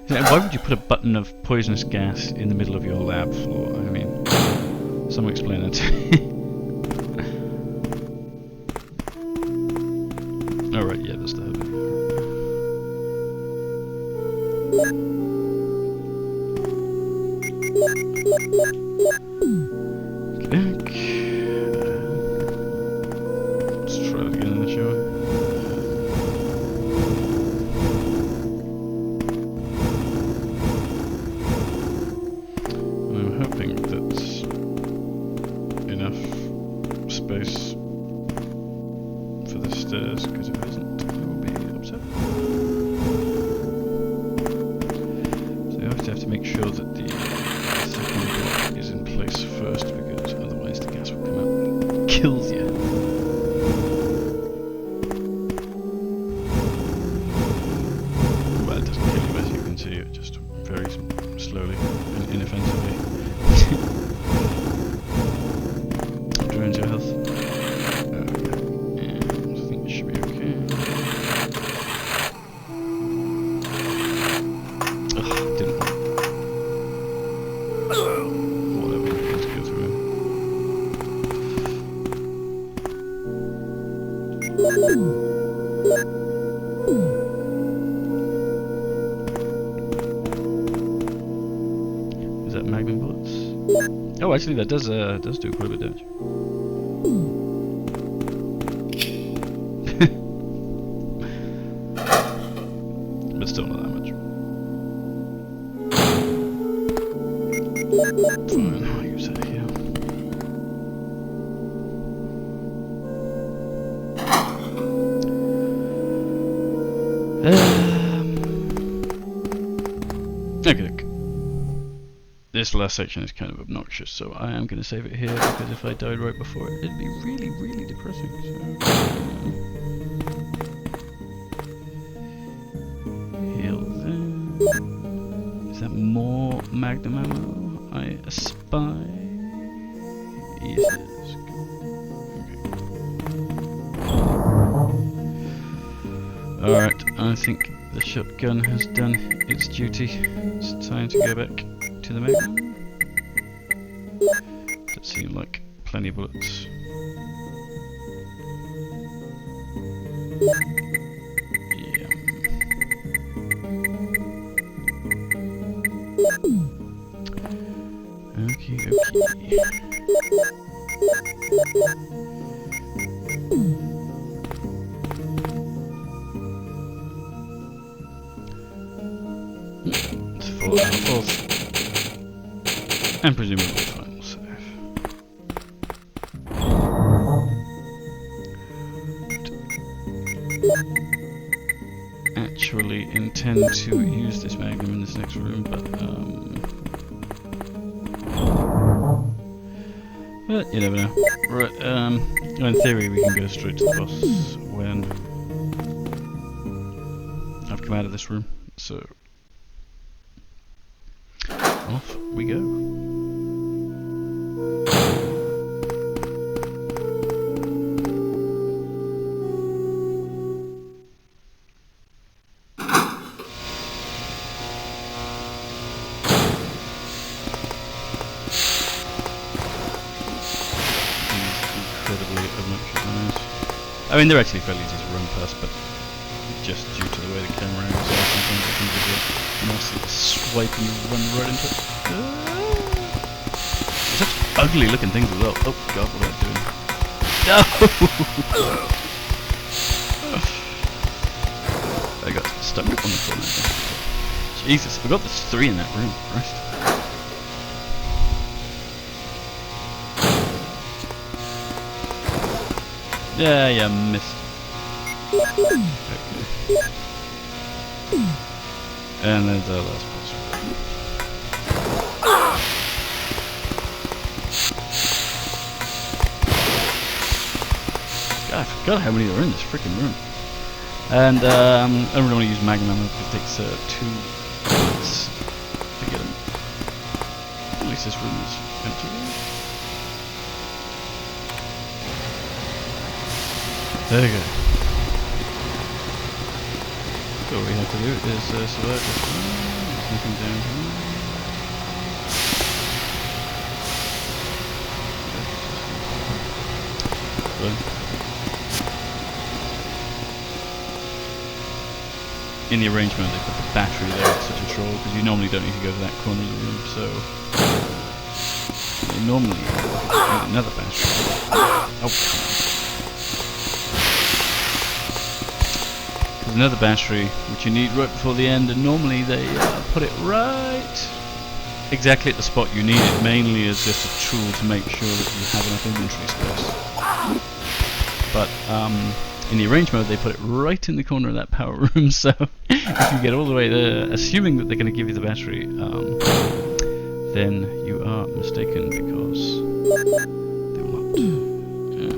Why would you put a button of poisonous gas in the middle of your lab floor? I mean, someone explain that to me. Alright, yeah, that's the herb. Let's try it again in the show. I'm hoping that's enough space for the stairs, because if it isn't, I will be upset. So you have to make sure that the second block is in place first, because otherwise the gas will come out and kills you. Well, it doesn't kill you, as you can see, it just very slowly and inoffensively drains your health. And I think it should be okay. Ugh, didn't work. Whatever, let's go through it. Is that magnum bullets? Oh, actually, that does do quite a bit of damage. But still not that much. Fine, I'll use that here. Okay. This last section is kind of obnoxious, so I am going to save it here, because if I died right before it, it'd be really, really depressing. So, heal there. Is that more magnum ammo? I espy. Yes, it is. Okay. Alright, I think The shotgun has done its duty. It's time to go back to the Magnum. That seemed like plenty of bullets. Yeah. Okay, okay. It's full and fourth. And presumably final save. Actually intend to use this Magnum in this next room, but you never know. Right, in theory we can go straight to the boss when I've come out of this room, so off we go. I mean, they're actually fairly easy to run past, but just due to the way the camera angles are, sometimes I can give it a nasty swipe and run right into it. Such ugly looking things as well. Oh god, what am I doing? No! I got stuck on the corner. Jesus, I forgot there's 3 in that room. Christ. Yeah, you missed. Okay. And there's our last boss. God, I forgot how many are in this freaking room. And I don't really want to use Magnum ammo because it takes 2 minutes to get them. At least this room is empty. There you go. So all we have to do is survive this one. There's nothing down here. So. In the arrangement they put the battery there at such a troll because you normally don't need to go to that corner of the room, so you normally need another battery. Oh, come on. Another battery which you need right before the end, and normally they put it right exactly at the spot you need it, mainly as just a tool to make sure that you have enough inventory space. But in the arrange mode they put it right in the corner of that power room, so if you get all the way there, assuming that they're going to give you the battery, then you are mistaken because they will not. Right.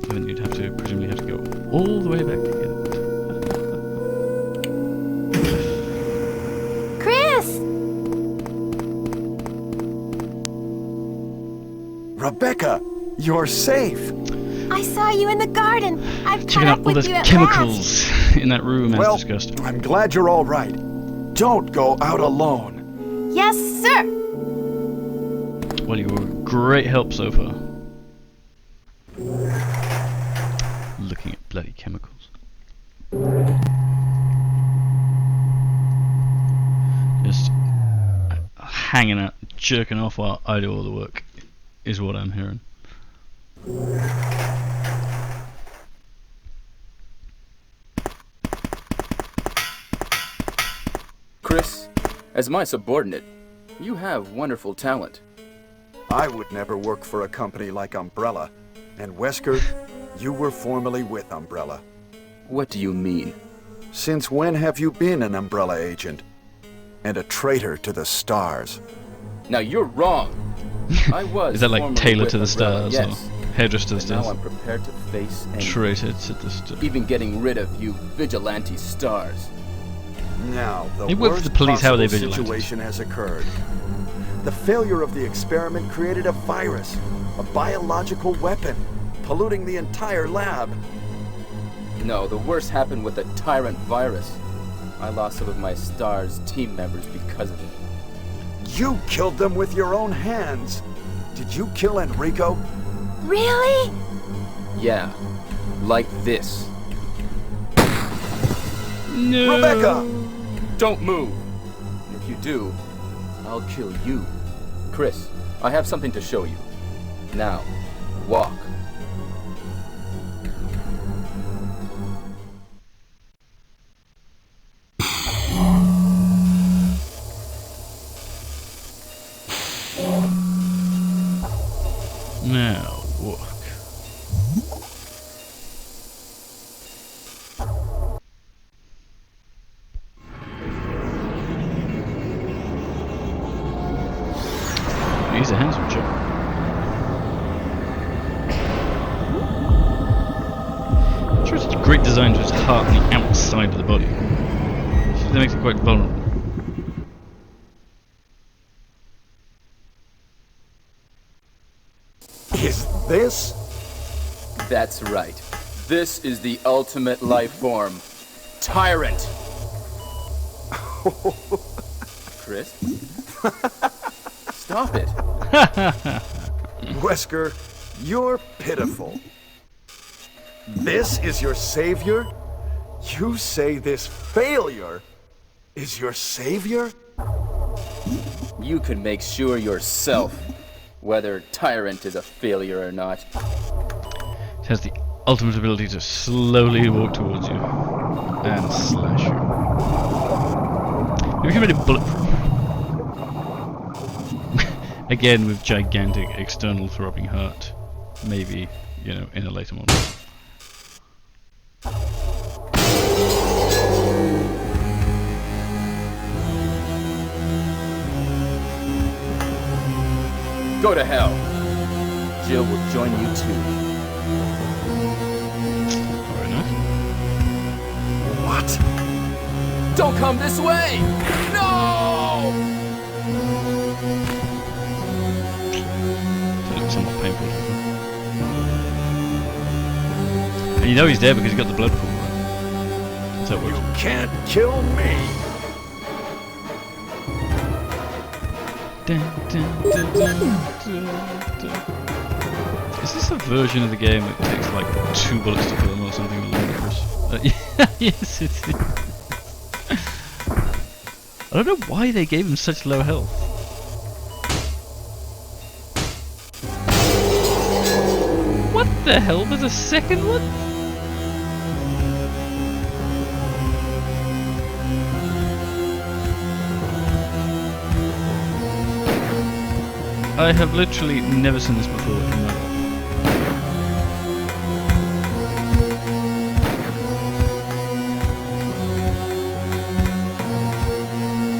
Then you'd have to presumably have to go all the way back to get it. Rebecca, you're safe. I saw you in the garden. I've checking caught out up all with those you at chemicals in that room, Well, as discussed. I'm glad you're all right. Don't go out alone. last. Yes, sir. Well, you were a great help so far. Looking at bloody chemicals. Just hanging out, jerking off while I do all the work, is what I'm hearing. Chris, as my subordinate, you have wonderful talent. I would never work for a company like Umbrella. And Wesker, you were formerly with Umbrella. What do you mean? Since when have you been an Umbrella agent? And a traitor to the stars? Now you're wrong. I was Is that like formerly Tailor with to the Umbrella, Stars, yes. or Hairdresser to the And now Stars? I'm prepared to face anything, Traitor to the Stars. even getting rid of you vigilante stars. Now, the They work for worst the police, how are they possible vigilantes? situation has occurred. The failure of the experiment created a virus, a biological weapon, polluting the entire lab. No, the worst happened with the Tyrant virus. I lost some of my STARS team members because of it. You killed them with your own hands. Did you kill Enrico? Really? Yeah, like this. No. Rebecca! Don't move! If you do, I'll kill you. Chris, I have something to show you. Now, walk. Now, walk. He's a handsome chap. I'm sure it's a great design to his heart on the outside of the body. That makes it quite vulnerable. Is this? That's right. This is the ultimate life form. Tyrant! Chris? Stop it. Wesker, you're pitiful. This is your savior? You say this failure is your savior? You can make sure yourself whether Tyrant is a failure or not. It has the ultimate ability to slowly walk towards you and slash you. Maybe we can make it bulletproof. Again with gigantic external throbbing heart. Maybe, you know, in a later model. Go to hell. Jill will join you too. Very nice. What? Don't come this way! No! That looks somewhat painful. And you know he's there because he's got the blood pool, right? That's how it works. You can't kill me! Dun, dun, dun, dun, dun, dun. Is this a version of the game that takes like 2 bullets to kill him or something ludicrous? Yeah, yes it is. I don't know why they gave him such low health. What the hell? There's a second one? I have literally never seen this before in my life.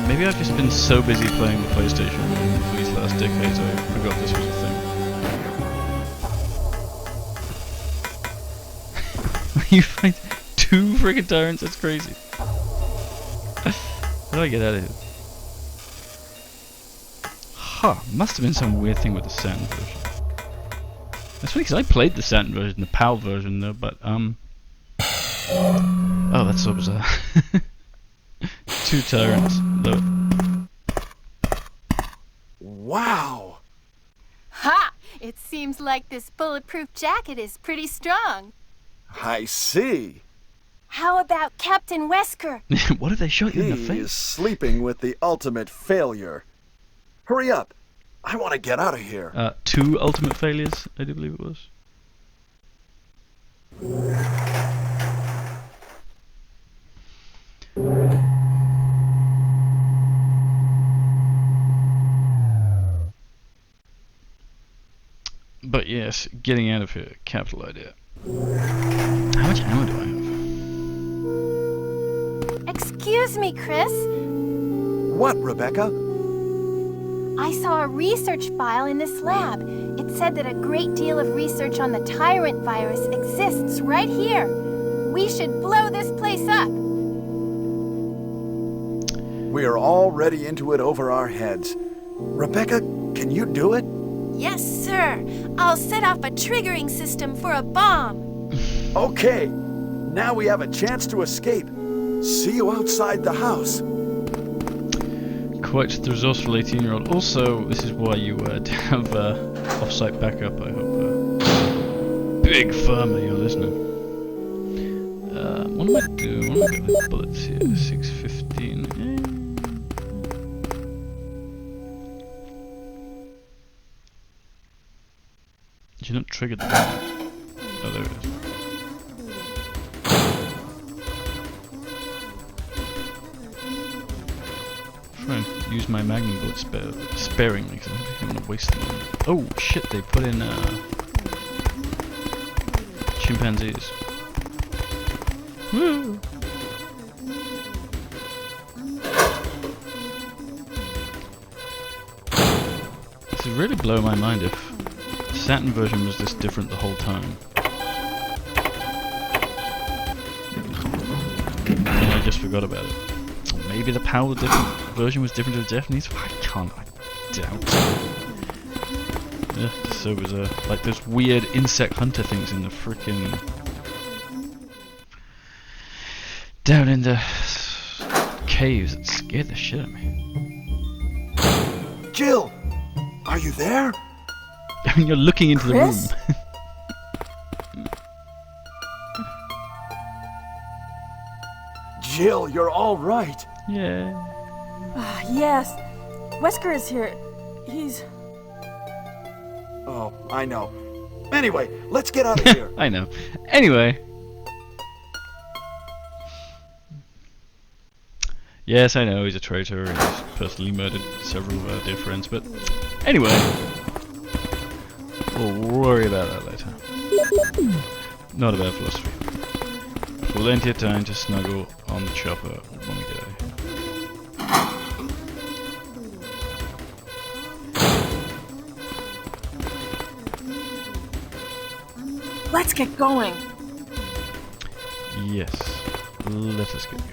Maybe I've just been so busy playing the PlayStation for these last decades I forgot this was a thing. You find 2 friggin' tyrants? That's crazy. How do I get out of here? Huh, must have been some weird thing with the Saturn version. That's funny because I played the Saturn version, the PAL version though, but oh, that's so bizarre. 2 tyrants, though. Wow! Ha! It seems like this bulletproof jacket is pretty strong. I see. How about Captain Wesker? What if they shot you in the He face? is sleeping with the ultimate failure. Hurry up! I want to get out of here. 2 ultimate failures, I do believe it was. But yes, getting out of here, capital idea. How much ammo do I have? Excuse me, Chris. What, Rebecca? I saw a research file in this lab. It said that a great deal of research on the Tyrant virus exists right here. We should blow this place up. We are already into it over our heads. Rebecca, can you do it? Yes, sir. I'll set off a triggering system for a bomb. Okay. Now we have a chance to escape. See you outside the house. Quite the resourceful 18-year-old. Also, this is why you have off-site backup, I hope. Big Pharma, you're listening. What am I doing? What am I doing with bullets here? 615. Did you not trigger the button? Oh, there it is. Try and use my magnum bullet sparingly because I don't think I'm gonna waste them. Oh shit! They put in chimpanzees. Woo! This would really blow my mind if the Saturn version was this different the whole time. And I just forgot about it. Maybe the PAL version was different to the Japanese? I doubt. Yeah, so was like those weird insect hunter things in the frickin' down in the caves that scared the shit out of me. Jill, are you there? I mean, you're looking into the room. Chris? Jill, you're all right. Yeah. Yes. Wesker is here. He's... Oh, I know. Anyway, let's get out of here. I know. Anyway. Yes, I know he's a traitor and he's personally murdered several of our dear friends, but anyway. We'll worry about that later. Not a bad philosophy. Plenty of time to snuggle on the chopper when we get out of here. Let's get going. Yes, let us get going.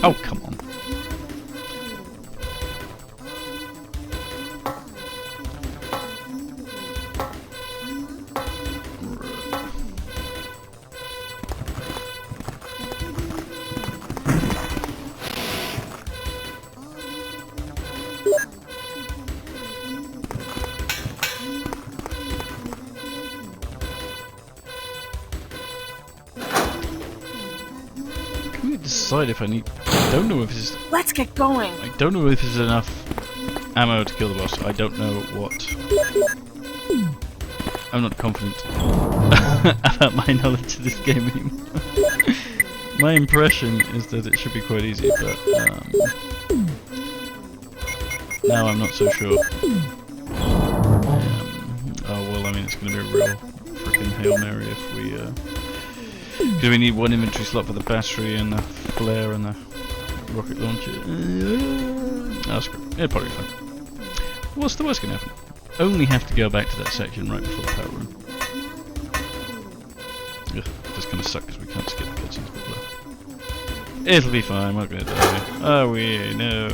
Oh, come on. Can we decide if I need... I don't know if this is... Let's get going. I don't know if this is enough ammo to kill the boss. I don't know what. I'm not confident about my knowledge of this game anymore. My impression is that it should be quite easy, but now I'm not so sure. Oh well, I mean it's going to be a real freaking Hail Mary if we... because we need one inventory slot for the battery and the flare and the rocket launcher. Oh, screw it. It'll probably be fine. What's the worst gonna happen? Only have to go back to that section right before the power room. Ugh, that's gonna suck because we can't skip the cutscenes. But it'll be fine, we're not gonna die. Oh, we know.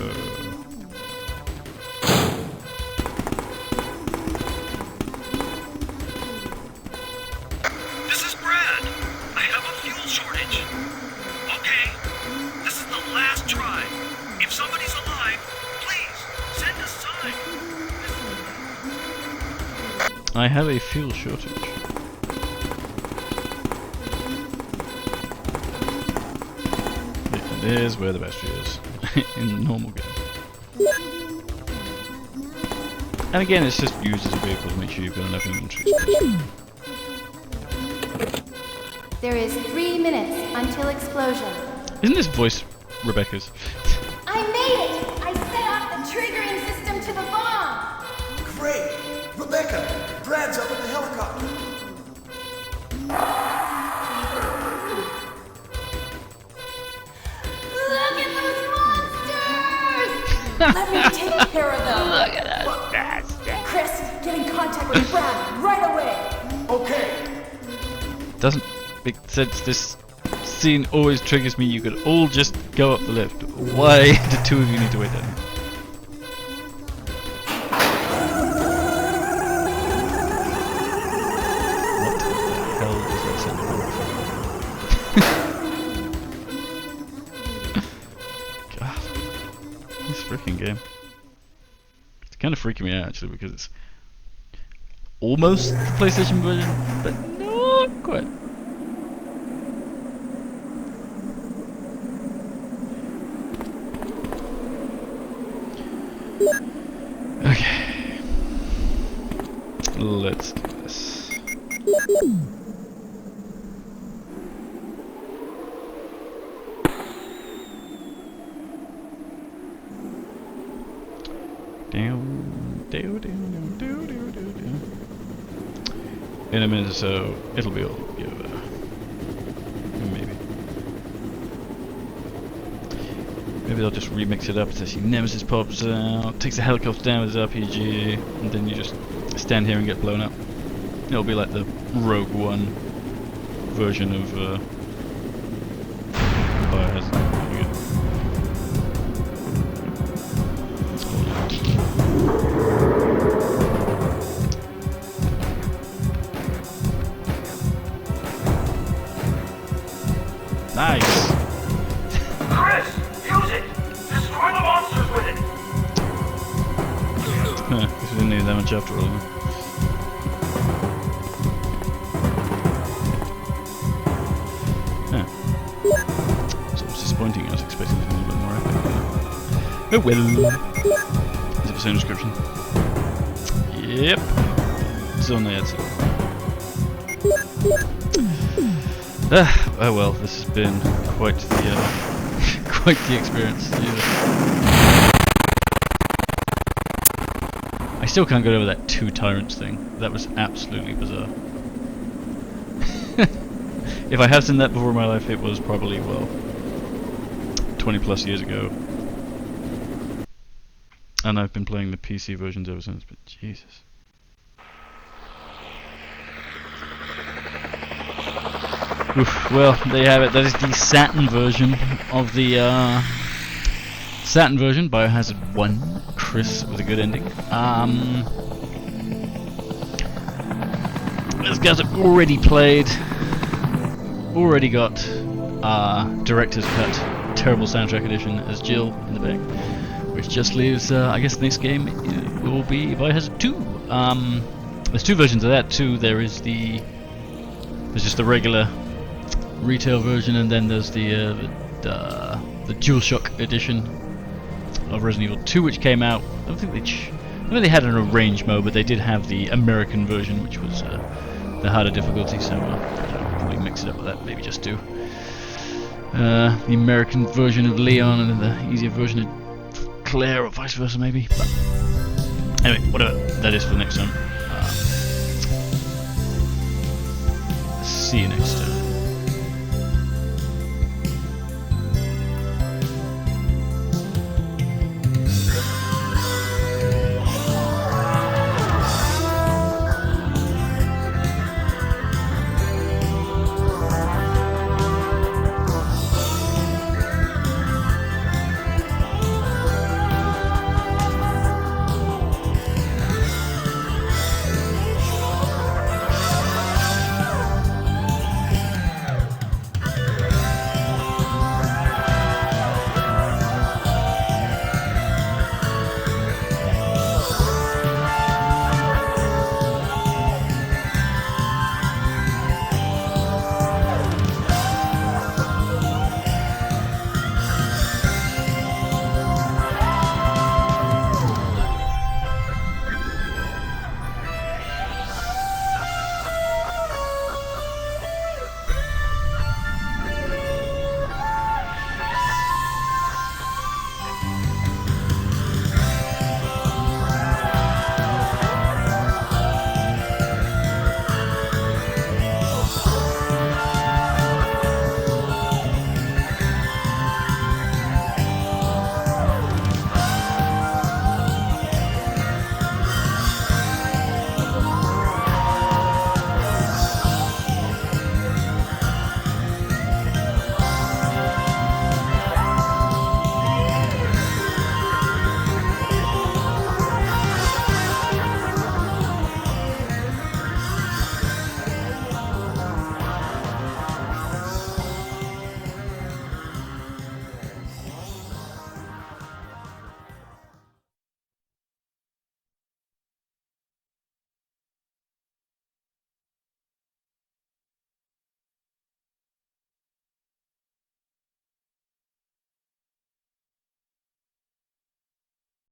This is Brad. I have a fuel shortage. Okay, this is the last try. If somebody's alive, please send a sign. I have a fuel shortage. There's where the battery is in the normal game. And again, it's just used as a vehicle to make sure you've got enough inventory space. There is 3 minutes until explosion. Isn't this voice Rebecca's? I made it! I set off the triggering system to the bomb! Great! Rebecca, Brad's up in the helicopter. Look at those monsters! Let me take care of them. Look at that. Chris, get in contact with Brad right away. Okay. Doesn't make sense. This cutscene always triggers me. You could all just go up the lift. Why do two of you need to wait down here? What the hell does that sound like? God, this freaking game. It's kind of freaking me out actually because it's almost the PlayStation version, but not quite. Okay. Let's do this. In a minute or so, it'll be all over. Maybe. Maybe they'll just remix it up so see Nemesis pops out, takes the helicopter down with his RPG, and then you just stand here and get blown up. It'll be like the Rogue One version of Biohazard. Nice! Chris, use it! Destroy the monsters with it! Guess we didn't need that much after all. Huh? So it was disappointing. I was expecting something a little bit more epic. Oh well. Is it the same description? Yep. It's on there. Oh well, this has been quite the quite the experience. I still can't get over that 2 tyrants thing. That was absolutely bizarre. If I have seen that before in my life, it was probably, well, 20 plus years ago. And I've been playing the PC versions ever since, but Jesus. Oof, well, there you have it. That is the Saturn version of the Saturn version, Biohazard 1. Chris with a good ending. Those guys have already played, already got director's cut, terrible soundtrack edition as Jill in the back, which just leaves. I guess the next game will be Biohazard 2. There's 2 versions of that too. There's just the regular retail version, and then there's the DualShock edition of Resident Evil 2, which came out. I don't think they had an arranged mode, but they did have the American version, which was the harder difficulty. So I'll probably mix it up with that. Maybe just do the American version of Leon and then the easier version of Claire, or vice versa, maybe. But anyway, whatever. That is for the next time. See you next time.